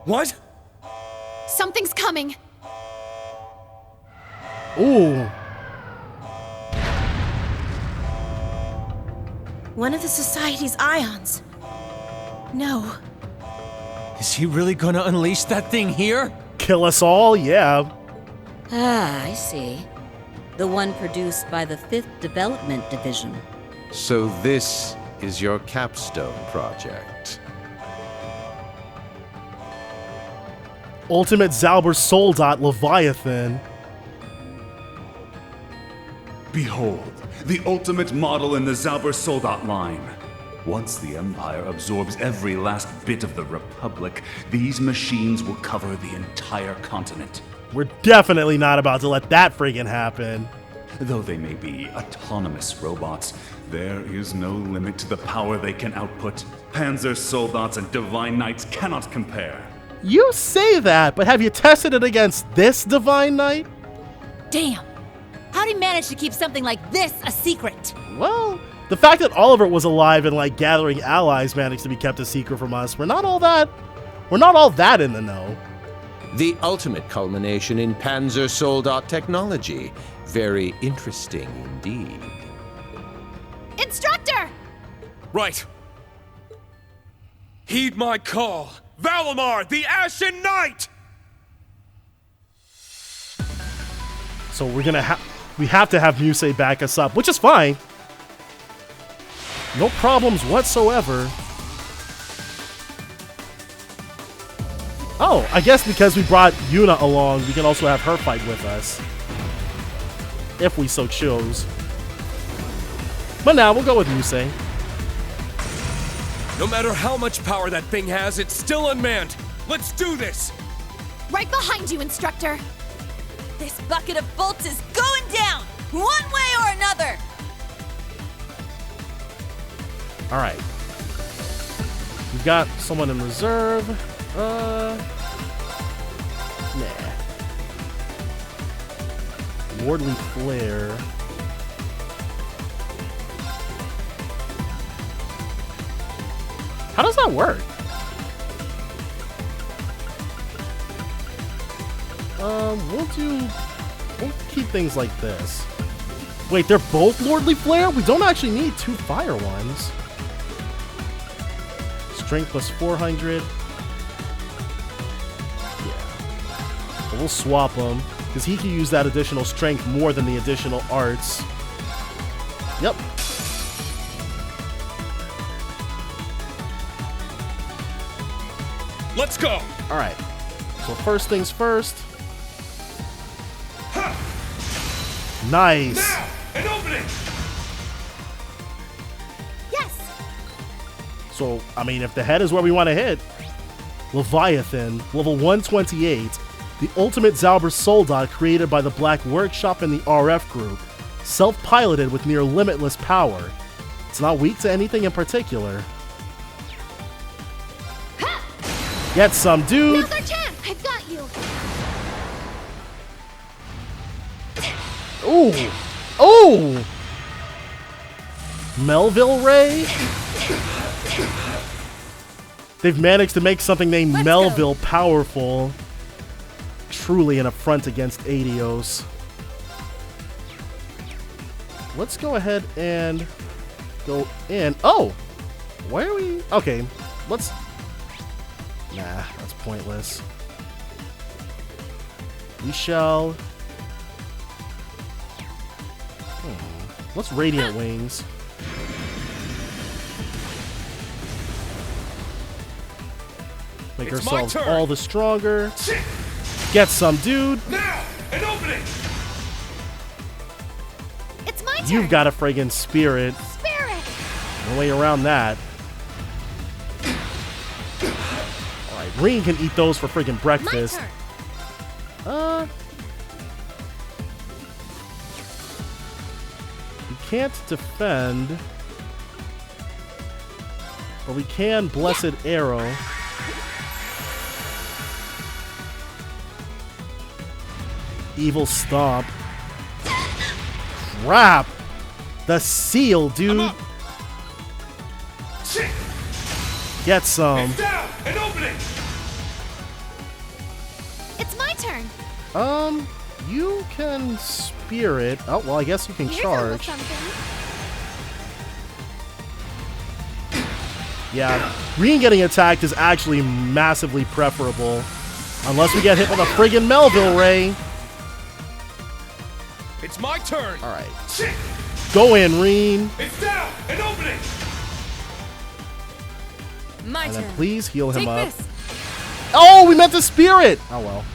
What? Something's coming. Ooh. One of the Society's ions. No. Is he really gonna unleash that thing here? Kill us all? Yeah. Ah, I see. The one produced by the 5th Development Division. So this is your capstone project. Ultimate Zauber Soldat Leviathan. Behold, the ultimate model in the Zauber Soldat line. Once the Empire absorbs every last bit of the Republic, these machines will cover the entire continent. We're definitely not about to let that friggin' happen. Though they may be autonomous robots, there is no limit to the power they can output. Panzer Soldats and Divine Knights cannot compare. You say that, but have you tested it against this Divine Knight? Damn. How'd he manage to keep something like this a secret? Well, the fact that all of it was alive and like gathering allies managed to be kept a secret from us, we're not all that in the know. The ultimate culmination in Panzer Soldat technology. Very interesting indeed. Instructor! Right. Heed my call. Valimar, the Ashen Knight! So we have to have Musei back us up, which is fine. No problems whatsoever. Oh, I guess because we brought Yuna along, we can also have her fight with us. If we so choose. But now we'll go with Musei. No matter how much power that thing has, it's still unmanned. Let's do this! Right behind you, Instructor. This bucket of bolts is going down, one way or another. All right. We've got someone in reserve. Nah. Lordly Flare. How does that work? We'll keep things like this. Wait, they're both Lordly Flare? We don't actually need 2 fire ones. Strength plus 400. Yeah. But we'll swap them, because he can use that additional strength more than the additional arts. Yep. Let's go! Alright. So first things first. Nice. Now, an opening! Yes! So, I mean, if the head is where we want to hit, Leviathan, level 128, the ultimate Zauber Soldat created by the Black Workshop and the RF group, self-piloted with near limitless power. It's not weak to anything in particular. Get some, dude! Another chance! I've got you! Ooh! Oh! Melville Ray? They've managed to make something named Melville powerful. Truly an affront against Adios. Let's go ahead and go in. Oh! Why are we... Okay, let's... Nah, that's pointless. We shall... Let's Radiant Wings. Make ourselves all the stronger. Get some, dude. Now, an opening. It's my turn. You've got a friggin' spirit. Spirit. No way around that. All right, Reen can eat those for friggin' breakfast. We can't defend, but we can Blessed Arrow. Evil Stomp. Crap! The seal, dude. Get some. Down, an opening. It's my turn. You can spirit. Oh, well, I guess you can Here's charge. Yeah, Reen getting attacked is actually massively preferable. Unless we get hit with a friggin' Melville Ray. It's my turn. All right. Go in, Reen. It's down and opening. My And turn. then please heal him Take up. this. Oh, we meant to spear it. Oh, well.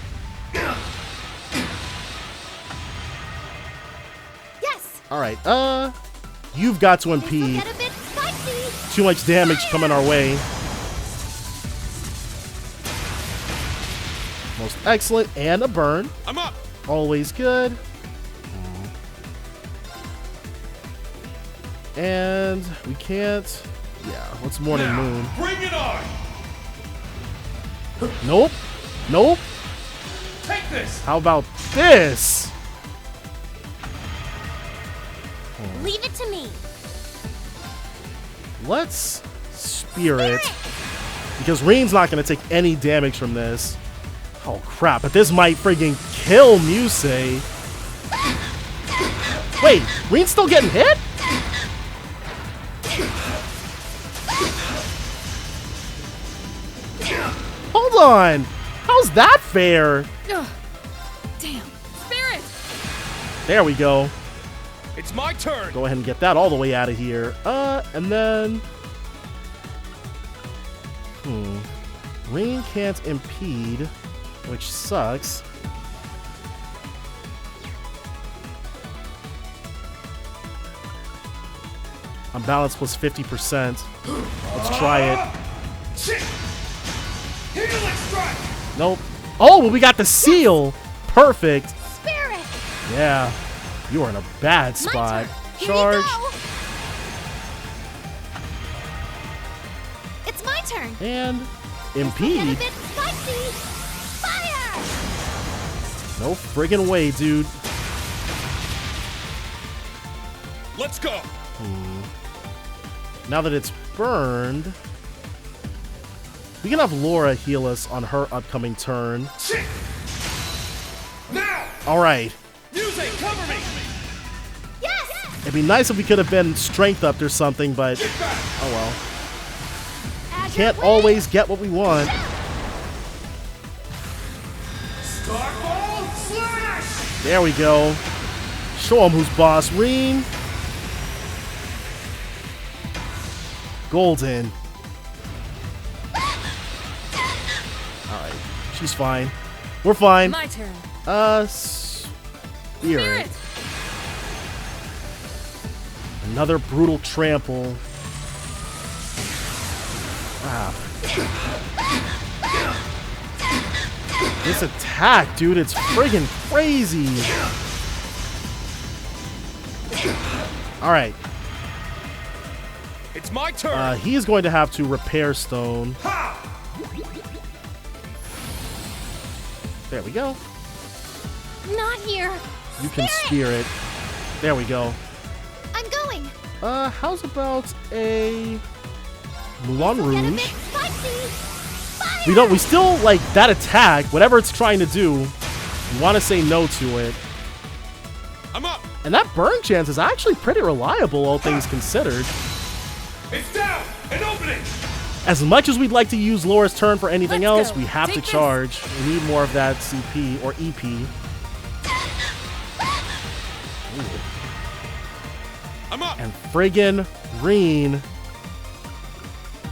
Yes. All right. You've got to impede. Get a bit spicy. Too much damage coming our way. Most excellent. And a burn. I'm up. Always good. And we can't. Yeah, what's Morning Moon? Bring it on. Nope. Nope. Take this. How about this? Leave it to me. Let's spear it. Because Reen's not going to take any damage from this. Oh, crap. But this might friggin' kill Musei. Wait, Reen's still getting hit? Hold on. How's that fair? Ugh. Damn. Spirit. There we go. It's my turn. Go ahead and get that all the way out of here. And then... Reen can't impede, which sucks. Unbalance plus 50%. Let's try it. Nope. Oh, well, we got the seal. Perfect. Spirit. Yeah. You are in a bad spot. Charge. It's my turn. And Get a impede. bit spicy. Fire. No friggin' way, dude. Let's go. Now that it's burned, we can have Laura heal us on her upcoming turn. Now. All right. Music, cover me. Yes. It'd be nice if we could have been strength upped or something, but oh well. Can't always get what we want. Starball slash. There we go. Show him who's boss. Reen. Golden. Alright. She's fine. We're fine. My turn. Spirit. Another brutal trample. Wow. This attack, dude, it's friggin' crazy. Alright. It's my turn. He is going to have to repair stone. There we go. Not here. You can spear it. There we go. I'm going. How's about a Moulin Get a bit Rouge? spicy. We still like that attack, whatever it's trying to do. We want to say no to it. I'm up. And that burn chance is actually pretty reliable, all things considered. It's down and opening. As much as we'd like to use Laura's turn for anything Let's else, go. we have Take to this. charge. We need more of that CP or EP. Ooh. I'm up. And friggin' Reen.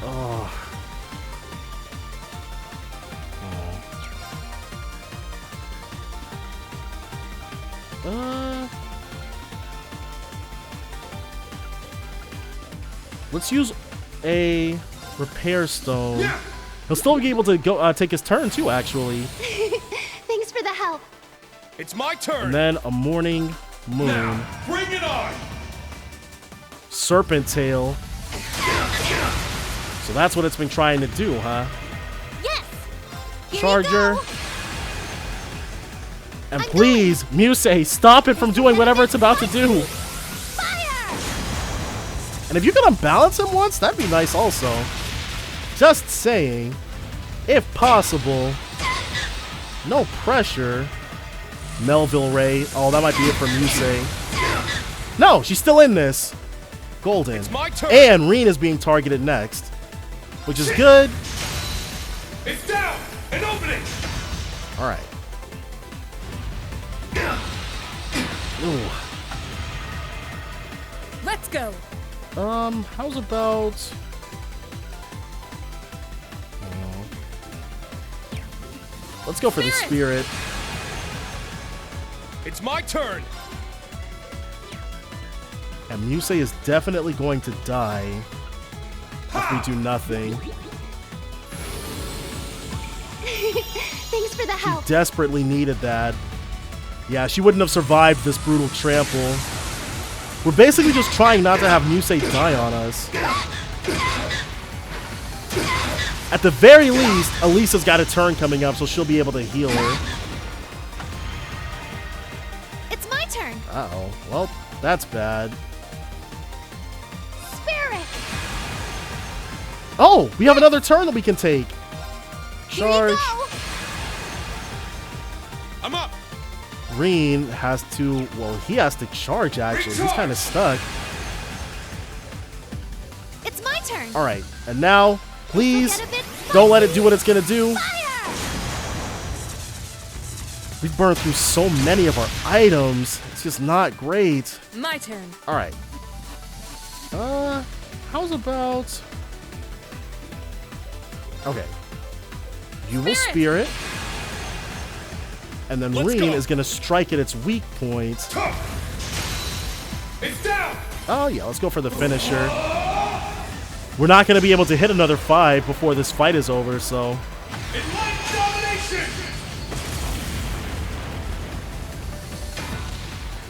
Oh. Let's use a repair stone. He'll still be able to go take his turn too, actually. Thanks for the help. It's my turn. And then a morning moon. Now, bring it on. Serpent tail. So that's what it's been trying to do, huh? Yes. Charger. And please, Musei, stop it from doing whatever it's about to do. And if you can unbalance him once, that'd be nice also. Just saying. If possible. No pressure. Melville Ray. Oh, that might be it for Musei. No, she's still in this. Golden. It's my turn. And Reen is being targeted next. Which is good. It's down and opening. Alright. Ooh. Let's go. How's about... Let's go for the spirit. It's my turn. And Musei is definitely going to die if we do nothing. Thanks for the help. She desperately needed that. Yeah, she wouldn't have survived this brutal trample. We're basically just trying not to have Musei die on us. At the very least, Elisa's got a turn coming up, so she'll be able to heal her. It's my turn. Uh-oh. Well, that's bad. Spirit. Oh, we have another turn that we can take. Charge. I'm up. Green has to, well, he has to charge, actually. He's kind of stuck. It's my turn. All right, and now, please, don't let it do what it's going to do. We've burned through so many of our items. It's just not great. My turn. All right. How's about... Okay. You will spirit. And then Reen is going to strike at its weak point. It's down. Oh, yeah, let's go for the finisher. We're not going to be able to hit another 5 before this fight is over, so... Enlightened domination.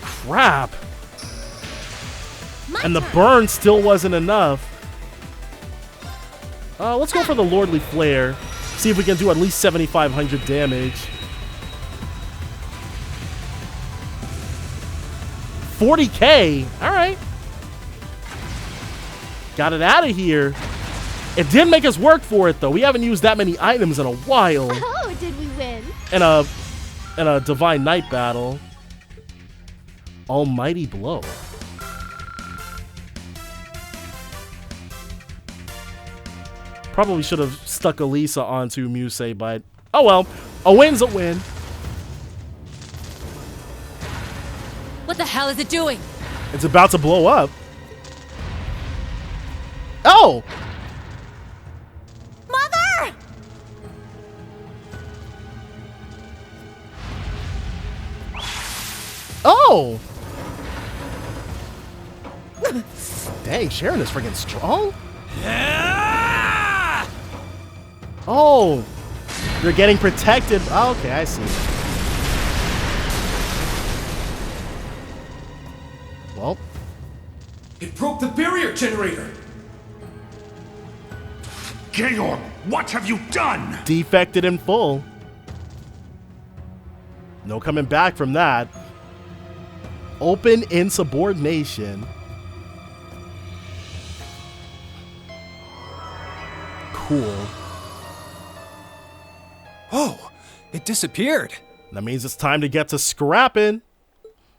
Crap! And the burn still wasn't enough. Let's go for the Lordly Flare. See if we can do at least 7,500 damage. 40k! Alright. Got it out of here. It did make us work for it, though. We haven't used that many items in a while. Oh, did we win? In a Divine Knight battle. Almighty Blow. Probably should have stuck Elisa onto Musei, but oh well. A win's a win. What the hell is it doing? It's about to blow up. Oh! Mother! Oh! Dang, Sharon is freaking strong. Oh! They're getting protected. Oh, okay, I see. Well. It broke the barrier generator. Georg, what have you done? Defected in full. No coming back from that. Open insubordination. Cool. Oh, it disappeared. That means it's time to get to scrapping.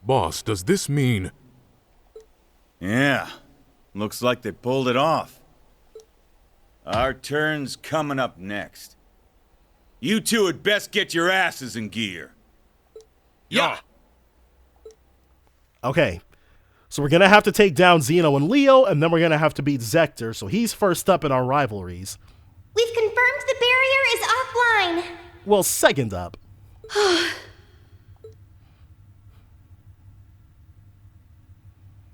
Boss, does this mean... Yeah, looks like they pulled it off. Our turn's coming up next. You two had best get your asses in gear. Yeah. Okay, so we're going to have to take down Zeno and Leo, and then we're going to have to beat Zector, so he's first up in our rivalries. We've confirmed the barrier is offline. Well, second up.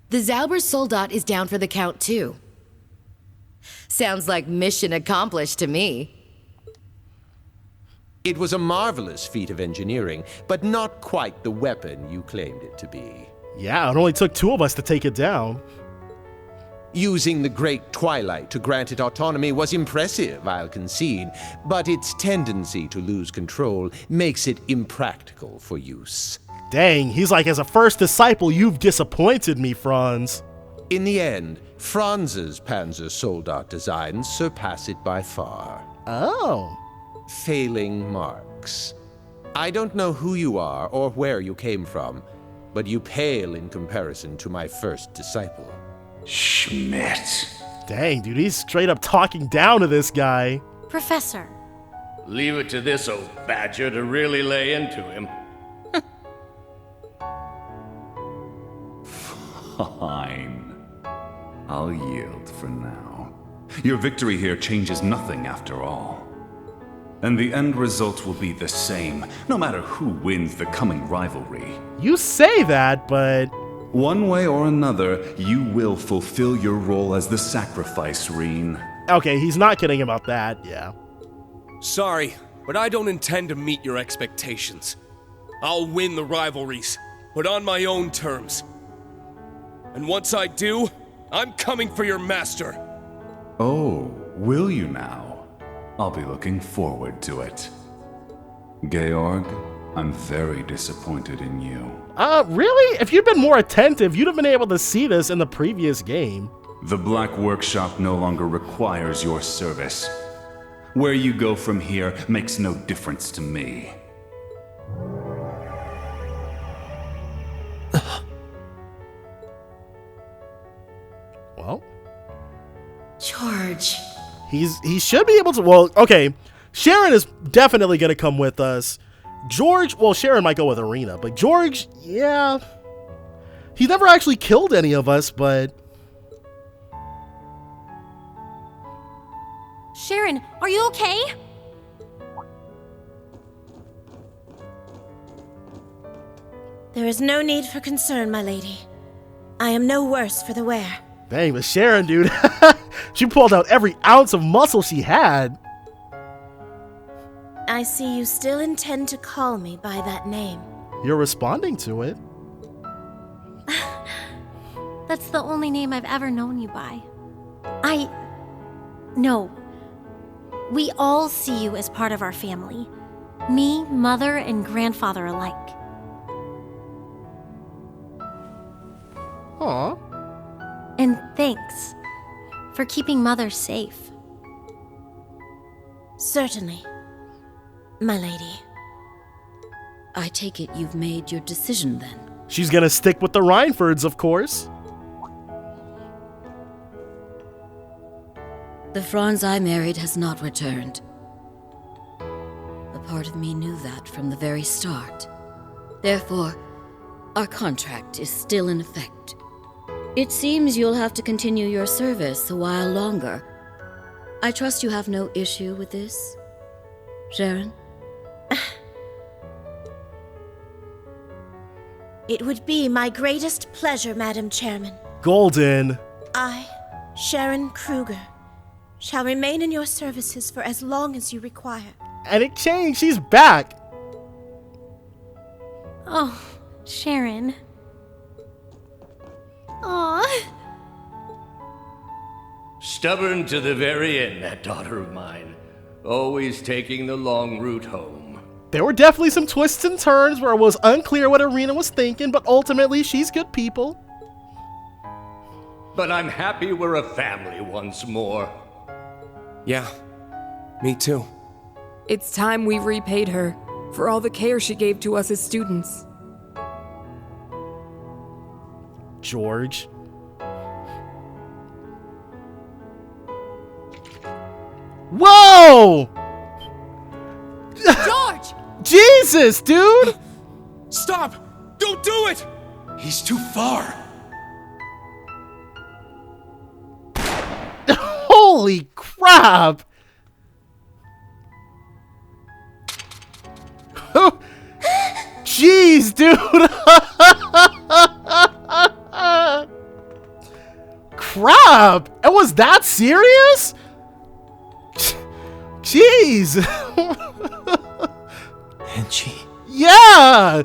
The Zauber Soldat is down for the count, too. Sounds like mission accomplished to me. It was a marvelous feat of engineering, but not quite the weapon you claimed it to be. Yeah, it only took 2 of us to take it down. Using the Great Twilight to grant it autonomy was impressive, I'll concede, but its tendency to lose control makes it impractical for use. Dang, he's like, as a first disciple, you've disappointed me, Franz. In the end, Franz's Panzer Soldat designs surpass it by far. Oh. Failing marks. I don't know who you are or where you came from, but you pale in comparison to my first disciple. Schmidt. Dang, dude, he's straight up talking down to this guy. Professor. Leave it to this old badger to really lay into him. Fine. I'll yield for now. Your victory here changes nothing after all. And the end result will be the same, no matter who wins the coming rivalry. You say that, but... One way or another, you will fulfill your role as the sacrifice, Reen. Okay, he's not kidding about that, yeah. Sorry, but I don't intend to meet your expectations. I'll win the rivalries, but on my own terms. And once I do, I'm coming for your master. Oh, will you now? I'll be looking forward to it. Georg, I'm very disappointed in you. Really? If you'd been more attentive, you'd have been able to see this in the previous game. The Black Workshop no longer requires your service. Where you go from here makes no difference to me. Well, George. He should be able to. Well, okay. Sharon is definitely going to come with us. George, well, Sharon might go with Irina, but George, yeah. He never actually killed any of us, but... Sharon, are you okay? There is no need for concern, my lady. I am no worse for the wear. Dang, but Sharon, dude. She pulled out every ounce of muscle she had. I see you still intend to call me by that name. You're responding to it. That's the only name I've ever known you by. No. We all see you as part of our family. Me, mother, and grandfather alike. Aw. And thanks for keeping Mother safe. Certainly, my lady. I take it you've made your decision then. She's gonna stick with the Reinfords, of course. The Franz I married has not returned. A part of me knew that from the very start. Therefore, our contract is still in effect. It seems you'll have to continue your service a while longer. I trust you have no issue with this, Sharon? It would be my greatest pleasure, Madam Chairman. Golden. I, Sharon Kreuger, shall remain in your services for as long as you require. And it changed. She's back. Oh, Sharon. Aw. Stubborn to the very end, that daughter of mine. Always taking the long route home. There were definitely some twists and turns where it was unclear what Irina was thinking, but ultimately she's good people. But I'm happy we're a family once more. Yeah, me too. It's time we repaid her for all the care she gave to us as students. George. Whoa! George! Jesus, dude! Stop! Don't do it! He's too far. Holy crap! Jeez, dude! Crap! It was that serious? Jeez! And she... Yeah!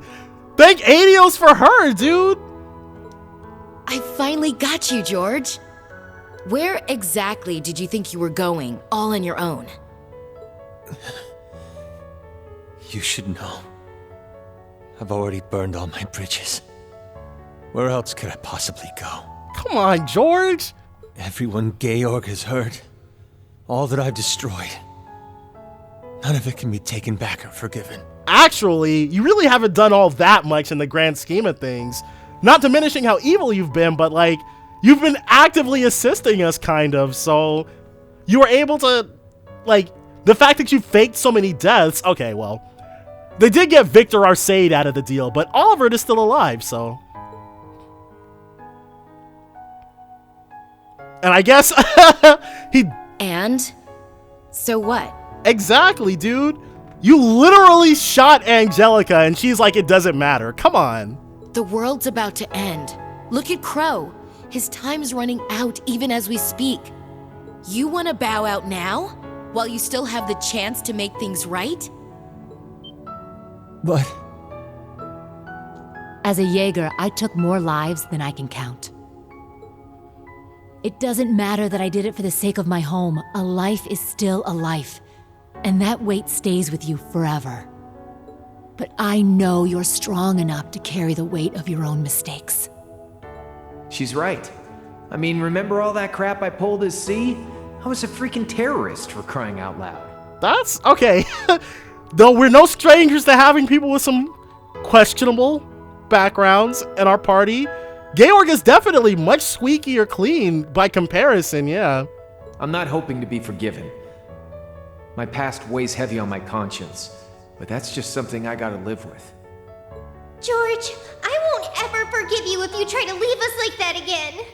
Thank Adios for her, dude! I finally got you, George. Where exactly did you think you were going, all on your own? You should know. I've already burned all my bridges. Where else could I possibly go? Come on, George! Everyone Georg has hurt. All that I've destroyed. None of it can be taken back or forgiven. Actually, you really haven't done all that much in the grand scheme of things. Not diminishing how evil you've been, but like, you've been actively assisting us, kind of, so you were able to, like, the fact that you faked so many deaths, okay, well, they did get Victor Arcade out of the deal, but Oliver is still alive, so. And I guess he... And? So what? Exactly, dude. You literally shot Angelica and she's like, it doesn't matter. Come on. The world's about to end. Look at Crow. His time's running out even as we speak. You want to bow out now? While you still have the chance to make things right? But... As a Jaeger, I took more lives than I can count. It doesn't matter that I did it for the sake of my home. A life is still a life. And that weight stays with you forever. But I know you're strong enough to carry the weight of your own mistakes. She's right. I mean, remember all that crap I pulled as C? I was a freaking terrorist, for crying out loud. That's okay. Though we're no strangers to having people with some questionable backgrounds in our party, Georg is definitely much squeakier clean by comparison, yeah. I'm not hoping to be forgiven. My past weighs heavy on my conscience, but that's just something I gotta live with. George, I won't ever forgive you if you try to leave us like that again. Even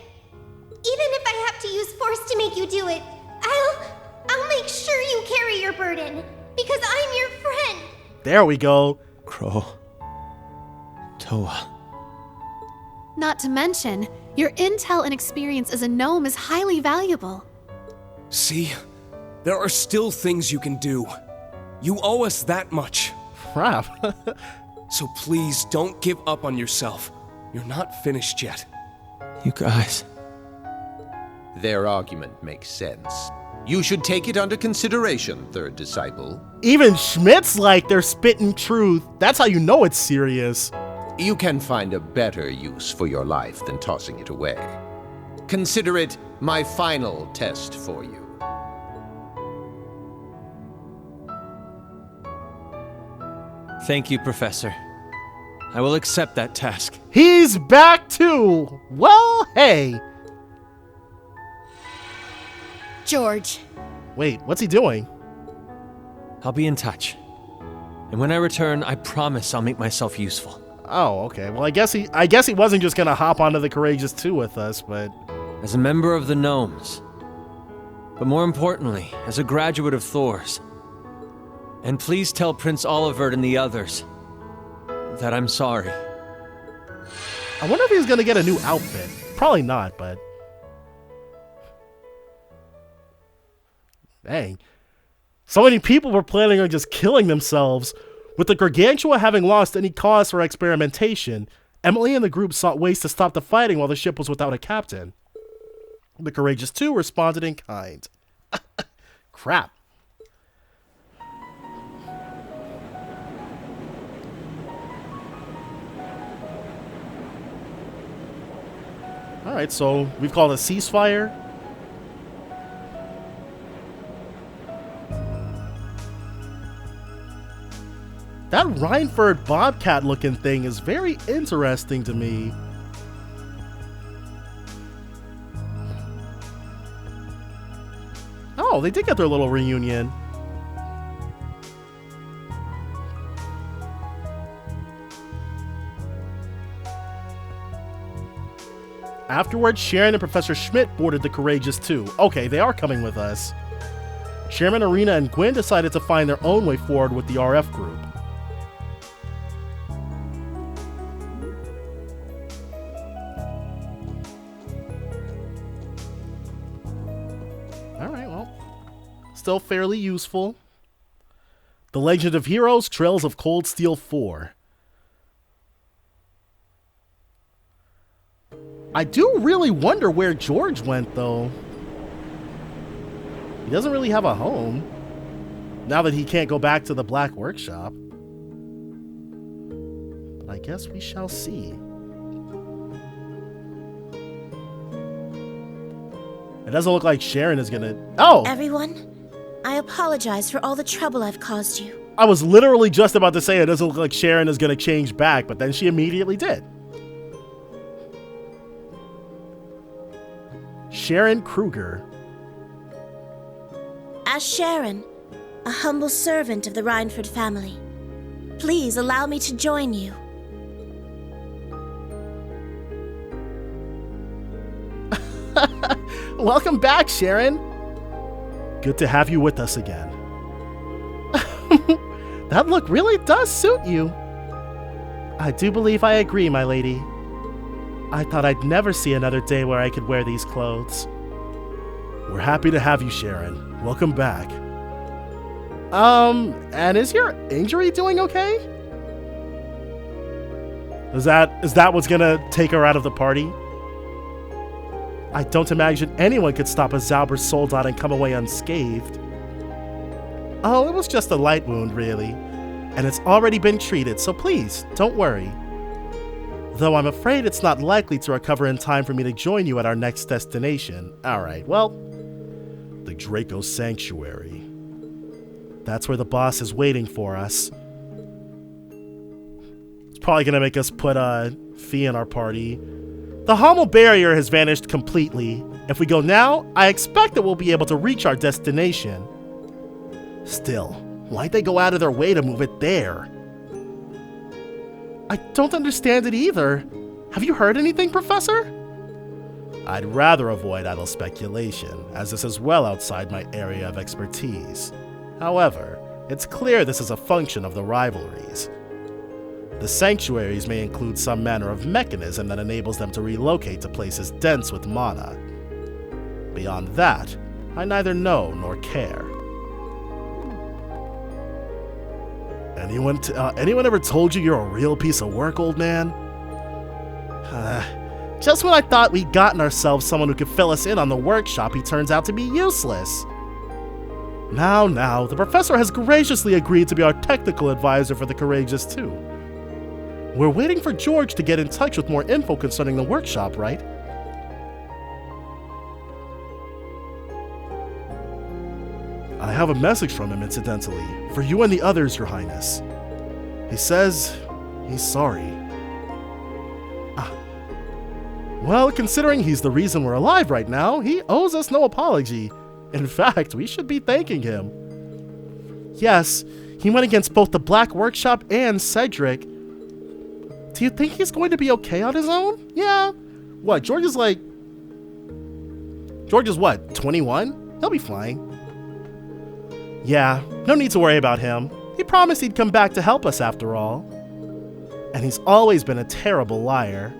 if I have to use force to make you do it, I'll make sure you carry your burden, because I'm your friend. There we go. Crow. Toa. Not to mention, your intel and experience as a gnome is highly valuable. See? There are still things you can do. You owe us that much. Crap. So please don't give up on yourself. You're not finished yet. You guys. Their argument makes sense. You should take it under consideration, third disciple. Even Schmidt's like they're spitting truth. That's how you know it's serious. You can find a better use for your life than tossing it away. Consider it my final test for you. Thank you, Professor. I will accept that task. He's back too. Well, hey. George. Wait, what's he doing? I'll be in touch. And when I return, I promise I'll make myself useful. Oh, okay. Well, I guess he wasn't just gonna hop onto the Courageous 2 with us, but... As a member of the Gnomes. But more importantly, as a graduate of Thor's. And please tell Prince Olivert and the others that I'm sorry. I wonder if he's gonna get a new outfit. Probably not, but... Dang. So many people were planning on just killing themselves. With the Gargantua having lost any cause for experimentation, Emily and the group sought ways to stop the fighting while the ship was without a captain. The Courageous 2 responded in kind. Crap. Alright, so we've called a ceasefire. That Reinford Bobcat looking thing is very interesting to me. Oh, they did get their little reunion. Afterwards, Sharon and Professor Schmidt boarded the Courageous 2. Okay, they are coming with us. Chairman Irina and Gwen decided to find their own way forward with the RF group. Alright, well, still fairly useful. The Legend of Heroes, Trails of Cold Steel 4. I do really wonder where George went, though. He doesn't really have a home, now that he can't go back to the Black Workshop. But I guess we shall see. It doesn't look like Sharon is gonna... Oh! Everyone, I apologize for all the trouble I've caused you. I was literally just about to say it doesn't look like Sharon is gonna change back, but then she immediately did. Sharon Kreuger. As Sharon, a humble servant of the Reinford family, please allow me to join you. Welcome back, Sharon. Good to have you with us again. That look really does suit you. I do believe I agree, my lady. I thought I'd never see another day where I could wear these clothes. We're happy to have you, Sharon. Welcome back. And is your injury doing okay? Is that what's gonna take her out of the party? I don't imagine anyone could stop a Zauber soldat and come away unscathed. Oh, it was just a light wound, really. And it's already been treated, so please, don't worry. Though I'm afraid it's not likely to recover in time for me to join you at our next destination. Alright, well, the Draco Sanctuary. That's where the boss is waiting for us. It's probably gonna make us put Fee in our party. The Hummel barrier has vanished completely. If we go now, I expect that we'll be able to reach our destination. Still, why'd they go out of their way to move it there? I don't understand it either. Have you heard anything, Professor? I'd rather avoid idle speculation, as this is well outside my area of expertise. However, it's clear this is a function of the rivalries. The sanctuaries may include some manner of mechanism that enables them to relocate to places dense with mana. Beyond that, I neither know nor care. Anyone ever told you you're a real piece of work, old man? Just when I thought we'd gotten ourselves someone who could fill us in on the workshop, he turns out to be useless. Now, the professor has graciously agreed to be our technical advisor for the Courageous too. We're waiting for George to get in touch with more info concerning the workshop, right? I have a message from him, incidentally, for you and the others, Your Highness. He says he's sorry. Well, considering he's the reason we're alive right now, he owes us no apology. In fact, we should be thanking him. Yes, he went against both the Black Workshop and Cedric. Do you think he's going to be okay on his own? Yeah. What, George is what, 21? He'll be fine. Yeah, no need to worry about him. He promised he'd come back to help us after all. And he's always been a terrible liar.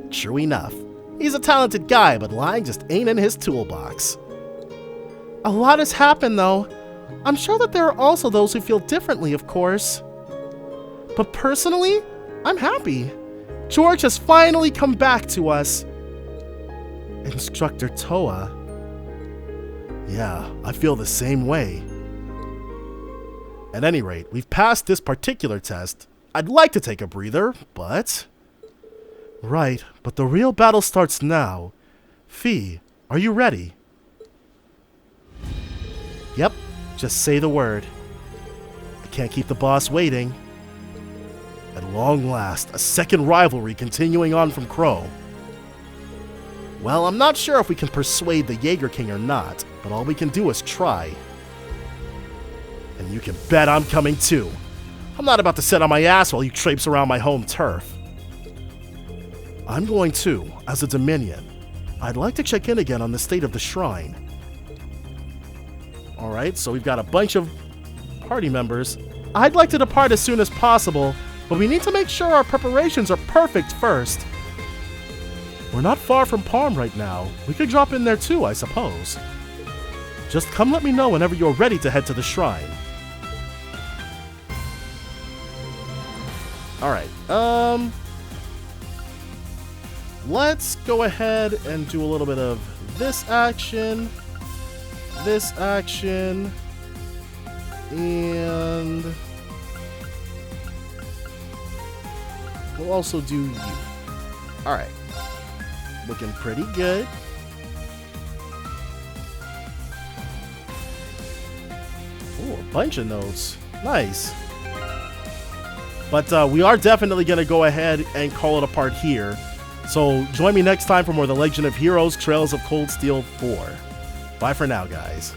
True enough. He's a talented guy, but lying just ain't in his toolbox. A lot has happened, though. I'm sure that there are also those who feel differently, of course. But personally, I'm happy. George has finally come back to us. Instructor Toa. Yeah, I feel the same way. At any rate, we've passed this particular test. I'd like to take a breather, but... Right, but the real battle starts now. Fee, are you ready? Yep, just say the word. I can't keep the boss waiting. At long last, a second rivalry continuing on from Crow. Well, I'm not sure if we can persuade the Jaeger King or not, but all we can do is try. And you can bet I'm coming too. I'm not about to sit on my ass while you traipse around my home turf. I'm going too, as a Dominion. I'd like to check in again on the state of the shrine. Alright, so we've got a bunch of party members. I'd like to depart as soon as possible, but we need to make sure our preparations are perfect first. We're not far from Palm right now. We could drop in there too, I suppose. Just come let me know whenever you're ready to head to the shrine. Alright, let's go ahead and do a little bit of this action, and we'll also do you. Alright, looking pretty good. Ooh, a bunch of notes. Nice. But we are definitely going to go ahead and call it a part here. So join me next time for more The Legend of Heroes Trails of Cold Steel 4. Bye for now, guys.